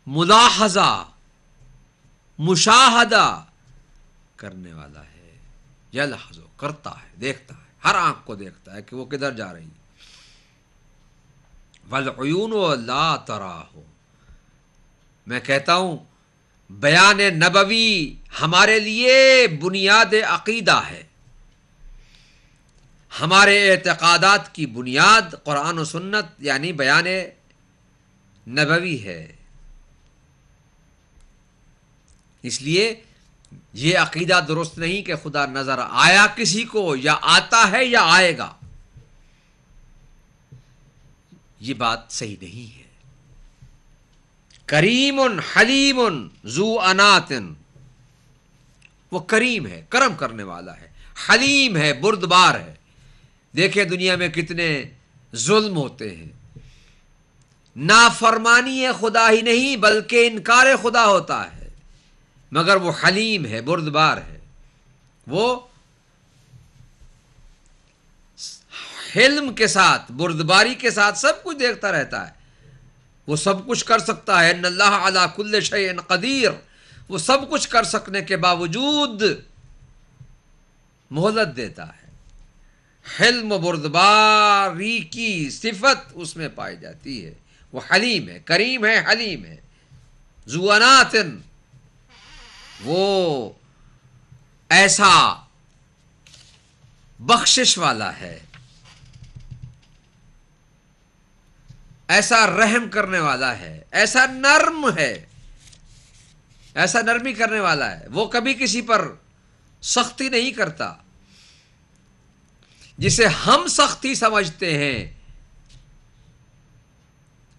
ملاحظہ مشاہدہ کرنے والا ہے. یلحظ کرتا ہے، دیکھتا ہے، ہر آنکھ کو دیکھتا ہے کہ وہ کدھر جا رہی. والعیون لا تراہ. میں کہتا ہوں بیان نبوی ہمارے لیے بنیاد عقیدہ ہے. ہمارے اعتقادات کی بنیاد قرآن و سنت یعنی بیان نبوی ہے. اس لیے یہ عقیدہ درست نہیں کہ خدا نظر آیا کسی کو یا آتا ہے یا آئے گا. یہ بات صحیح نہیں ہے. کریم حلیم ذو انات. وہ کریم ہے، کرم کرنے والا ہے، حلیم ہے، بردبار ہے. دیکھیں دنیا میں کتنے ظلم ہوتے ہیں. نافرمانی خدا ہی نہیں بلکہ انکار خدا ہوتا ہے، مگر وہ حلیم ہے، بردبار ہے. وہ حلم کے ساتھ، بردباری کے ساتھ سب کچھ دیکھتا رہتا ہے. وہ سب کچھ کر سکتا ہے. ان اللہ علی کل شیء قدیر. وہ سب کچھ کر سکنے کے باوجود مہلت دیتا ہے. حلم و بردباری کی صفت اس میں پائی جاتی ہے. وہ حلیم ہے، کریم ہے، حلیم ہے. ذو انات. وہ ایسا بخشش والا ہے، ایسا رحم کرنے والا ہے، ایسا نرم ہے، ایسا نرمی کرنے والا ہے. وہ کبھی کسی پر سختی نہیں کرتا. جسے ہم سختی سمجھتے ہیں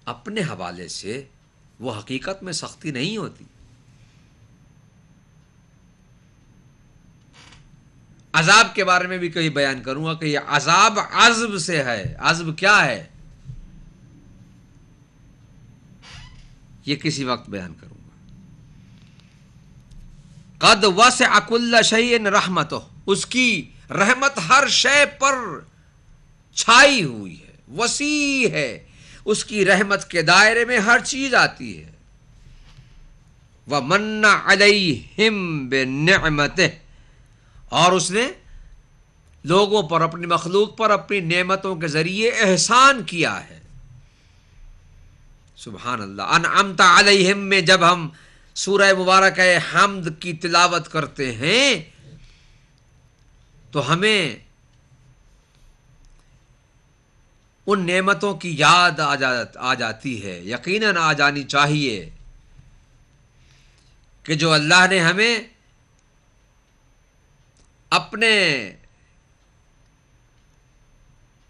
اپنے حوالے سے، وہ حقیقت میں سختی نہیں ہوتی. عذاب کے بارے میں بھی کبھی بیان کروں گا کہ یہ عذاب عذب سے ہے. عذب کیا ہے یہ کسی وقت بیان کروں گا. قد وسع کل شیء رحمتہ. اس کی رحمت ہر شے پر چھائی ہوئی ہے، وسیع ہے. اس کی رحمت کے دائرے میں ہر چیز آتی ہے. وَمَنَّ عَلَيْهِمْ بِنِعْمَتِهِ. اور اس نے لوگوں پر، اپنی مخلوق پر اپنی نعمتوں کے ذریعے احسان کیا ہے. سبحان اللہ. انعمت علیہم میں جب ہم سورہ مبارکہ حمد کی تلاوت کرتے ہیں تو ہمیں ان نعمتوں کی یاد آ جاتی ہے، یقیناً آ جانی چاہیے کہ جو اللہ نے ہمیں اپنے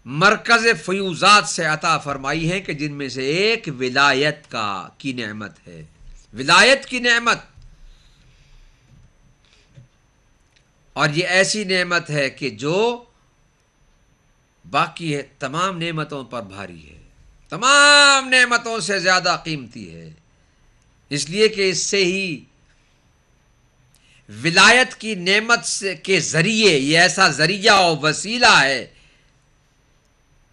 مرکز فیوزات سے عطا فرمائی ہے، کہ جن میں سے ایک ولایت کی نعمت ہے، ولایت کی نعمت. اور یہ ایسی نعمت ہے کہ جو باقی ہے تمام نعمتوں پر بھاری ہے، تمام نعمتوں سے زیادہ قیمتی ہے، اس لیے کہ اس سے ہی ولایت کی نعمت کے ذریعے، یہ ایسا ذریعہ اور وسیلہ ہے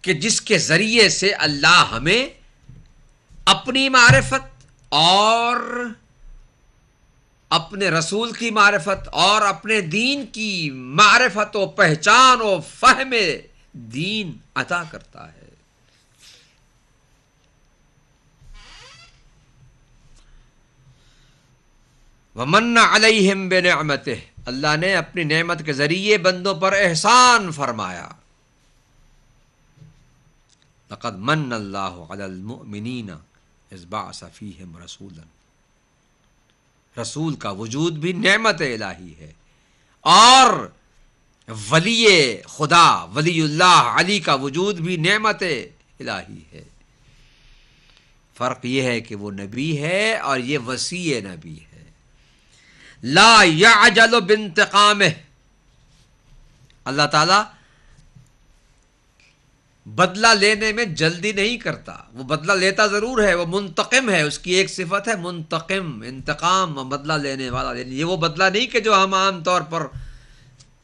کہ جس کے ذریعے سے اللہ ہمیں اپنی معرفت اور اپنے رسول کی معرفت اور اپنے دین کی معرفت و پہچان و فہم دین عطا کرتا ہے. وَمَنَّ عَلَيْهِمْ بِنِعْمَتِهِ، اللہ نے اپنی نعمت کے ذریعے بندوں پر احسان فرمایا. لَقَدْ مَنَّ اللَّهُ عَلَى الْمُؤْمِنِينَ إِذْ بَعَثَ فِيهِمْ رَسُولًا، رسول کا وجود بھی نعمت الہی ہے، اور ولی خدا ولی اللہ علی کا وجود بھی نعمت الہی ہے. فرق یہ ہے کہ وہ نبی ہے اور یہ وسیع نبی ہے. لا یعجل بانتقامہ، اللہ تعالی بدلہ لینے میں جلدی نہیں کرتا، وہ بدلہ لیتا ضرور ہے، وہ منتقم ہے، اس کی ایک صفت ہے منتقم، انتقام، بدلہ لینے والا. یہ وہ بدلہ نہیں کہ جو ہم عام طور پر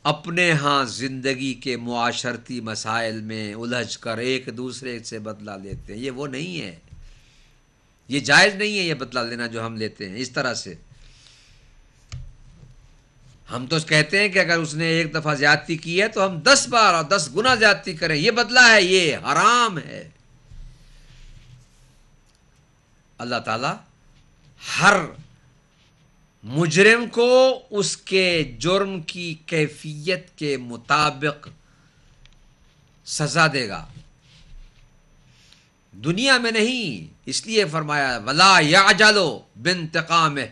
اپنے ہاں زندگی کے معاشرتی مسائل میں الجھ کر ایک دوسرے سے بدلہ لیتے ہیں، یہ وہ نہیں ہے، یہ جائز نہیں ہے یہ بدلہ لینا جو ہم لیتے ہیں اس طرح سے. ہم تو کہتے ہیں کہ اگر اس نے ایک دفعہ زیادتی کی ہے تو ہم 10 بار اور 10 گنا زیادتی کریں، یہ بدلہ ہے، یہ حرام ہے. اللہ تعالی ہر مجرم کو اس کے جرم کی کیفیت کے مطابق سزا دے گا، دنیا میں نہیں. اس لیے فرمایا ولا یعجل بانتقامہ،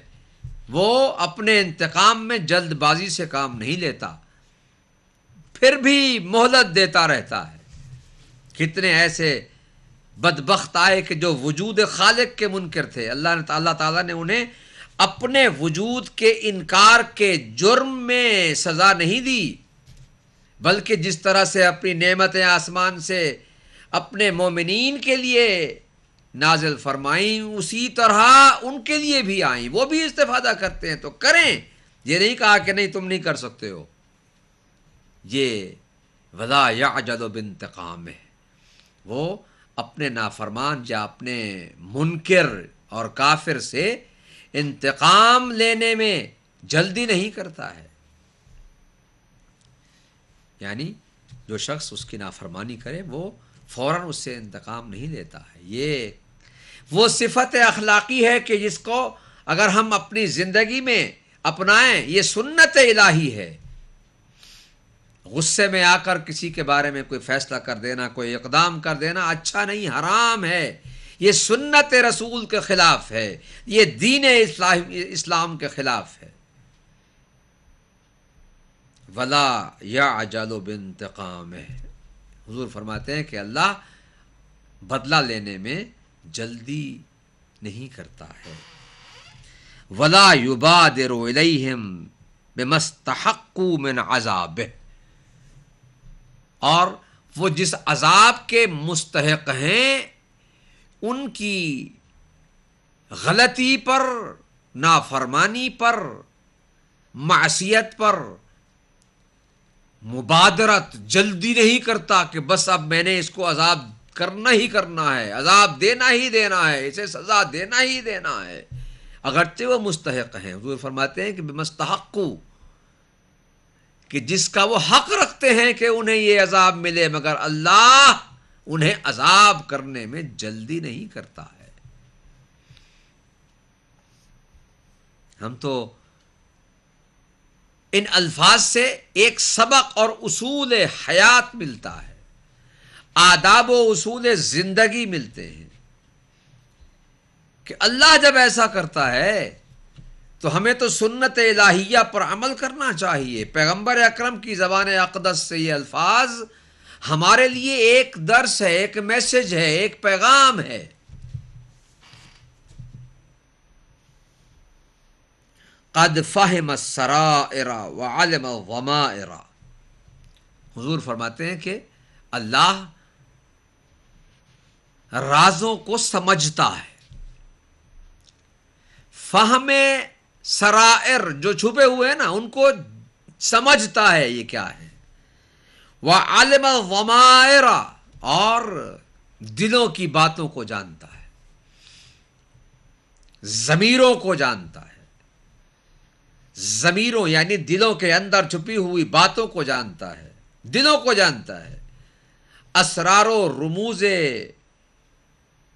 وہ اپنے انتقام میں جلد بازی سے کام نہیں لیتا، پھر بھی مہلت دیتا رہتا ہے. کتنے ایسے بدبخت آئے کہ جو وجود خالق کے منکر تھے، اللہ تعالیٰ نے انہیں اپنے وجود کے انکار کے جرم میں سزا نہیں دی، بلکہ جس طرح سے اپنی نعمتیں آسمان سے اپنے مومنین کے لیے نازل فرمائیں، اسی طرح ان کے لیے بھی آئیں. وہ بھی استفادہ کرتے ہیں تو کریں، یہ نہیں کہا کہ نہیں تم نہیں کر سکتے ہو. یہ ولا یعجل بانتقامہ، وہ اپنے نافرمان یا اپنے منکر اور کافر سے انتقام لینے میں جلدی نہیں کرتا ہے. یعنی جو شخص اس کی نافرمانی کرے وہ فوراً اس سے انتقام نہیں لیتا ہے. یہ وہ صفت اخلاقی ہے کہ جس کو اگر ہم اپنی زندگی میں اپنائیں، یہ سنت الہی ہے. غصے میں آ کر کسی کے بارے میں کوئی فیصلہ کر دینا، کوئی اقدام کر دینا اچھا نہیں، حرام ہے. یہ سنت رسول کے خلاف ہے، یہ دین اسلام کے خلاف ہے. ولا یعجل بانتقامہ، حضور فرماتے ہیں کہ اللہ بدلہ لینے میں جلدی نہیں کرتا ہے. ولا یبادر الیہم بما استحقوا من عذابہ، اور وہ جس عذاب کے مستحق ہیں ان کی غلطی پر، نافرمانی پر، معصیت پر مبادرت جلدی نہیں کرتا کہ بس اب میں نے اس کو عذاب کرنا ہی کرنا ہے، عذاب دینا ہی دینا ہے، اسے سزا دینا ہی دینا ہے، اگرچہ وہ مستحق ہیں. حضور فرماتے ہیں کہ بمستحقوا، کہ جس کا وہ حق رکھتے ہیں کہ انہیں یہ عذاب ملے، مگر اللہ انہیں عذاب کرنے میں جلدی نہیں کرتا ہے. ہم تو ان الفاظ سے ایک سبق اور اصول حیات ملتا ہے. آداب و اصول زندگی ملتے ہیں کہ اللہ جب ایسا کرتا ہے تو ہمیں تو سنت الہیہ پر عمل کرنا چاہیے. پیغمبر اکرم کی زبان اقدس سے یہ الفاظ ہمارے لیے ایک درس ہے، ایک میسج ہے، ایک پیغام ہے. قد فہم السرائر وعلم الضمائر. حضور فرماتے ہیں کہ اللہ رازوں کو سمجھتا ہے. فہم سرائر جو چھپے ہوئے ہیں نا ان کو سمجھتا ہے یہ کیا ہے. وعلم الضمائر اور دلوں کی باتوں کو جانتا ہے، ضمیروں کو جانتا ہے. ضمیروں یعنی دلوں کے اندر چھپی ہوئی باتوں کو جانتا ہے، دلوں کو جانتا ہے. اسرار و رموز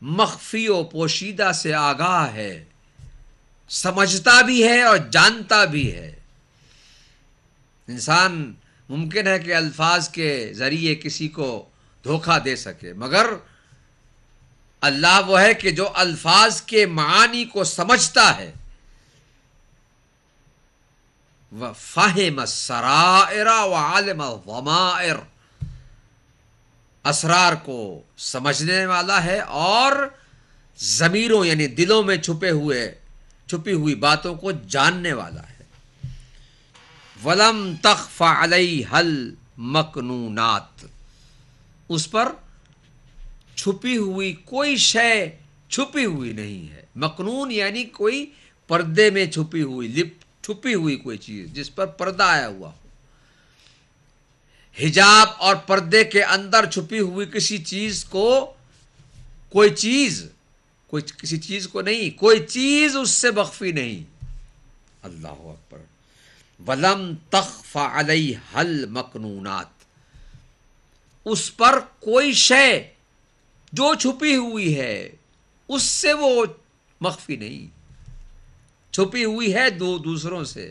مخفی و پوشیدہ سے آگاہ ہے، سمجھتا بھی ہے اور جانتا بھی ہے. انسان ممکن ہے کہ الفاظ کے ذریعے کسی کو دھوکہ دے سکے، مگر اللہ وہ ہے کہ جو الفاظ کے معانی کو سمجھتا ہے. وَفَهِمَ السَّرَائِرَ وَعَلِمَ الضَّمَائِرَ. اسرار کو سمجھنے والا ہے اور ضمیروں یعنی دلوں میں چھپی ہوئی باتوں کو جاننے والا ہے. وَلَمْ تَخْفَ عَلَيْهَا الْمَكْنُونَاتِ. اس پر چھپی ہوئی کوئی شے چھپی ہوئی نہیں ہے. مکنون یعنی کوئی پردے میں چھپی ہوئی کوئی چیز جس پر پردہ آیا ہوا ہو. حجاب اور پردے کے اندر چھپی ہوئی کسی چیز کو کسی چیز کو نہیں، کوئی چیز اس سے مخفی نہیں. اللہ اکبر. وَلَمْ تَخْفَ عَلَيْهَا الْمَكْنُونَاتِ. اس پر کوئی شے جو چھپی ہوئی ہے اس سے وہ مخفی نہیں، چھپی ہوئی ہے دوسروں سے.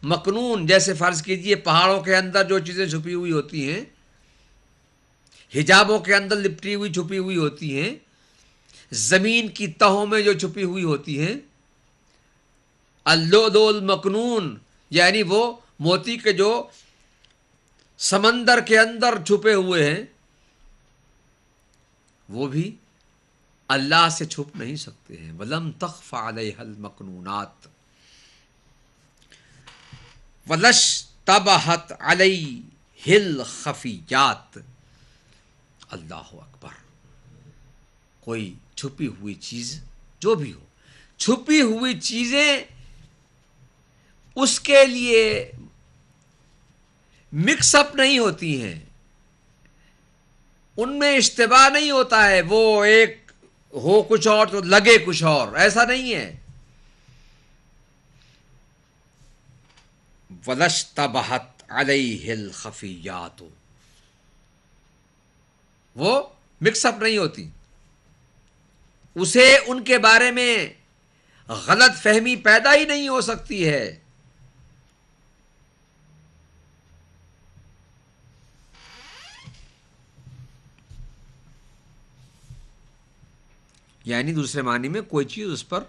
مکنون جیسے فرض کیجئے پہاڑوں کے اندر جو چیزیں چھپی ہوئی ہوتی ہیں، حجابوں کے اندر لپٹی ہوئی چھپی ہوئی ہوتی ہیں، زمین کی تہوں میں جو چھپی ہوئی ہوتی ہیں. اللؤلؤ المکنون یعنی وہ موتی کے جو سمندر کے اندر چھپے ہوئے ہیں وہ بھی اللہ سے چھپ نہیں سکتے ہیں. وَلَمْ تَخْفَ عَلَيْهَا الْمَكْنُونَاتِ وَلَشْتَبَهَتْ عَلَيْهِ الْخَفِيَّاتِ. اللہ اکبر. کوئی چھپی ہوئی چیز جو بھی ہو، چھپی ہوئی چیزیں اس کے لیے مکس اپ نہیں ہوتی ہیں، ان میں اشتباہ نہیں ہوتا ہے. وہ ایک ہو کچھ اور تو لگے کچھ اور، ایسا نہیں ہے. وَلَشْتَبَهَتْ عَلَيْهِ الْخَفِيَّاتُ. وہ مکس اپ نہیں ہوتی، اسے ان کے بارے میں غلط فہمی پیدا ہی نہیں ہو سکتی ہے. یعنی دوسرے معنی میں کوئی چیز اس پر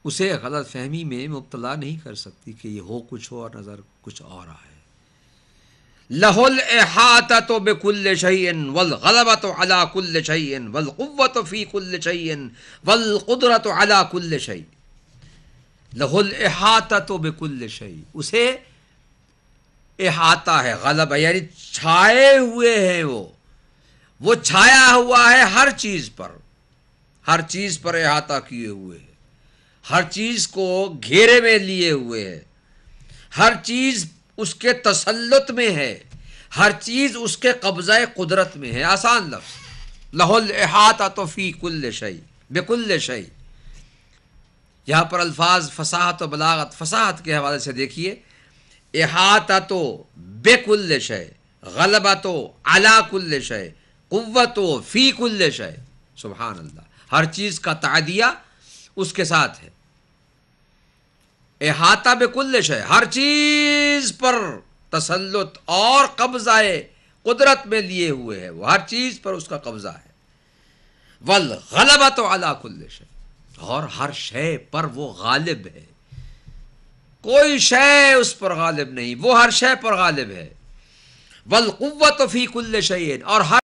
اسے غلط فہمی میں مبتلا نہیں کر سکتی کہ یہ ہو کچھ ہو اور نظر کچھ اور آئے. لَهُ الْإِحَاطَةُ بِكُلِّ شَيْءٍ وَالْغَلَبَةُ عَلَى كُلِّ شَيْءٍ وَالْقُوَّةُ فِي كُلِّ شَيْءٍ وَالْقُدْرَةُ عَلَى كُلِّ شَيْءٍ. لَهُ الْإِحَاطَةُ بِكُلِّ شَيْءٍ. اسے احاطہ ہے، غلبہ یعنی چھائے ہوئے ہیں. وہ چھایا ہوا ہے ہر چیز پر، ہر چیز پر احاطہ کیے ہوئے ہے، ہر چیز کو گھیرے میں لیے ہوئے ہے، ہر چیز اس کے تسلط میں ہے، ہر چیز اس کے قبضہ قدرت میں ہے. آسان لفظ. لَهُ الْإِحَاطَةُ فِي كُلِّ شَيْءٍ بِكُلِّ شَيْءٍ. یہاں پر الفاظ فصاحت و بلاغت، فصاحت کے حوالے سے دیکھیے. احاطۃ بِكُلِّ شَيْءٍ، غلبۃ عَلَى كُلِّ شَيْءٍ، قوت فی کل شے. سبحان اللہ. ہر چیز کا تعدیہ اس کے ساتھ ہے. احاطہ بکل شے، ہر چیز پر تسلط اور قبضہ قدرت میں لیے ہوئے ہے، وہ ہر چیز پر اس کا قبضہ ہے. والغلبۃ علی کل شیء، اور ہر شے پر وہ غالب ہے، کوئی شے اس پر غالب نہیں، وہ ہر شے پر غالب ہے. والقوۃ فی کل شیء، اور ہر